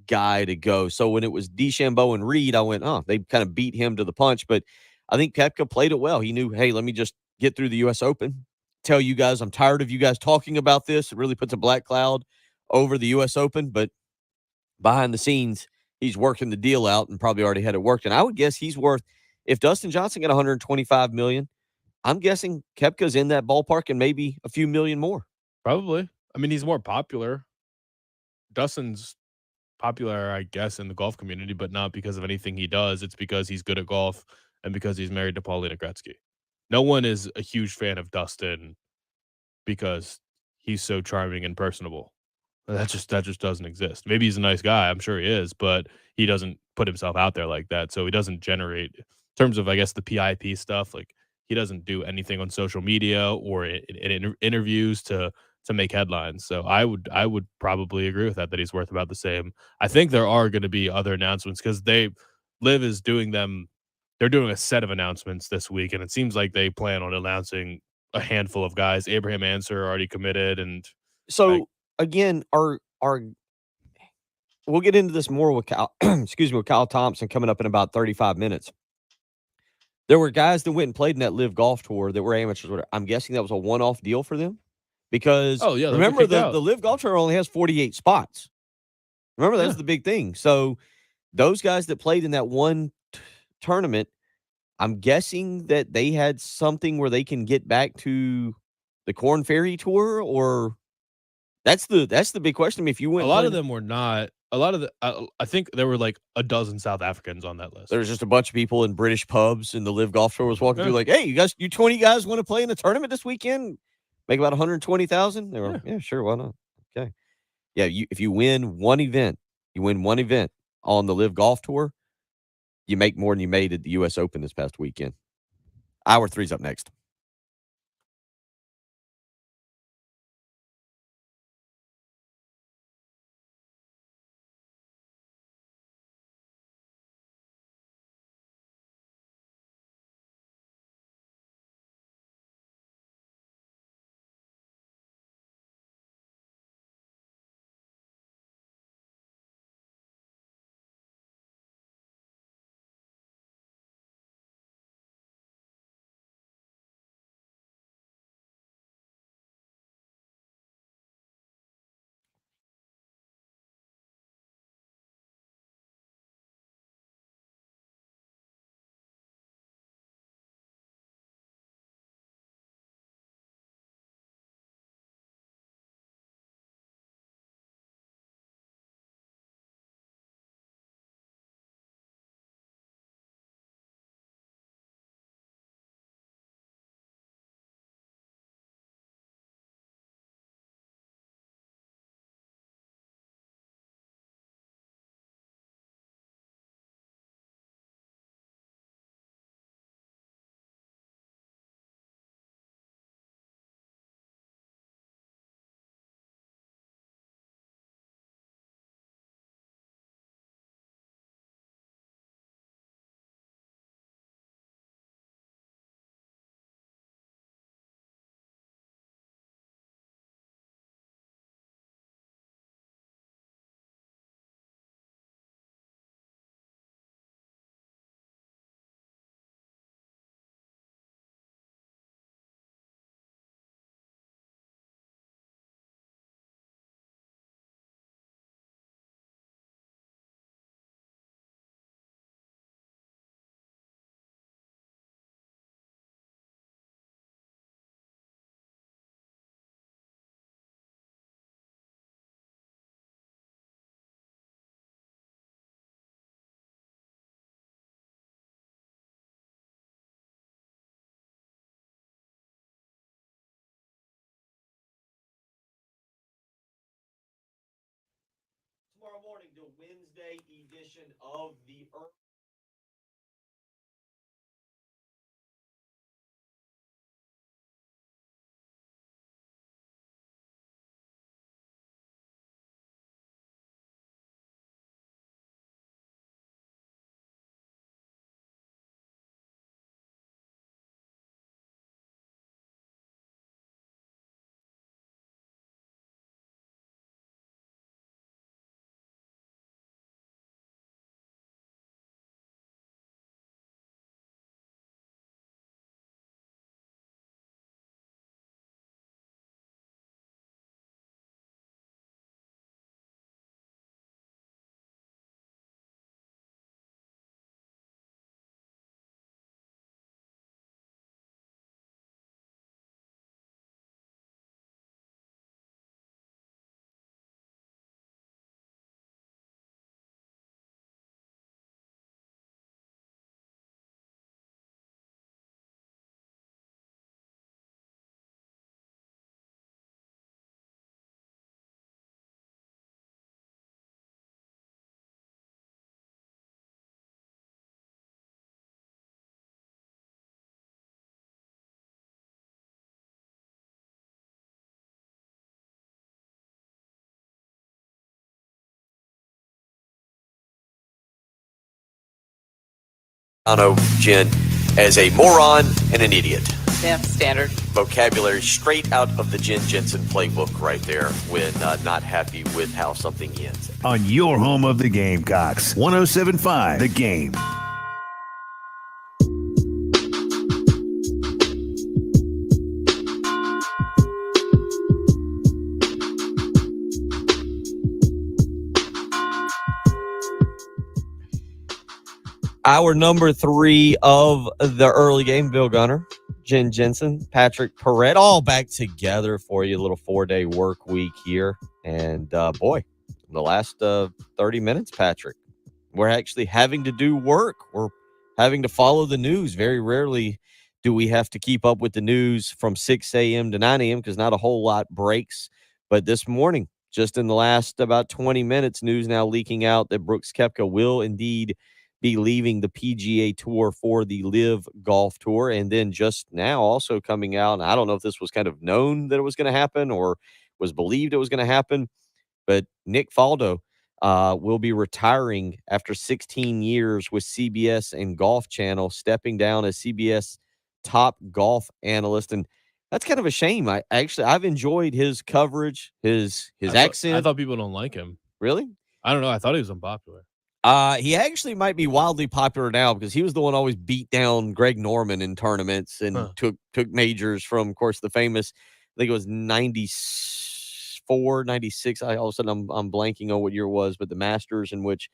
guy to go. So when it was DeChambeau and Reed, I went, oh, they kind of beat him to the punch. But I think Koepka played it well. He knew, hey, let me just get through the U.S. Open. Tell you guys, I'm tired of you guys talking about this. It really puts a black cloud over the U.S. Open. But behind the scenes, he's working the deal out and probably already had it worked. And I would guess he's worth, if Dustin Johnson got $125 million, I'm guessing Koepka's in that ballpark and maybe a few million more. Probably. I mean, he's more popular. Dustin's popular, I guess, in the golf community, but not because of anything he does. It's because he's good at golf and because he's married to Paulina Gretzky. No one is a huge fan of Dustin because he's so charming and personable. That just doesn't exist. Maybe he's a nice guy. I'm sure he is, but he doesn't put himself out there like that. So he doesn't generate, in terms of, I guess, the PIP stuff, like he doesn't do anything on social media or in interviews to make headlines. So I would probably agree with that he's worth about the same. I think there are going to be other announcements because Liv is doing them. They're doing a set of announcements this week, and it seems like they plan on announcing a handful of guys. Abraham Answer already committed, and so again, we'll get into this more with Kyle. Excuse me, with Kyle Thompson coming up in about 35 minutes. There were guys that went and played in that Live Golf Tour that were amateurs. I'm guessing that was a one-off deal for them. Because remember, the Live Golf Tour only has 48 spots. Remember, that's the big thing. So those guys that played in that one tournament, I'm guessing that they had something where they can get back to the Corn Ferry Tour, or that's the big question. I mean, if you went, a lot of them were not. A lot of the, I think there were like a dozen South Africans on that list. There was just a bunch of people in British pubs, and the Live Golf Tour was walking through like, hey, you 20 guys want to play in a tournament this weekend? Make about 120,000. They were, yeah, sure, why not? Okay, yeah. If you win one event, on the Live Golf Tour, you make more than you made at the U.S. Open this past weekend. Hour 3's up next. tomorrow morning to Wednesday edition of the Jen as a moron and an idiot. Yeah, standard. Vocabulary straight out of the Jen Jensen playbook right there when not happy with how something ends. On your home of the Gamecocks, 107.5 The Game. Our number 3 of the early game, Bill Gunner, Jen Jensen, Patrick Perret, all back together for you. A little 4-day work week here. And boy, the last 30 minutes, Patrick, we're actually having to do work. We're having to follow the news. Very rarely do we have to keep up with the news from 6 a.m. to 9 a.m. because not a whole lot breaks. But this morning, just in the last about 20 minutes, news now leaking out that Brooks Koepka will indeed be leaving the PGA Tour for the Live Golf Tour. And then just now also coming out, and I don't know if this was kind of known that it was going to happen or was believed it was going to happen, but Nick Faldo will be retiring after 16 years with CBS and Golf Channel, stepping down as CBS top golf analyst. And that's kind of a shame. I've enjoyed his coverage, his accent. I thought people don't like him. Really? I don't know. I thought he was unpopular. He actually might be wildly popular now because he was the one who always beat down Greg Norman in tournaments and took majors from, of course, the famous, I think it was 94, 96. All of a sudden I'm blanking on what year it was, but the Masters in which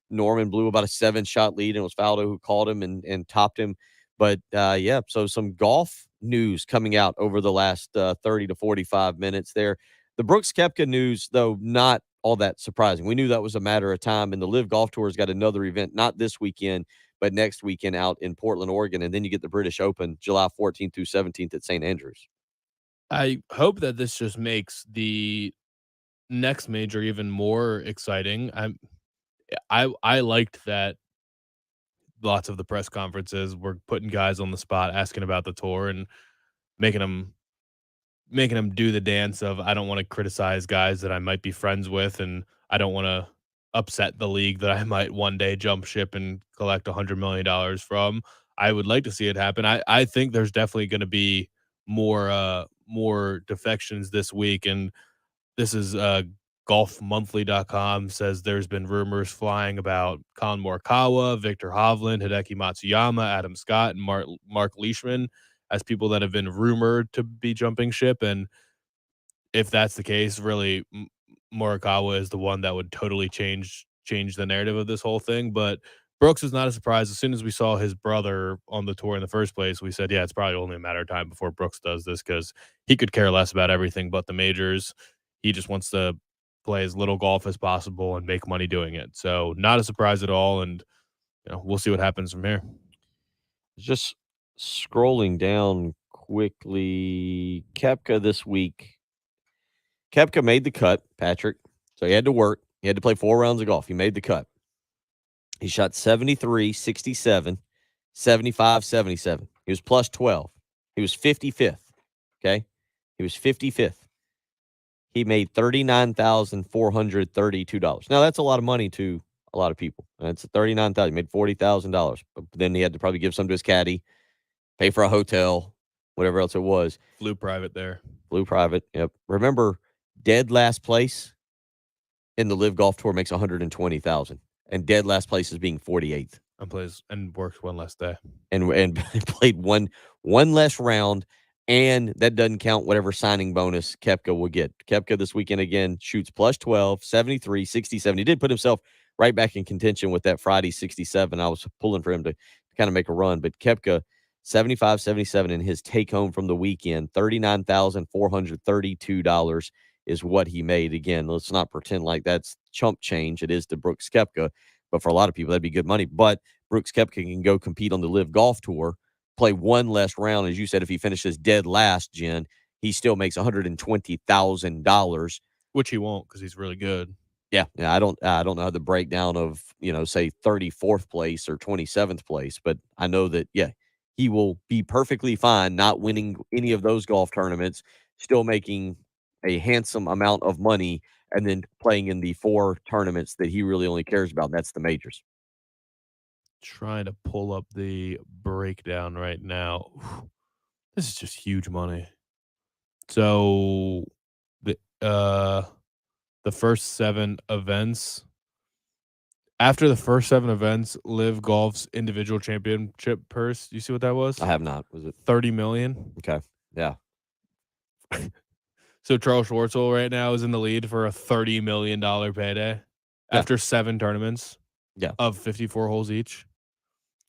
Norman blew about a 7-shot lead and it was Faldo who called him and topped him. But yeah, so some golf news coming out over the last 30 to 45 minutes there. The Brooks Koepka news, though, not all that surprising. We knew that was a matter of time, and the Live Golf Tour has got another event, not this weekend, but next weekend out in Portland, Oregon, and then you get the British Open July 14th through 17th at St. Andrews. I hope that this just makes the next major even more exciting. I liked that lots of the press conferences were putting guys on the spot, asking about the tour, and making them do the dance of, I don't want to criticize guys that I might be friends with, and I don't want to upset the league that I might one day jump ship and collect $100 million from. I would like to see it happen. I think there's definitely going to be more defections this week, and this is golfmonthly.com says there's been rumors flying about Colin Morikawa, Victor Hovland, Hideki Matsuyama, Adam Scott, and Mark Leishman as people that have been rumored to be jumping ship. And if that's the case, really, Morikawa is the one that would totally change the narrative of this whole thing. But Brooks is not a surprise. As soon as we saw his brother on the tour in the first place, we said, yeah, it's probably only a matter of time before Brooks does this, because he could care less about everything but the majors. He just wants to play as little golf as possible and make money doing it. So not a surprise at all. And we'll see what happens from here. Just scrolling down quickly, Koepka this week. Koepka made the cut, Patrick. So he had to work. He had to play 4 rounds of golf. He made the cut. He shot 73, 67, 75, 77. He was plus 12. He was 55th. Okay. He was 55th. He made $39,432. Now, that's a lot of money to a lot of people. That's $39,000. He made $40,000. But then he had to probably give some to his caddy, pay for a hotel, whatever else it was. Flew private there. Flew private. Yep. Remember, dead last place in the Live Golf Tour makes $120,000, and dead last place is being 48th. And plays and works one less day. And played one less round. And that doesn't count whatever signing bonus Koepka will get. Koepka this weekend again shoots plus 12, 73, 67. He did put himself right back in contention with that Friday 67. I was pulling for him to kind of make a run. But Koepka, 75, 77 in his take home from the weekend, $39,432 is what he made. Again, let's not pretend like that's chump change. It is to Brooks Koepka. But for a lot of people, that'd be good money. But Brooks Koepka can go compete on the Live Golf Tour, play one less round. As you said, if he finishes dead last, Jen, he still makes $120,000. Which he won't because he's really good. Yeah. I don't know the breakdown of, say 34th place or 27th place, but I know that, he will be perfectly fine not winning any of those golf tournaments, still making a handsome amount of money, and then playing in the 4 tournaments that he really only cares about, and that's the majors. Trying to pull up the breakdown right now. This is just huge money. So the first 7 events. After the first 7 events, Live Golf's individual championship purse. You see what that was? I have not. Was it $30 million? Okay. Yeah. So Charles Schwartzel right now is in the lead for a $30 million payday after 7 tournaments. Yeah. Of 54 holes each.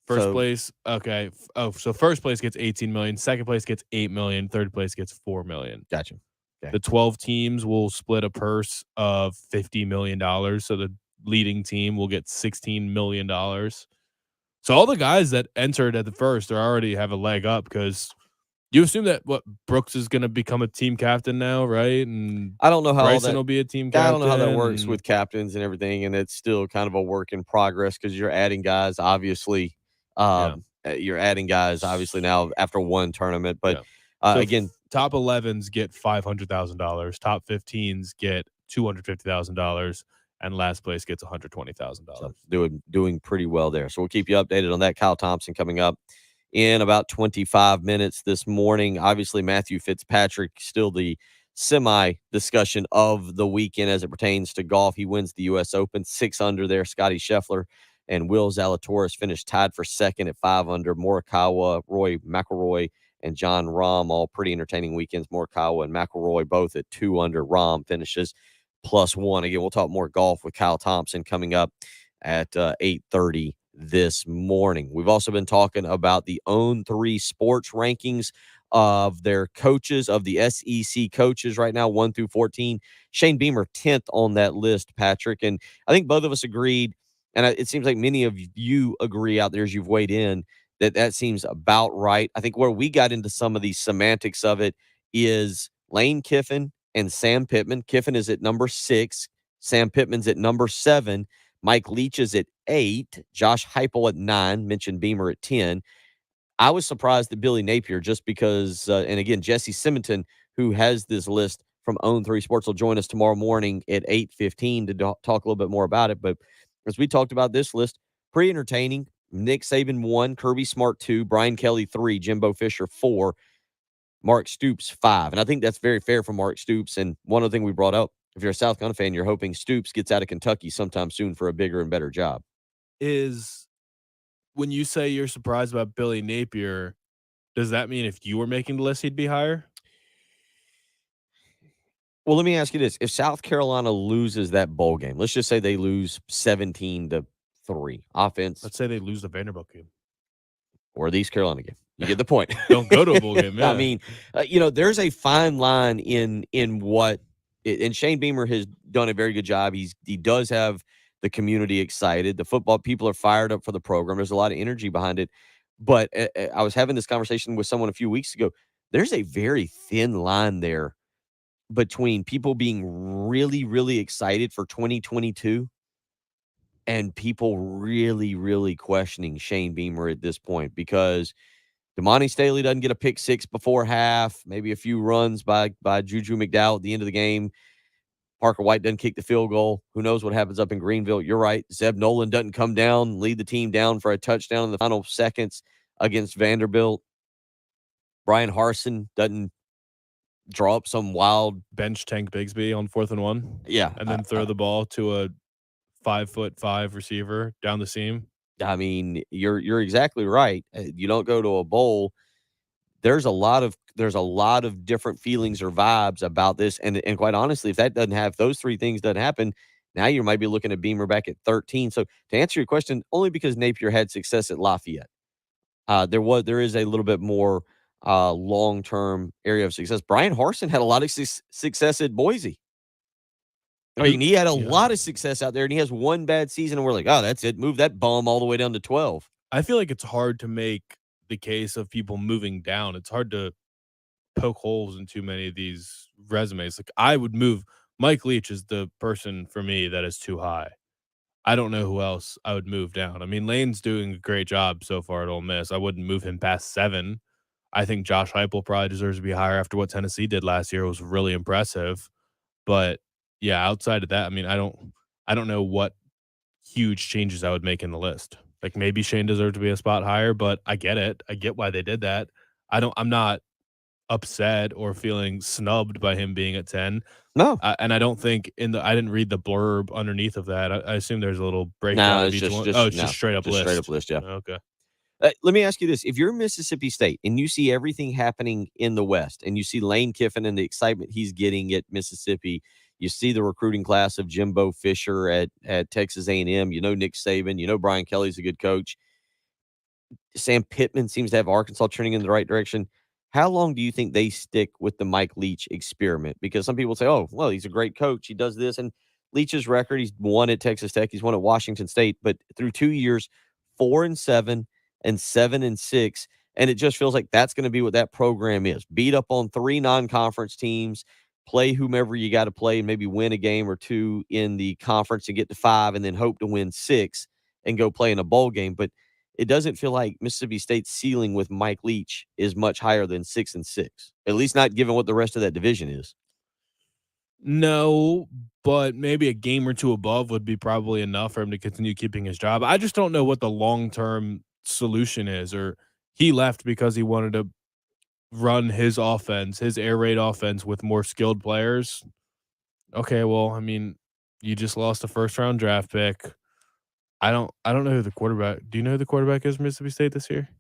First place, okay. Oh, so first place gets 18 million, second place gets 8 million, third place gets 4 million. Gotcha. Okay. The 12 teams will split a purse of $50 million. So the leading team will get $16 million. So all the guys that entered at the first are already have a leg up because you assume that Brooks is going to become a team captain now, right? And I don't know how Bryson will be a team captain. I don't know how that works with captains and everything, and it's still kind of a work in progress because you're adding guys, obviously. You're adding guys, obviously, now after one tournament. But So again, top 11s get $500,000, top 15s get $250,000, and last place gets $120,000. So doing pretty well there. So we'll keep you updated on that. Kyle Thompson coming up in about 25 minutes this morning. Obviously, Matthew Fitzpatrick still the semi-discussion of the weekend as it pertains to golf. He wins the U.S. Open, 6 under there. Scotty Scheffler and Will Zalatoris finished tied for second at 5 under. Morikawa, Roy McIlroy, and John Rahm, all pretty entertaining weekends. Morikawa and McIlroy both at 2 under. Rahm finishes +1. Again, we'll talk more golf with Kyle Thompson coming up at 8:30 this morning. We've also been talking about the Own3 Sports rankings of their coaches, of the SEC coaches right now, 1 through 14. Shane Beamer, 10th on that list, Patrick. And I think both of us agreed, and it seems like many of you agree out there as you've weighed in, that seems about right. I think where we got into some of the semantics of it is Lane Kiffin and Sam Pittman. Kiffin is at number 6. Sam Pittman's at number 7. Mike Leach is at 8. Josh Heupel at 9. Mentioned Beamer at 10. I was surprised at Billy Napier just because, and again, Jesse Simonton, who has this list from Own3 Sports, will join us tomorrow morning at 8:15 to talk a little bit more about it. But as we talked about this list, pretty entertaining. Nick Saban 1, Kirby Smart 2, Brian Kelly 3, Jimbo Fisher 4, Mark Stoops 5. And I think that's very fair for Mark Stoops. And one other thing we brought up, if you're a South Carolina fan, you're hoping Stoops gets out of Kentucky sometime soon for a bigger and better job. Is when you say you're surprised about Billy Napier, does that mean if you were making the list, he'd be higher? Well, let me ask you this. If South Carolina loses that bowl game, let's just say they lose 17-3 offense. Let's say they lose the Vanderbilt game. Or the East Carolina game. You get the point. Don't go to a bowl game. Yeah. I mean, there's a fine line in what and Shane Beamer has done a very good job. He does have the community excited. The football people are fired up for the program. There's a lot of energy behind it. But I was having this conversation with someone a few weeks ago. There's a very thin line there between people being really, really excited for 2022 and people really, really questioning Shane Beamer at this point because Damani Staley doesn't get a pick six before half, maybe a few runs by Juju McDowell at the end of the game. Parker White doesn't kick the field goal. Who knows what happens up in Greenville? You're right. Zeb Nolan doesn't come down, lead the team down for a touchdown in the final seconds against Vanderbilt. Brian Harsin doesn't draw up some wild bench Tank Bigsby on 4th and 1. Yeah. And then throw the ball to a 5'5" receiver down the seam. I mean, you're exactly right. You don't go to a bowl. There's a lot of different feelings or vibes about this. And quite honestly, if that doesn't have those three things doesn't happen, now you might be looking at Beamer back at 13. So to answer your question, only because Napier had success at Lafayette. There is a little bit more long-term area of success. Brian Harsin had a lot of success at Boise. I mean, he had a lot of success out there, and he has one bad season, and we're like, oh, that's it. Move that bum all the way down to 12. I feel like it's hard to make the case of people moving down. It's hard to poke holes in too many of these resumes. Like, I would move. Mike Leach is the person for me that is too high. I don't know who else I would move down. I mean, Lane's doing a great job so far at Ole Miss. I wouldn't move him past 7. I think Josh Heupel probably deserves to be higher after what Tennessee did last year. It was really impressive. But yeah, outside of that, I mean, I don't know what huge changes I would make in the list. Like, maybe Shane deserved to be a spot higher, but I get it. I get why they did that. I'm not upset or feeling snubbed by him being at 10. No. And I don't think I didn't read the blurb underneath of that. I assume there's a little breakdown of each one. It's just straight up list. Straight up list, yeah. Okay. Let me ask you this. If you're Mississippi State and you see everything happening in the West and you see Lane Kiffin and the excitement he's getting at Mississippi, you see the recruiting class of Jimbo Fisher at Texas A&M, you know Nick Saban, you know Brian Kelly's a good coach. Sam Pittman seems to have Arkansas turning in the right direction. How long do you think they stick with the Mike Leach experiment? Because some people say, oh, well, he's a great coach. He does this. And Leach's record, he's won at Texas Tech. He's won at Washington State. But through 2 years, 4-7 and 7-6. And it just feels like that's going to be what that program is. Beat up on 3 non-conference teams, play whomever you got to play, and maybe win a game or 2 in the conference and get to 5 and then hope to win 6 and go play in a bowl game. But it doesn't feel like Mississippi State's ceiling with Mike Leach is much higher than 6-6, at least not given what the rest of that division is. No, but maybe a game or 2 above would be probably enough for him to continue keeping his job. I just don't know what the long-term solution is, or he left because he wanted to run his offense, his air raid offense with more skilled players. Okay, well, I mean, you just lost a first-round draft pick. I don't know who the quarterback. Do you know who the quarterback is for Mississippi State this year?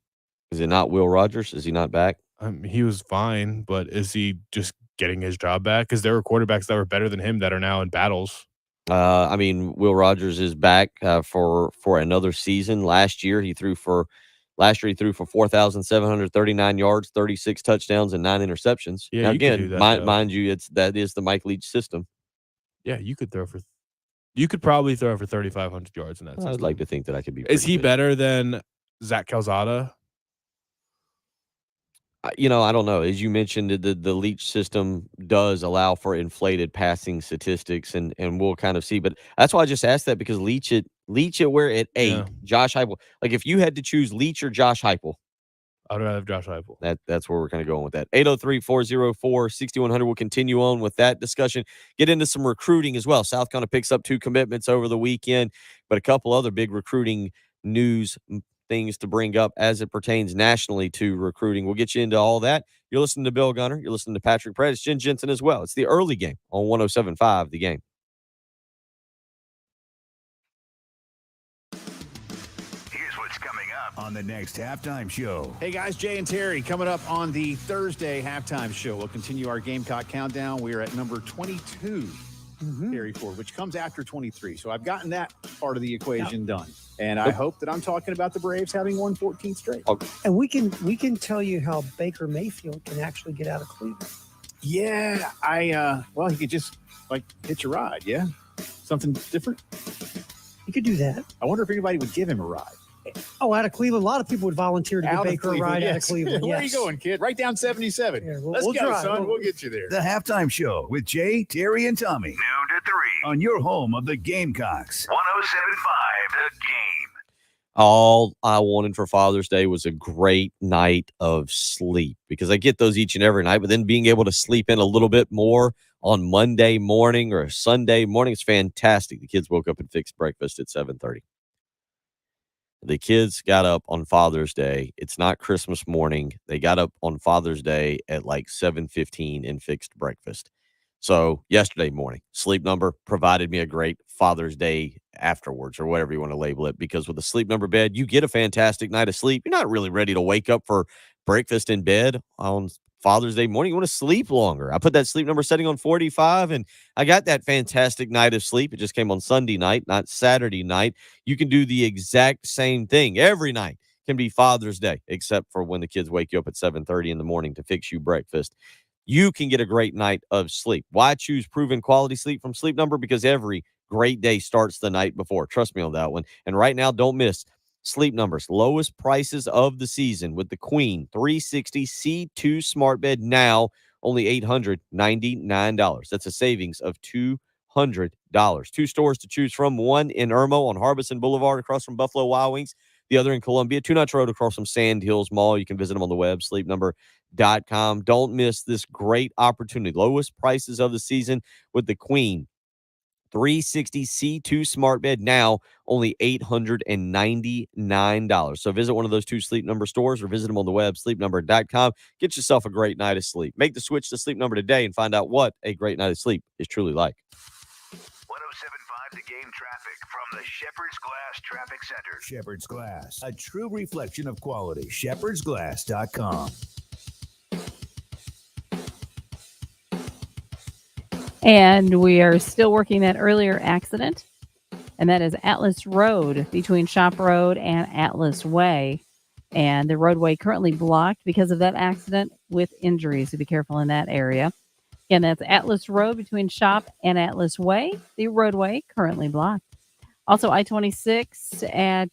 Is it not Will Rogers? Is he not back? He was fine, but is he just getting his job back? Because there were quarterbacks that were better than him that are now in battles. I mean, Will Rogers is back for another season. Last year he threw for 4,739 yards, 36 touchdowns, and 9 interceptions. Yeah, now, you again, could do that, mind you, that is the Mike Leach system. Yeah, you could probably throw for 3,500 yards in that system. I'd like to think that I could be. Is he good. better than Zach Calzada? I don't know. As you mentioned, the Leach system does allow for inflated passing statistics, and we'll kind of see. But that's why I just asked that, because Leach at where at 8, Yeah. Josh Heupel. Like, if you had to choose Leach or Josh Heupel, I'd rather have Josh Heupel. That's where we're kind of going with that. 803-404-6100. We'll continue on with that discussion. Get into some recruiting as well. South Carolina picks up 2 commitments over the weekend, but a couple other big recruiting news things to bring up as it pertains nationally to recruiting. We'll get you into all that. You're listening to Bill Gunner. You're listening to Patrick Pratt. It's Jen Jensen as well. It's the early game on 107.5 The Game. On the next halftime show. Hey guys, Jay and Terry coming up on the Thursday halftime show. We'll continue our Gamecock countdown. We are at number 22, Terry Ford, which comes after 23. So I've gotten that part of the equation done. And I hope that I'm talking about the Braves having won 14 straight. And we can tell you how Baker Mayfield can actually get out of Cleveland. Yeah, he could just hitch a ride. Yeah, something different. He could do that. I wonder if anybody would give him a ride. Oh, out of Cleveland. A lot of people would volunteer to Out get of Baker a Cleveland, ride out of yes. Cleveland. Where are you yes. going, kid? Right down 77. Yeah, Let's we'll go, drive. son. We'll get you there. The Halftime Show with Jay, Terry, and Tommy. Noon to 3 on your home of the Gamecocks. 107.5 The Game. All I wanted for Father's Day was a great night of sleep, because I get those each and every night, but then being able to sleep in a little bit more on Monday morning or Sunday morning, it's fantastic. The kids woke up and fixed breakfast at 7:30. The kids got up on Father's Day. It's not Christmas morning. They got up on Father's Day at like 7:15 and fixed breakfast. So yesterday morning, Sleep Number provided me a great Father's Day afterwards, or whatever you want to label it, because with a Sleep Number bed, you get a fantastic night of sleep. You're not really ready to wake up for breakfast in bed on Father's Day morning. You want to sleep longer. I put that Sleep Number setting on 45, and I got that fantastic night of sleep. It just came on Sunday night, not Saturday night. You can do the exact same thing. Every night can be Father's Day, except for when the kids wake you up at 7:30 in the morning to fix you breakfast. You can get a great night of sleep. Why choose proven quality sleep from Sleep Number? Because every great day starts the night before. Trust me on that one. And right now, don't miss Sleep Number's lowest prices of the season with the Queen 360 C2 smart bed, now only $899. That's a savings of $200. 2 stores to choose from, one in Irmo on Harbison Boulevard across from Buffalo Wild Wings, the other in Columbia, 2 Notch Road across from Sand Hills Mall. You can visit them on the web, sleepnumber.com. Don't miss this great opportunity. Lowest prices of the season with the Queen 360 C2 smart bed, now only $899. So visit one of those 2 Sleep Number stores or visit them on the web, sleepnumber.com. Get yourself a great night of sleep. Make the switch to Sleep Number today and find out what a great night of sleep is truly like. 107.5 The Game traffic from the Shepherd's Glass Traffic Center. Shepherd's Glass, a true reflection of quality. shepherdsglass.com. And we are still working that earlier accident, and that is Atlas Road between Shop Road and Atlas Way. And the roadway currently blocked because of that accident with injuries. So be careful in that area. Again, that's Atlas Road between Shop and Atlas Way. The roadway currently blocked. Also, I-26 at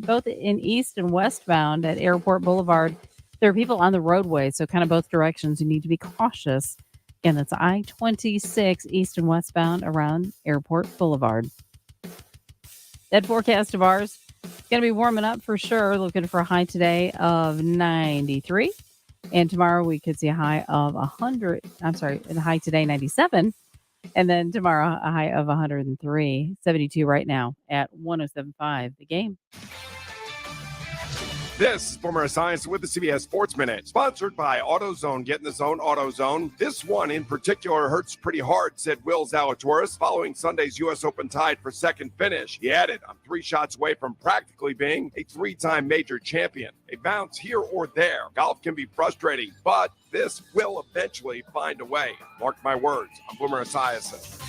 both in east and westbound at Airport Boulevard. There are people on the roadway, so kind of both directions. You need to be cautious. Again, that's I-26 east and westbound around Airport Boulevard. That forecast of ours is going to be warming up for sure. Looking for a high today of 93. And tomorrow we could see a high of 100. I'm sorry, a high today, 97. And then tomorrow a high of 103. 72 right now at 107.5 The Game. This is Boomer Science with the CBS Sports Minute, sponsored by AutoZone. Get in the zone, AutoZone. This one in particular hurts pretty hard, said Will Zalatoris, following Sunday's U.S. Open tied for second finish. He added, I'm 3 shots away from practically being a 3-time major champion. A bounce here or there. Golf can be frustrating, but this will eventually find a way. Mark my words. I'm Boomer Esiason.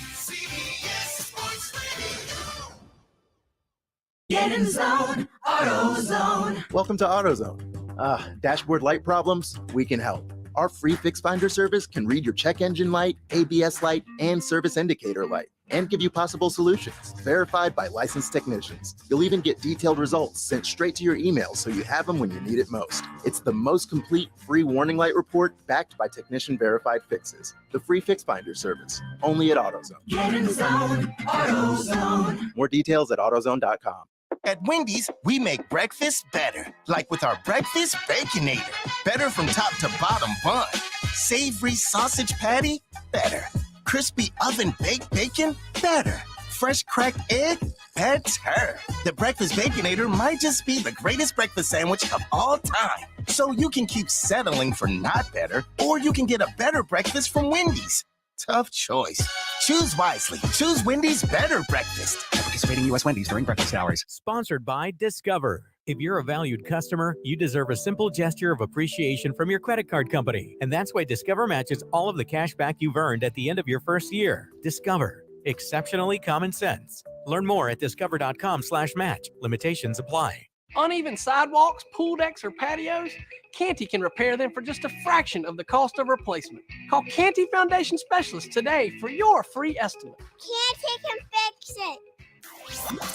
Get in the zone, AutoZone. Welcome to AutoZone. Dashboard light problems? We can help. Our free Fix Finder service can read your check engine light, ABS light, and service indicator light, and give you possible solutions, verified by licensed technicians. You'll even get detailed results sent straight to your email so you have them when you need it most. It's the most complete free warning light report backed by technician-verified fixes. The free Fix Finder service, only at AutoZone. Get in the zone, AutoZone. More details at AutoZone.com. At Wendy's, we make breakfast better, like with our Breakfast Baconator. Better from top to bottom bun. Savory sausage patty? Better. Crispy oven-baked bacon? Better. Fresh cracked egg? Better. The Breakfast Baconator might just be the greatest breakfast sandwich of all time. So you can keep settling for not better, or you can get a better breakfast from Wendy's. Tough choice. Choose wisely. Choose Wendy's Better Breakfast. Participating U.S. Wendy's during breakfast hours. Sponsored by Discover. If you're a valued customer, you deserve a simple gesture of appreciation from your credit card company. And that's why Discover matches all of the cash back you've earned at the end of your first year. Discover. Exceptionally common sense. Learn more at discover.com/match. Limitations apply. Uneven sidewalks, pool decks, or patios? Canty can repair them for just a fraction of the cost of replacement. Call Canty Foundation Specialists today for your free estimate. Canty can fix it.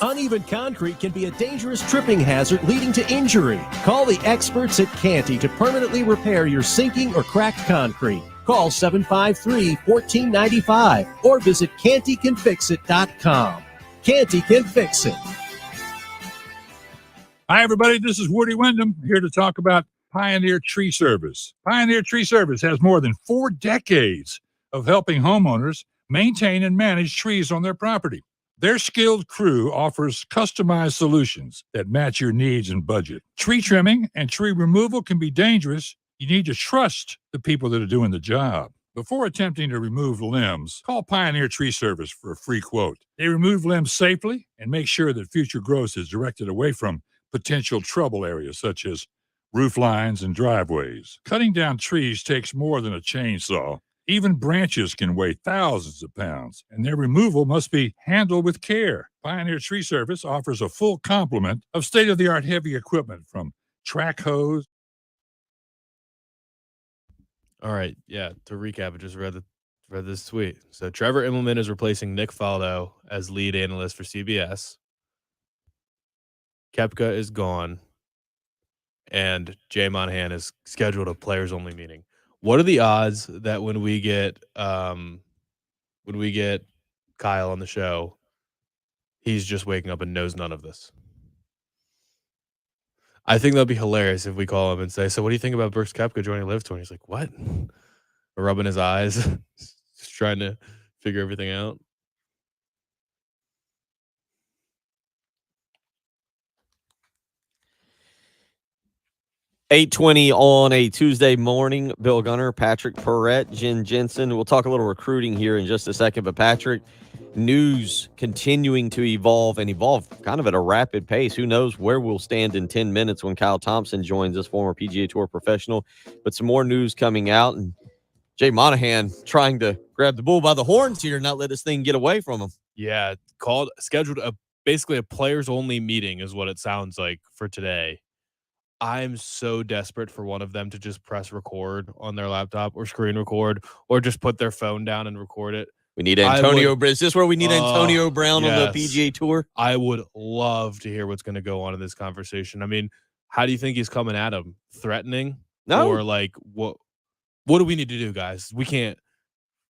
Uneven concrete can be a dangerous tripping hazard leading to injury. Call the experts at Canty to permanently repair your sinking or cracked concrete. Call 753-1495 or visit CantyCanFixIt.com. Canty can fix it. Hi, everybody. This is Woody Wyndham here to talk about Pioneer Tree Service. Pioneer Tree Service has more than 4 decades of helping homeowners maintain and manage trees on their property. Their skilled crew offers customized solutions that match your needs and budget. Tree trimming and tree removal can be dangerous. You need to trust the people that are doing the job. Before attempting to remove limbs, call Pioneer Tree Service for a free quote. They remove limbs safely and make sure that future growth is directed away from potential trouble areas such as roof lines and driveways. Cutting down trees takes more than a chainsaw. Even branches can weigh thousands of pounds, and their removal must be handled with care. Pioneer Tree Service offers a full complement of state-of-the-art heavy equipment from track hose. All right, yeah. To recap, I just read this tweet. So Trevor Immelman is replacing Nick Faldo as lead analyst for CBS. Koepka is gone, and Jay Monahan is scheduled a players-only meeting. What are the odds that when we get Kyle on the show, he's just waking up and knows none of this? I think that'd be hilarious if we call him and say, "So, what do you think about Brooks Koepka joining Live Tour?" And he's like, "What?" Rubbing his eyes, just trying to figure everything out. $8:20 on a Tuesday morning. Bill Gunner, Patrick Perrette, Jen Jensen. We'll talk a little recruiting here in just a second. But Patrick, news continuing to evolve kind of at a rapid pace. Who knows where we'll stand in 10 minutes when Kyle Thompson joins us, former PGA Tour professional. But some more news coming out, and Jay Monahan trying to grab the bull by the horns here, not let this thing get away from him. Yeah, scheduled basically a players-only meeting is what it sounds like for today. I'm so desperate for one of them to just press record on their laptop or screen record or just put their phone down and record it. We need Antonio. Is this where we need Antonio Brown on the PGA Tour? I would love to hear what's going to go on in this conversation. I mean, how do you think he's coming at him? Threatening? No. Or like, what do we need to do, guys? We can't.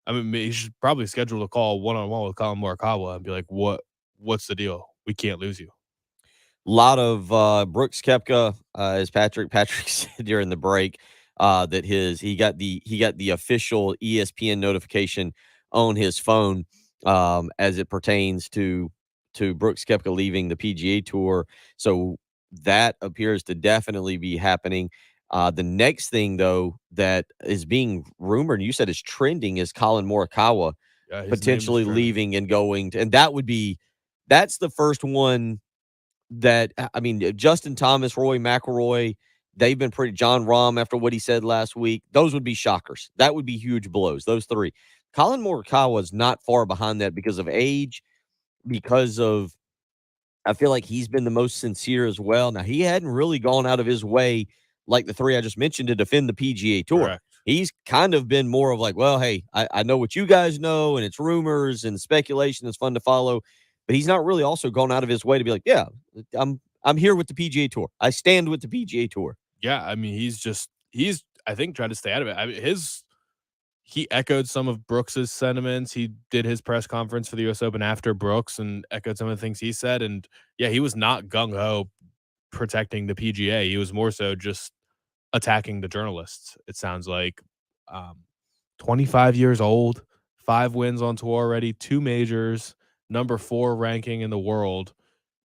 I mean, he should probably schedule a call one-on-one with Colin Morikawa and be like, what's the deal? We can't lose you. A lot of Brooks Koepka, as Patrick said during the break, that he got the official ESPN notification on his phone as it pertains to Brooks Koepka leaving the PGA Tour. So that appears to definitely be happening. The next thing, though, that is being rumored, and you said is trending, is Colin Morikawa potentially leaving and going to, and that's the first one. That, I mean, Justin Thomas, Rory McIlroy, they've been pretty. John Rahm, after what he said last week, those would be shockers. That would be huge blows. Those three. Colin Morikawa is not far behind that because of age, because of, I feel like he's been the most sincere as well. Now, he hadn't really gone out of his way like the three I just mentioned to defend the PGA Tour. Correct. He's kind of been more of like, well, hey, I know what you guys know, and it's rumors and speculation that's fun to follow. But he's not really also gone out of his way to be like, yeah, I'm here with the PGA Tour. I stand with the PGA Tour. Yeah, I mean, he's I think trying to stay out of it. I mean, he echoed some of Brooks's sentiments. He did his press conference for the U.S. Open after Brooks and echoed some of the things he said. And yeah, he was not gung ho protecting the PGA. He was more so just attacking the journalists. It sounds like 25 years old, 5 wins on tour already, 2 majors. Number 4 ranking in the world.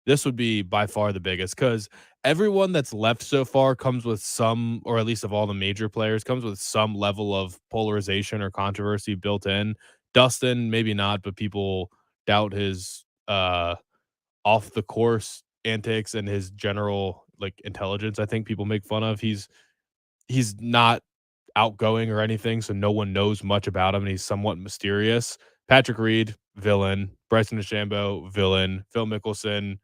This would be by far the biggest because everyone that's left so far comes with some, or at least of all the major players, comes with some level of polarization or controversy built in. Dustin, maybe not, but people doubt his off the course antics and his general like intelligence. I think people make fun of. He's not outgoing or anything, so no one knows much about him, and he's somewhat mysterious. Patrick Reed, villain. Bryson DeChambeau, villain. Phil Mickelson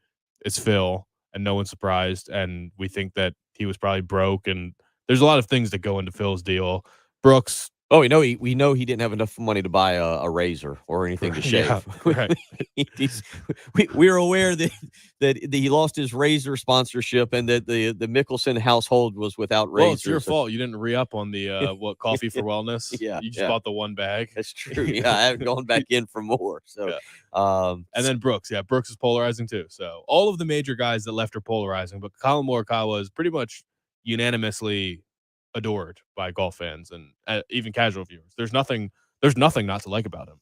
is Phil, and no one's surprised. And we think that he was probably broke, and there's a lot of things that go into Phil's deal. Brooks, Oh, we know he didn't have enough money to buy a razor or anything to shave. Yeah, right. We're aware that he lost his razor sponsorship and that the Mickelson household was without razors. Well, it's your fault. You didn't re-up on the coffee for wellness. Yeah, you just bought the one bag. That's true. Yeah, I haven't gone back in for more. So, and then Brooks. Yeah, Brooks is polarizing too. So all of the major guys that left are polarizing, but Colin Morikawa is pretty much unanimously adored by golf fans and even casual viewers. There's nothing not to like about him.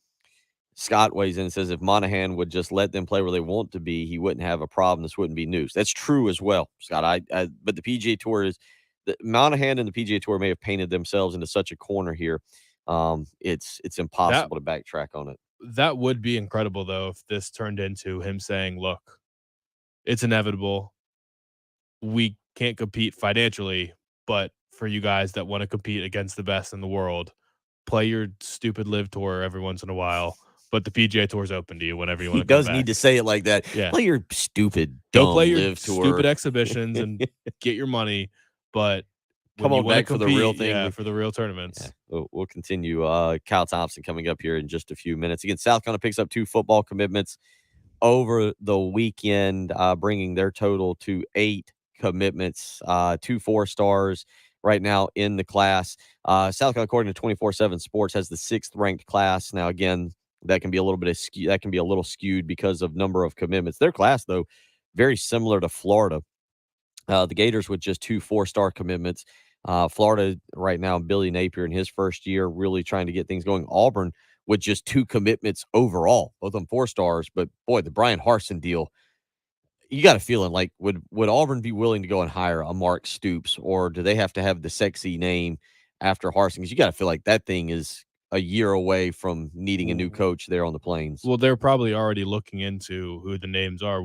Scott weighs in and says if Monahan would just let them play where they want to be, he wouldn't have a problem. This wouldn't be news. That's true as well, Scott. But the PGA Tour Monahan and the PGA Tour may have painted themselves into such a corner here. It's impossible to backtrack on it. That would be incredible though if this turned into him saying, "Look, it's inevitable. We can't compete financially, but for you guys that want to compete against the best in the world, play your stupid live tour every once in a while. But the PGA Tour is open to you whenever you want to come back." He does need to say it like that. Yeah. Play your stupid, Go play your live tour. stupid exhibitions and get your money. But come on back for the real thing. Yeah, for the real tournaments. Yeah. We'll continue. Kyle Thompson coming up here in just a few minutes. Again, South Carolina picks up 2 football commitments over the weekend, bringing their total to 8 commitments, 2 4-stars. Right now in the class. South Carolina, according to 24/7 Sports, has the 6th ranked class. Now, again, that can be a little skewed because of number of commitments. Their class, though, very similar to Florida. The Gators with just 2 4-star commitments. Florida right now, Billy Napier in his first year, really trying to get things going. Auburn with just 2 commitments overall, both of them 4 stars. But boy, the Brian Harsin deal. You got a feeling like would Auburn be willing to go and hire a Mark Stoops, or do they have to have the sexy name after Harsin? Because you got to feel like that thing is a year away from needing a new coach there on the Plains. Well, they're probably already looking into who the names are.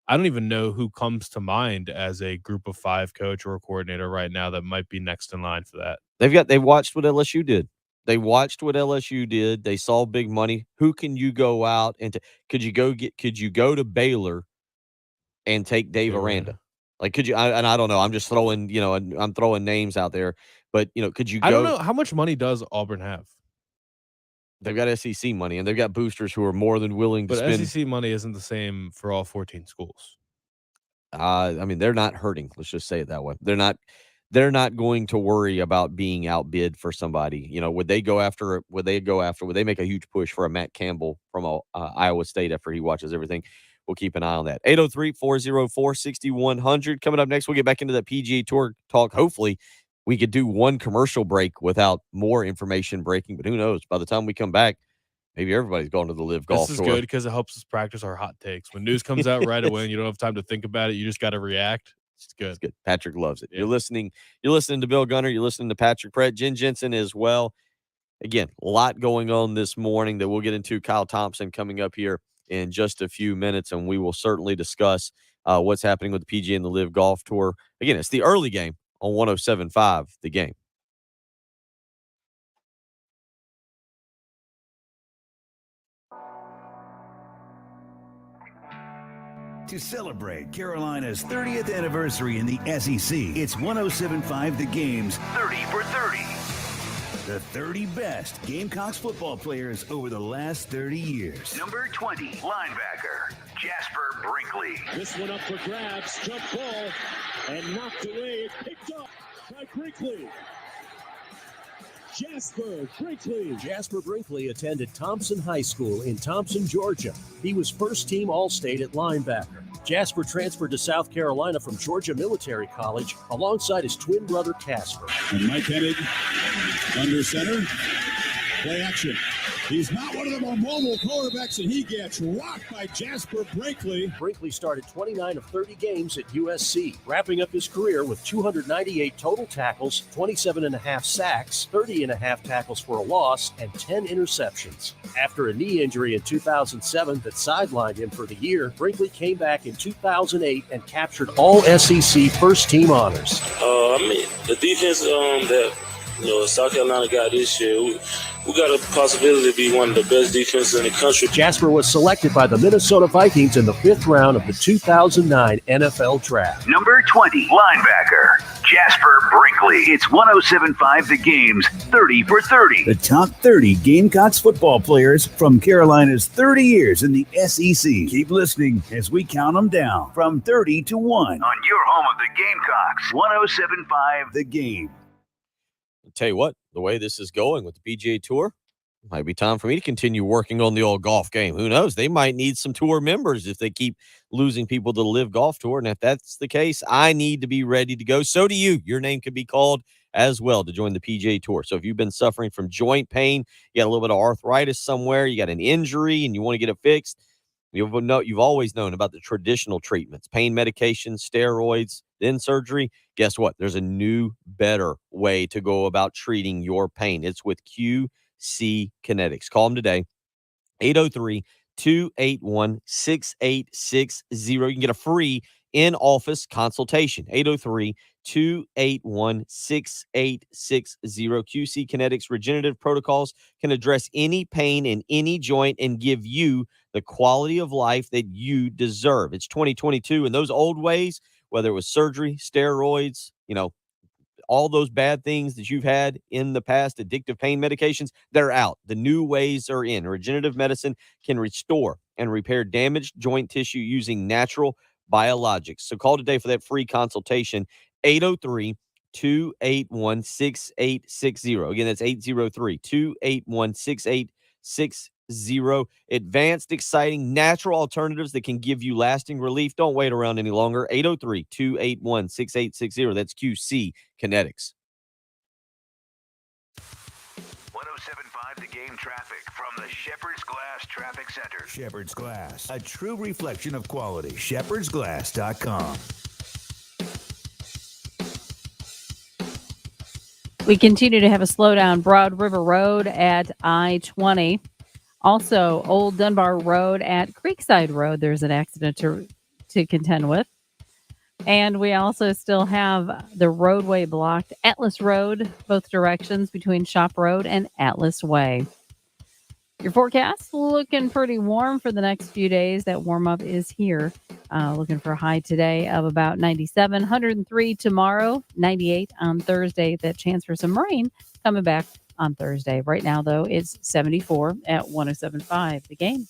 I don't even know who comes to mind as a group of 5 coach or coordinator right now that might be next in line for that. They watched what LSU did. They saw big money. Who can you go out and could you go to Baylor and take Dave Aranda? Like, could you? I don't know. I'm just throwing, I'm throwing names out there. But could you go? I don't know how much money does Auburn have. They've got SEC money and they've got boosters who are more than willing to spend. But SEC money isn't the same for all 14 schools. I mean, they're not hurting. Let's just say it that way. They're not going to worry about being outbid for somebody. Would they make a huge push for a Matt Campbell from Iowa State after he watches everything? We'll keep an eye on that. 803-404-6100. Coming up next, we'll get back into that PGA Tour talk. Hopefully, we could do one commercial break without more information breaking, but who knows? By the time we come back, maybe everybody's going to the Live Golf Tour. This is good because it helps us practice our hot takes. When news comes out right away and you don't have time to think about it, you just got to react. It's good. It's good. Patrick loves it. Yeah. You're listening to Bill Gunner. You're listening to Patrick Pratt, Jen Jensen as well. Again, a lot going on this morning that we'll get into. Kyle Thompson coming up here in just a few minutes, and we will certainly discuss what's happening with the PGA and the Live Golf Tour. Again, it's the early game on 107.5 The Game. To celebrate Carolina's 30th anniversary in the SEC, it's 107.5 The Game's 30 for 30. The 30 best Gamecocks football players over the last 30 years. Number 20, linebacker, Jasper Brinkley. This one up for grabs, jump ball, and knocked away. It's picked up by Brinkley. Jasper Brinkley attended Thompson High School in Thompson, Georgia. He was first-team All-State at linebacker. Jasper transferred to South Carolina from Georgia Military College alongside his twin brother Casper. And Mike Hennig under center. Play action. He's not one of the more mobile quarterbacks, and he gets rocked by Jasper Brinkley. Brinkley started 29 of 30 games at USC, wrapping up his career with 298 total tackles, 27.5 sacks, 30.5 tackles for a loss, and 10 interceptions. After a knee injury in 2007 that sidelined him for the year, Brinkley came back in 2008 and captured all SEC first-team honors. The defense that South Carolina got this year, We got a possibility to be one of the best defenses in the country. Jasper was selected by the Minnesota Vikings in the 5th round of the 2009 NFL Draft. Number 20, linebacker, Jasper Brinkley. It's 107.5 The Game's 30 for 30. The top 30 Gamecocks football players from Carolina's 30 years in the SEC. Keep listening as we count them down from 30 to 1 on your home of the Gamecocks, 107.5 The Game. I'll tell you what, the way this is going with the PGA Tour, it might be time for me to continue working on the old golf game. Who knows? They might need some tour members if they keep losing people to the Live Golf Tour. And if that's the case, I need to be ready to go. So do you. Your name could be called as well to join the PGA Tour. So if you've been suffering from joint pain, you got a little bit of arthritis somewhere, you got an injury, and you want to get it fixed, you've always known about the traditional treatments, pain medications, steroids, then surgery. Guess what? There's a new, better way to go about treating your pain. It's with QC Kinetics. Call them today, 803-281-6860. You can get a free in-office consultation, 803-281-6860. QC Kinetics regenerative protocols can address any pain in any joint and give you the quality of life that you deserve. It's 2022, and those old ways, whether it was surgery, steroids, all those bad things that you've had in the past, addictive pain medications, they're out. The new ways are in. Regenerative medicine can restore and repair damaged joint tissue using natural biologics. So call today for that free consultation, 803-281-6860. Again, that's 803-281-6860. Advanced, exciting, natural alternatives that can give you lasting relief. Don't wait around any longer. 803-281-6860. That's QC Kinetics. 107.5 The Game traffic from the Shepherd's Glass Traffic Center. Shepherd's Glass, a true reflection of quality. shepherdsglass.com. We continue to have a slowdown. Broad River Road at I-20. Also, Old Dunbar Road at Creekside Road. There's an accident to contend with. And we also still have the roadway blocked. Atlas Road, both directions between Shop Road and Atlas Way. Your forecast looking pretty warm for the next few days. That warm up is here. Looking for a high today of about 97, 103 tomorrow, 98 on Thursday. That chance for some rain coming back on Thursday. Right now, though, it's 74 at 107.5 The Game.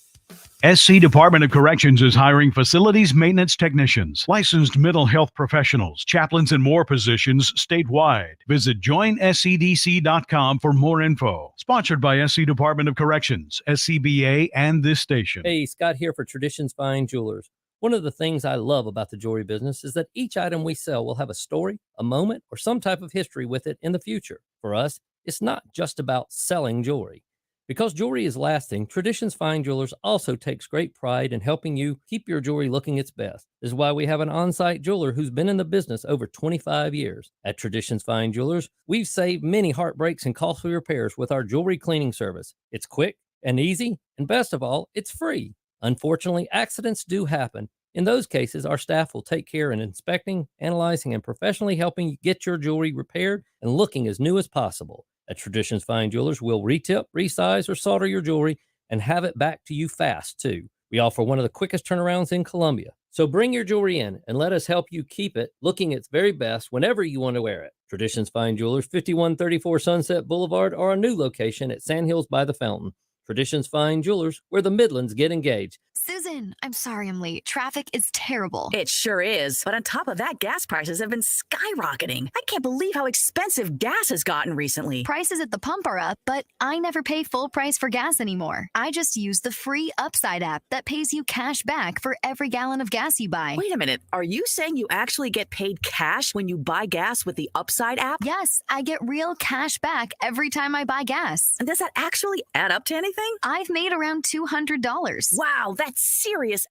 SC Department of Corrections is hiring facilities maintenance technicians, licensed mental health professionals, chaplains, and more positions statewide. Visit joinscdc.com for more info. Sponsored by SC Department of Corrections, SCBA, and this station. Hey, Scott here for Traditions Fine Jewelers. One of the things I love about the jewelry business is that each item we sell will have a story, a moment, or some type of history with it in the future. For us, it's not just about selling jewelry. Because jewelry is lasting, Traditions Fine Jewelers also takes great pride in helping you keep your jewelry looking its best. This is why we have an on-site jeweler who's been in the business over 25 years. At Traditions Fine Jewelers, we've saved many heartbreaks and costly repairs with our jewelry cleaning service. It's quick and easy, and best of all, it's free. Unfortunately, accidents do happen. In those cases, our staff will take care in inspecting, analyzing, and professionally helping you get your jewelry repaired and looking as new as possible. At Traditions Fine Jewelers, we'll retip, resize, or solder your jewelry and have it back to you fast, too. We offer one of the quickest turnarounds in Columbia. So bring your jewelry in and let us help you keep it looking its very best whenever you want to wear it. Traditions Fine Jewelers, 5134 Sunset Boulevard, or our new location at Sandhills by the Fountain. Traditions Fine Jewelers, where the Midlands get engaged. Susan, I'm sorry I'm late. Traffic is terrible. It sure is. But on top of that, gas prices have been skyrocketing. I can't believe how expensive gas has gotten recently. Prices at the pump are up, but I never pay full price for gas anymore. I just use the free Upside app that pays you cash back for every gallon of gas you buy. Wait a minute. Are you saying you actually get paid cash when you buy gas with the Upside app? Yes, I get real cash back every time I buy gas. And does that actually add up to anything? I've made around $200. Wow, that's serious.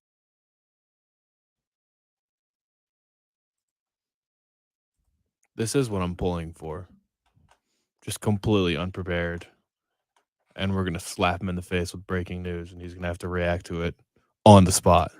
This is what I'm pulling for. Just completely unprepared. And we're going to slap him in the face with breaking news, and he's going to have to react to it on the spot.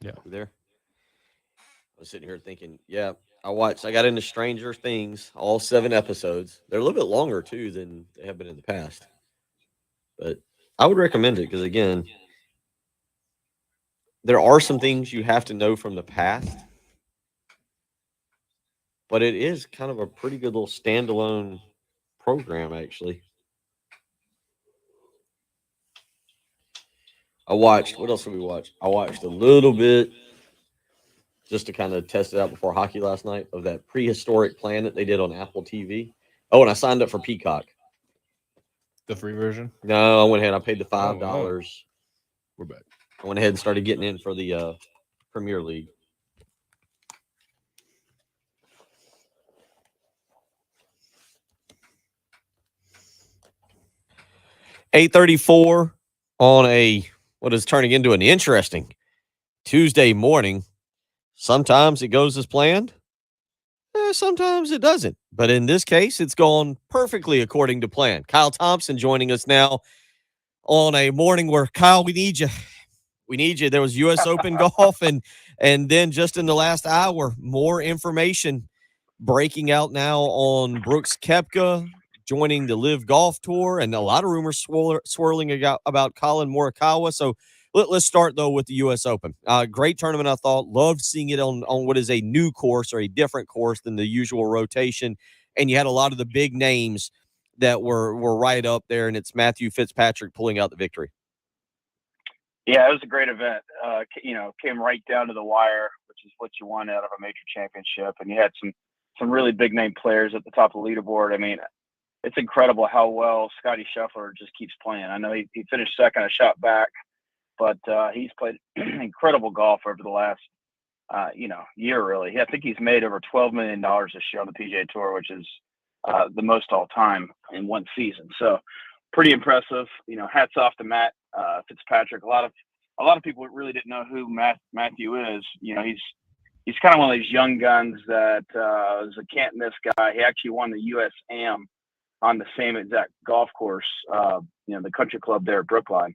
Yeah. You there? I was sitting here thinking, yeah, I got into Stranger Things, all 7 episodes. They're a little bit longer, too, than they have been in the past. But I would recommend it because, again, there are some things you have to know from the past. But it is kind of a pretty good little standalone program, actually. What else did we watch? I watched a little bit just to kind of test it out before hockey last night of that Prehistoric Planet they did on Apple TV. Oh, and I signed up for Peacock. The free version? No, I went ahead. I paid the $5. Oh. We're back. I went ahead and started getting in for the Premier League. $8:34 on what is turning into an interesting Tuesday morning. Sometimes it goes as planned. Sometimes it doesn't. But in this case, it's gone perfectly according to plan. Kyle Thompson joining us now on a morning where, Kyle, we need you. We need you. There was U.S. Open golf, and then just in the last hour, more information breaking out now on Brooks Koepka joining the Live Golf Tour, and a lot of rumors swirling about Colin Morikawa. So let's start, though, with the U.S. Open. Great tournament, I thought. Loved seeing it on what is a new course or a different course than the usual rotation. And you had a lot of the big names that were right up there, and it's Matthew Fitzpatrick pulling out the victory. Yeah, it was a great event. Came right down to the wire, which is what you want out of a major championship. And you had some really big name players at the top of the leaderboard. I mean, it's incredible how well Scotty Scheffler just keeps playing. I know he finished second, a shot back, but he's played incredible golf over the last year, really. I think he's made over $12 million this year on the PGA Tour, which is the most all time in one season. So pretty impressive. Hats off to Matt Fitzpatrick. A lot of people really didn't know who Matthew is. He's kind of one of these young guns that is a can't miss guy. He actually won the US Am on the same exact golf course, the country club there at Brookline.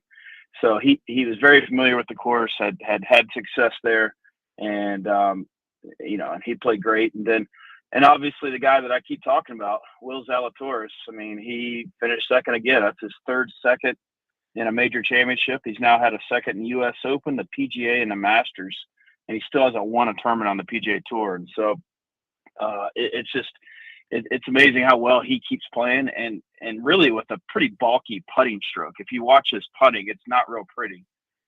So he was very familiar with the course, had success there, and and he played great. And obviously the guy that I keep talking about, Will Zalatoris. I mean, he finished second again. That's his third second in a major championship. He's now had a second in U.S. Open, the PGA, and the Masters, and he still hasn't won a tournament on the PGA Tour. And so it's amazing how well he keeps playing, and really with a pretty bulky putting stroke. If you watch his putting, it's not real pretty,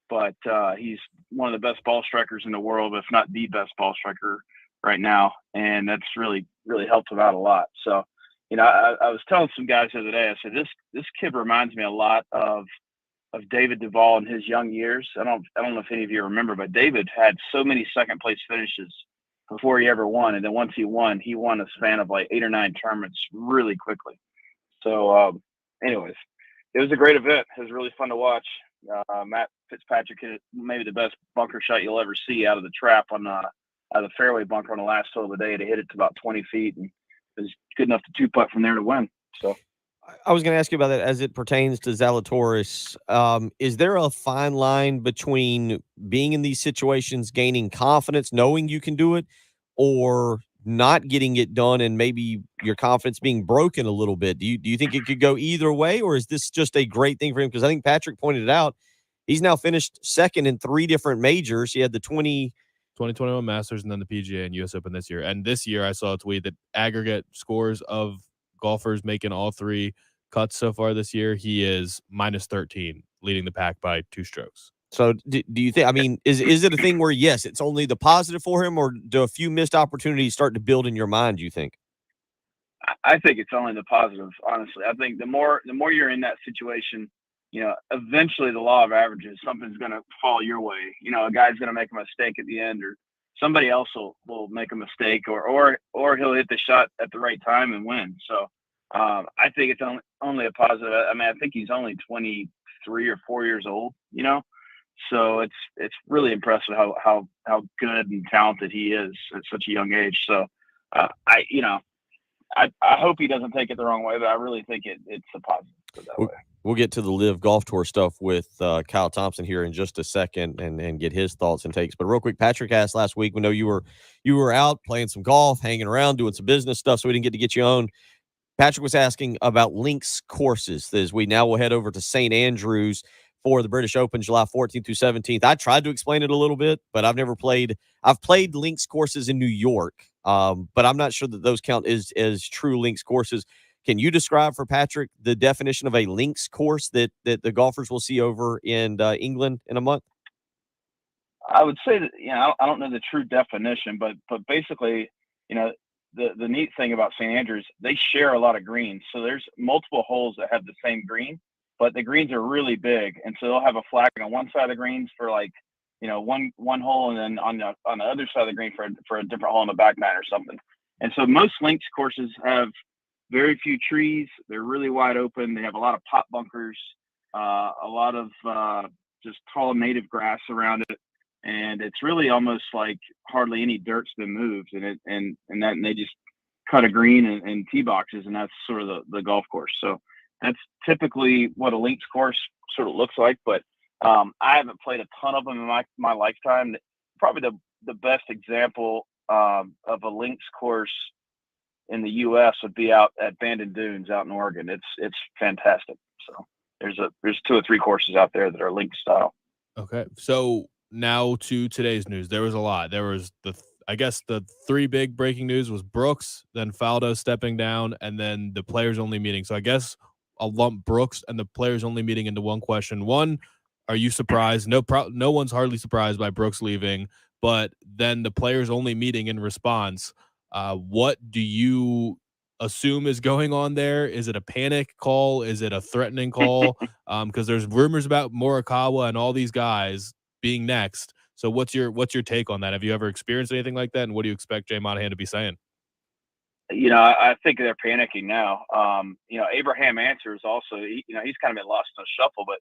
but he's one of the best ball strikers in the world, if not the best ball striker right now, and that's really helped him out a lot. So, I was telling some guys the other day, I said this kid reminds me a lot of David Duval in his young years. I don't know if any of you remember, but David had so many second place finishes before he ever won, and then once he won a span of like 8 or 9 tournaments really quickly. So, anyways, it was a great event. It was really fun to watch. Matt Fitzpatrick hit maybe the best bunker shot you'll ever see out of the trap on out of the fairway bunker on the last hole of the day. To hit it to about 20 feet, and it was good enough to 2-putt from there to win. So. I was going to ask you about that as it pertains to Zalatoris. Is there a fine line between being in these situations, gaining confidence, knowing you can do it, or not getting it done and maybe your confidence being broken a little bit? Do you think it could go either way, or is this just a great thing for him? Because I think Patrick pointed it out. He's now finished second in 3 different majors. He had the 2021 Masters and then the PGA and US Open this year. And this year I saw a tweet that aggregate scores of golfers making all 3 cuts so far this year, he is minus 13, leading the pack by 2 strokes. So do you think, I mean, is it a thing where, yes, it's only the positive for him, or do a few missed opportunities start to build in your mind, do you think? I think it's only the positive, honestly. I think the more you're in that situation, eventually the law of averages, something's going to fall your way. A guy's going to make a mistake at the end, or somebody else will make a mistake, or he'll hit the shot at the right time and win. So I think it's only a positive. I mean, I think he's only 23 or 4 years old, so it's really impressive how good and talented he is at such a young age. So I hope he doesn't take it the wrong way, but I really think it's a positive that way. We'll get to the Live Golf Tour stuff with Kyle Thompson here in just a second and get his thoughts and takes. But real quick, Patrick asked last week, we know you were out playing some golf, hanging around, doing some business stuff, so we didn't get to get you on. Patrick was asking about links courses as we now will head over to St. Andrews for the British Open, July 14th through 17th. I tried to explain it a little bit, but I've never played. I've played links courses in New York, but I'm not sure that those count as true links courses. Can you describe for Patrick the definition of a links course that the golfers will see over in England in a month? I would say that, I don't know the true definition, but basically, the neat thing about St. Andrews, they share a lot of greens. So there's multiple holes that have the same green, but the greens are really big. And so they'll have a flag on one side of the greens for one hole, and then on the other side of the green for a different hole in the back nine or something. And so most links courses have very few trees. They're really wide open. They have a lot of pot bunkers, a lot of just tall native grass around it. And it's really almost like hardly any dirt's been moved, and they just cut a green and tee boxes, and that's sort of the golf course. So that's typically what a links course sort of looks like. But I haven't played a ton of them in my lifetime. Probably the best example of a links course in the U.S. would be out at Bandon Dunes out in Oregon. It's fantastic. So there's 2 or 3 courses out there that are links style. Okay, so now to today's news. There was a lot. There was the 3 big breaking news was Brooks, then Faldo stepping down, and then the players only meeting. So I guess I'll lump Brooks and the players only meeting into one question. One, are you surprised? No one's hardly surprised by Brooks leaving, but then the players only meeting in response. What do you assume is going on there? Is it a panic call? Is it a threatening call? Because there's rumors about Morikawa and all these guys being next. So what's your take on that? Have you ever experienced anything like that? And what do you expect Jay Monahan to be saying? I think they're panicking now. Abraham Answer is also, he's kind of been lost in the shuffle, but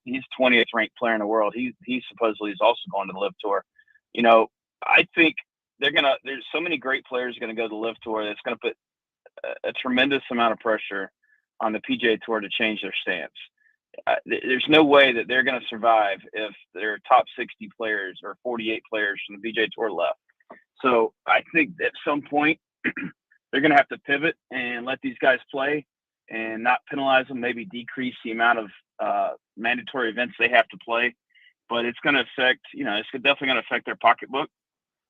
he's 20th ranked player in the world. He supposedly is also going to the Live Tour. I think there's so many great players going to go to the Live Tour that's going to put a tremendous amount of pressure on the PGA Tour to change their stance. There's no way that they're going to survive if their top 60 players or 48 players from the PGA Tour left. So I think at some point they're going to have to pivot and let these guys play and not penalize them, maybe decrease the amount of mandatory events they have to play. But it's going to affect, it's definitely going to affect their pocketbook.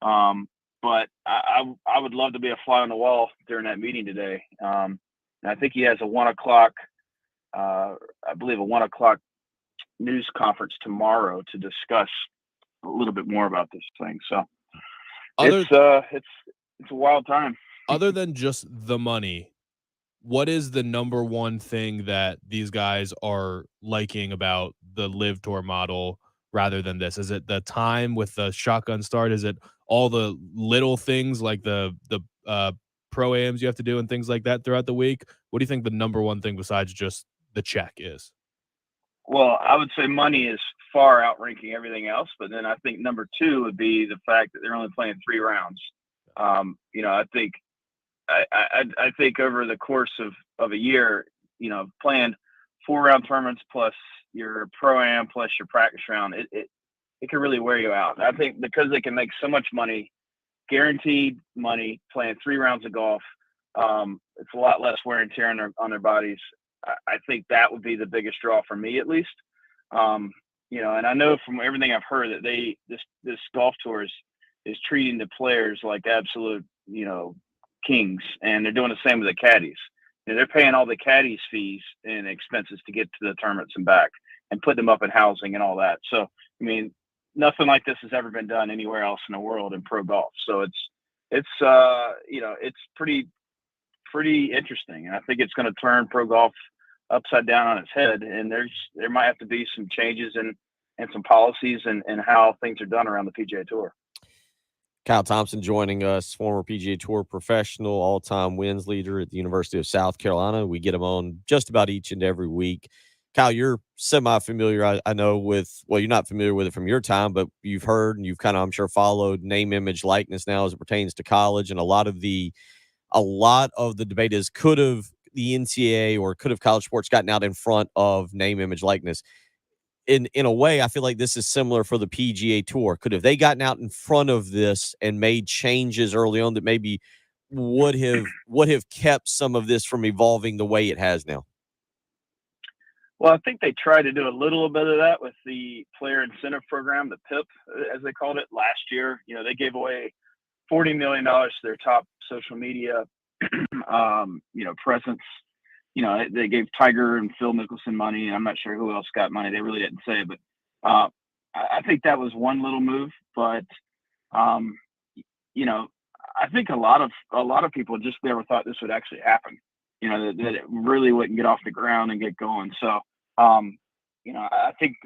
But I would love to be a fly on the wall during that meeting today. And I think he has a 1 o'clock, I believe a 1 o'clock news conference tomorrow to discuss a little bit more about this thing. So it's a wild time. Other than just the money, what is the number one thing that these guys are liking about the Live Tour model rather than this? Is it the time with the shotgun start? Is it all the little things like the pro-ams you have to do and things like that throughout the week? What do you think the number one thing besides just the check is? Well, I would say money is far outranking everything else, but then I think number 2 would be the fact that they're only playing 3 rounds. I think over the course of a year, playing 4-round tournaments plus your pro-am plus your practice round, it can really wear you out. And I think because they can make so much money, guaranteed money, playing 3 rounds of golf, it's a lot less wear and tear on their bodies. I think that would be the biggest draw for me, at least. And I know from everything I've heard that this golf tour is treating the players like absolute, kings, and they're doing the same with the caddies. They're paying all the caddies fees and expenses to get to the tournaments and back, and put them up in housing and all that. So, nothing like this has ever been done anywhere else in the world in pro golf. So it's pretty interesting, and I think it's going to turn pro golf upside down on its head. And there might have to be some changes and some policies and how things are done around the PGA Tour. Kyle Thompson joining us, former PGA Tour professional, all-time wins leader at the University of South Carolina. We get him on just about each and every week. Kyle, you're semi-familiar, I know, you're not familiar with it from your time, but you've heard and you've kind of, I'm sure, followed name, image, likeness now as it pertains to college. And a lot of the debate is the NCAA or could have college sports gotten out in front of name, image, likeness? In a way, I feel like this is similar for the PGA Tour. Could have they gotten out in front of this and made changes early on that maybe would have kept some of this from evolving the way it has now? Well, I think they tried to do a little bit of that with the player incentive program, the PIP, as they called it, last year. You know, they gave away $40 million to their top social media, presence. You know, they gave Tiger and Phil Mickelson money. I'm not sure who else got money. They really didn't say, but I think that was one little move. But I think a lot of people just never thought this would actually happen. You know, that it really wouldn't get off the ground and get going. So, I think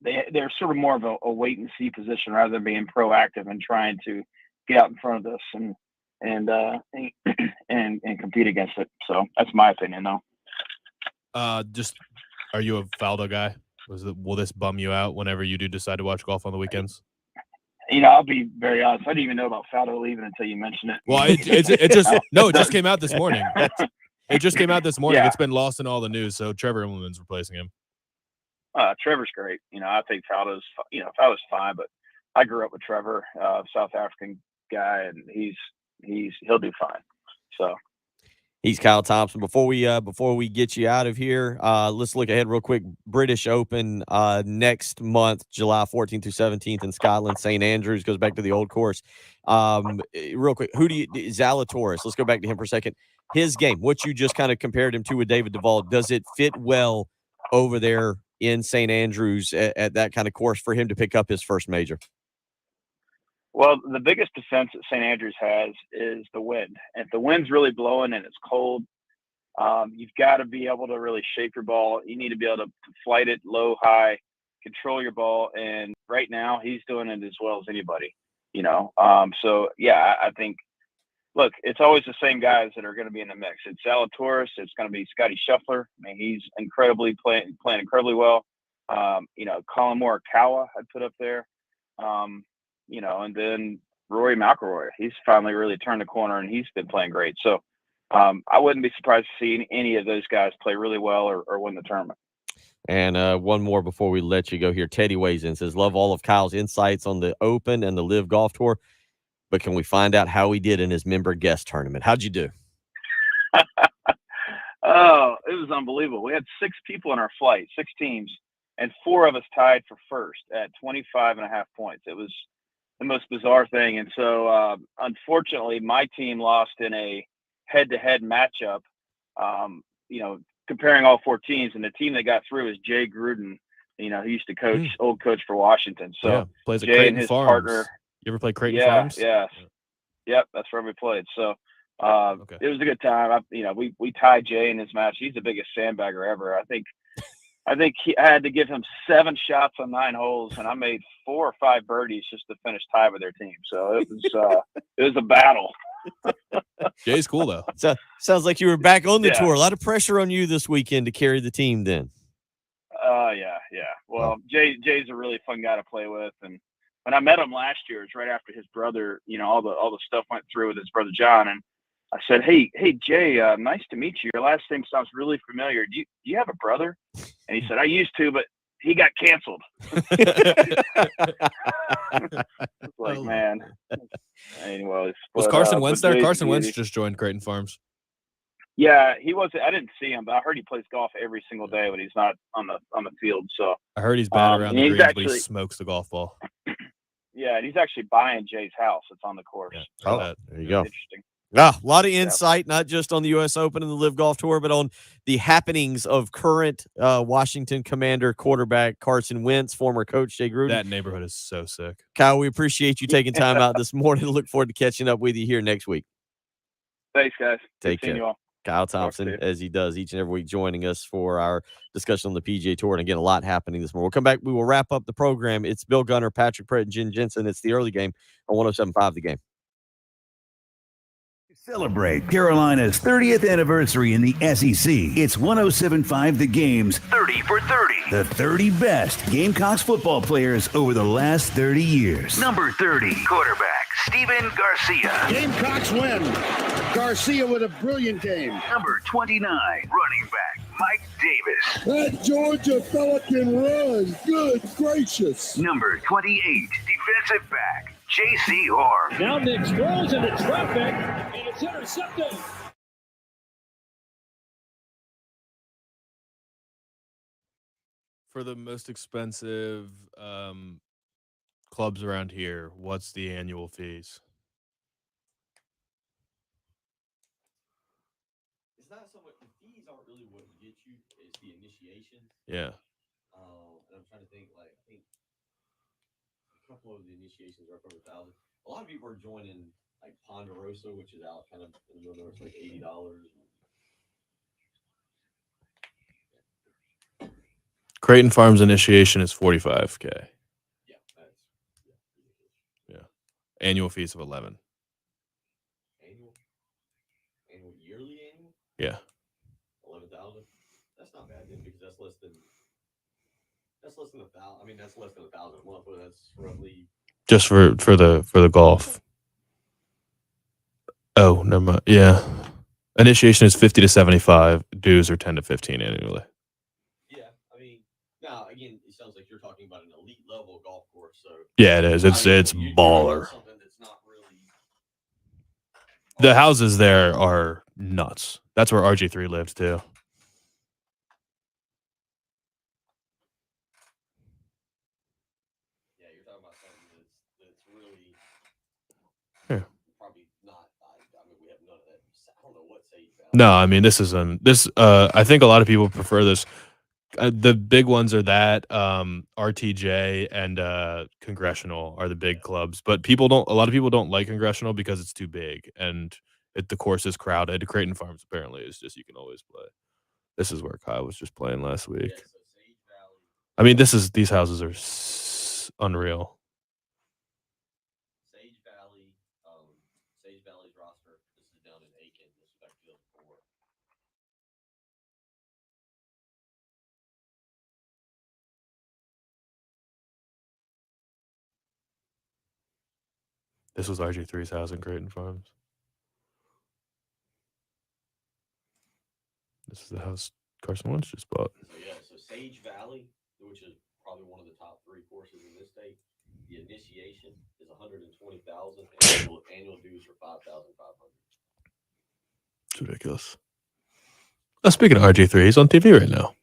they're sort of more of a wait and see position rather than being proactive and trying to get out in front of this and compete against it. So that's my opinion, though. Are you a Faldo guy? Will this bum you out whenever you do decide to watch golf on the weekends? You know, I'll be very honest. I didn't even know about Faldo leaving until you mentioned it. Well, it just came out this morning. It just came out this morning. Yeah. It's been lost in all the news. So Trevor Immelman's replacing him. Trevor's great. You know, I think Faldo's fine, but I grew up with Trevor, South African guy, and he'll do fine. So. He's Kyle Thompson. Before we get you out of here, let's look ahead real quick. British Open next month, July 14th through 17th in Scotland. St. Andrews goes back to the old course. Real quick, Zalatoris, let's go back to him for a second. His game, what you just kind of compared him to with David Duval, does it fit well over there in St. Andrews at that kind of course for him to pick up his first major? Well, the biggest defense that St. Andrews has is the wind. If the wind's really blowing and it's cold, you've got to be able to really shape your ball. You need to be able to flight it low, high, control your ball. And right now he's doing it as well as anybody, you know? I think, look, it's always the same guys that are going to be in the mix. It's Zalatoris. It's going to be Scotty Scheffler. I mean, he's playing incredibly well. Colin Morikawa I'd put up there. And then Rory McIlroy, he's finally really turned the corner and he's been playing great. So I wouldn't be surprised to see any of those guys play really well or win the tournament. And one more before we let you go here. Teddy weighs in, says, love all of Kyle's insights on the Open and the Live Golf Tour, but can we find out how he did in his member guest tournament? How'd you do? Oh, it was unbelievable. We had 6 people in our flight, 6 teams, and 4 of us tied for first at 25.5 points. It was the most bizarre thing. And so, unfortunately, my team lost in a head-to-head matchup, comparing all 4 teams. And the team that got through is Jay Gruden. You know, he used to coach, old coach for Washington. So yeah, plays at Jay Creighton and his Farms. partner. You ever play Creighton Farms? Yeah. Yep, that's where we played. So it was a good time. We tied Jay in his match. He's the biggest sandbagger ever. I think I had to give him 7 shots on 9 holes, and I made 4 or 5 birdies just to finish tie with their team. So it was a battle. Jay's cool though. So sounds like you were back on the Yeah. tour. A lot of pressure on you this weekend to carry the team. Then. Yeah. Well, Jay's a really fun guy to play with, and when I met him last year, it's right after his brother. You know, all the stuff went through with his brother John, and I said, "Hey, Jay, nice to meet you. Your last name sounds really familiar. Do you have a brother?" And he said, "I used to, but he got canceled." It's like, man. Anyways, Was Carson Wentz there? Jay's Carson a Wentz beauty. just joined Creighton Farms. Yeah, he was. I didn't see him, but I heard he plays golf every single day when he's not on the field. So I heard he's bad around the he's greens, but actually- he smokes the golf ball. yeah, and he's actually buying Jay's house. It's on the course. Oh, there you go. Interesting. A lot of insight, not just on the U.S. Open and the Live Golf Tour, but on the happenings of current Washington Commander quarterback Carson Wentz, former coach Jay Gruden. That neighborhood is so sick. Kyle, we appreciate you taking time out this morning. Look forward to catching up with you here next week. Thanks, guys. Take Good seeing care. you all. Kyle to Thompson, you. as he does each and every week, joining us for our discussion on the PGA Tour. And again, a lot happening this morning. We'll come back. We will wrap up the program. It's Bill Gunner, Patrick Pratt, and Jen Jensen. It's the early game on 107.5 The Game. Celebrate Carolina's 30th anniversary in the SEC. It's 107.5 The Game's 30 for 30. the 30 best Gamecocks football players over the last 30 years. Number 30, quarterbacks. Steven Garcia. Gamecocks win. Garcia with a brilliant game. Number 29, running back Mike Davis. That Georgia fella can run. Good gracious. Number 28, defensive back J.C. Horn. Now Nick throws into traffic, and it's intercepted. For the most expensive clubs around here, what's the annual fees? It's not so much the fees aren't really what get you. It's the initiation. Yeah. And I'm trying to think. Like I think a couple of the initiations are up over $1,000. A lot of people are joining like Ponderosa, which is out kind of in the middle. It's like $80. Creighton Farms initiation is $45K. Yeah, that's Yeah. Annual fees of $11. Annual yearly annual. Yeah. 11,000. That's not bad then because that's less than 1,000. I mean, that's less than 1,000 a month, but that's roughly Just for the golf. Oh, never mind. Yeah. Initiation is 50 to 75. Dues are 10 to 15 annually. Yeah, I mean, now again, it sounds like you're talking about an elite level golf course. So Yeah, it is. It's baller. The houses there are nuts. That's where RG3 lives too. yeah, you're talking about something that's really Yeah. probably not. I mean, we have none of that. I don't know what Sage Valley. No, I mean this isn't this. I think a lot of people prefer this. The big ones are that RTJ and Congressional are the big clubs, but a lot of people don't like Congressional because it's too big and the course is crowded. Creighton Farms apparently is just you can always play. This is where Kyle was just playing last week. I mean, these houses are unreal. Sage Valley's roster. This is down in Aiken. This is backfield 4. This was RG3's house in Creighton Farms. This is the house Carson Wentz just bought. So yeah, so Sage Valley, which is probably one of the top 3 courses in this state, the initiation is $120,000. Annual dues are $5,500. It's ridiculous. Speaking of RG3, he's on TV right now.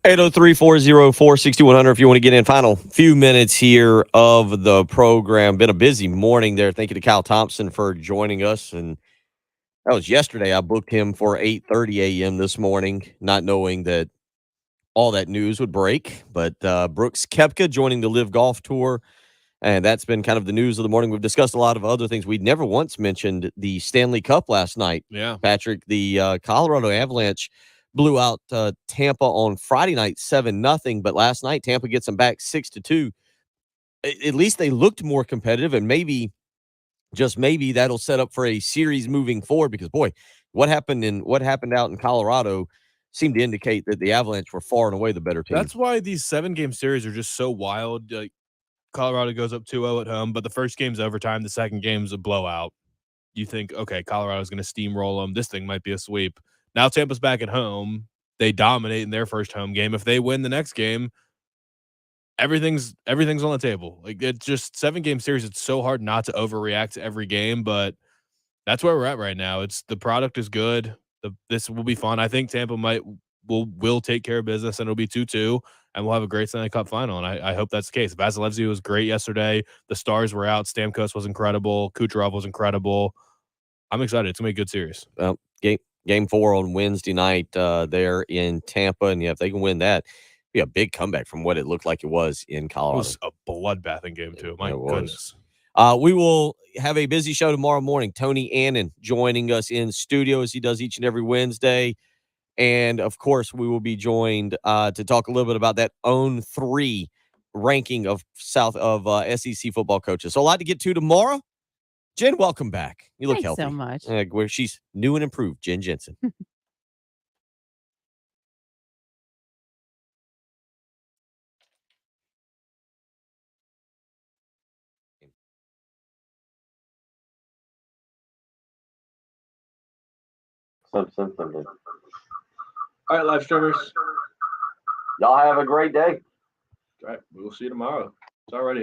803-404-6100 if you want to get in. Final few minutes here of the program. Been a busy morning there. Thank you to Kyle Thompson for joining us. And that was yesterday. I booked him for 8:30 a.m. this morning, not knowing that all that news would break. But Brooks Koepka joining the Live Golf Tour. And that's been kind of the news of the morning. We've discussed a lot of other things. We'd never once mentioned the Stanley Cup last night. Yeah. Patrick, the Colorado Avalanche blew out Tampa on Friday night 7-0, but last night Tampa gets them back 6-2. At least they looked more competitive, and maybe, just maybe, that'll set up for a series moving forward. Because boy, what happened out in Colorado seemed to indicate that the Avalanche were far and away the better team. That's why these 7-game series are just so wild. Like, Colorado goes up 2-0 at home, but the first game's overtime. The second game's a blowout. You think, okay, Colorado's going to steamroll them. This thing might be a sweep. Now Tampa's back at home. They dominate in their first home game. If they win the next game, everything's on the table. Like, it's just 7-game series. It's so hard not to overreact to every game, but that's where we're at right now. The product is good. This will be fun. I think Tampa will take care of business, and it'll be 2-2, and we'll have a great Stanley Cup final. And I hope that's the case. Vasilevsky was great yesterday. The stars were out. Stamkos was incredible. Kucherov was incredible. I'm excited. It's gonna be a good series. Well, Game 4 on Wednesday night there in Tampa, and if they can win that, it'd be a big comeback from what it looked like it was in Colorado. It was a bloodbath in Game 2. My goodness. We will have a busy show tomorrow morning. Tony Annan joining us in studio as he does each and every Wednesday. And, of course, we will be joined to talk a little bit about that Own 3 ranking of SEC football coaches. So a lot to get to tomorrow. Jen, welcome back. You look Thanks healthy. so much. Where she's new and improved, Jen Jensen. All right, live streamers. Y'all have a great day. All right, we will see you tomorrow. It's already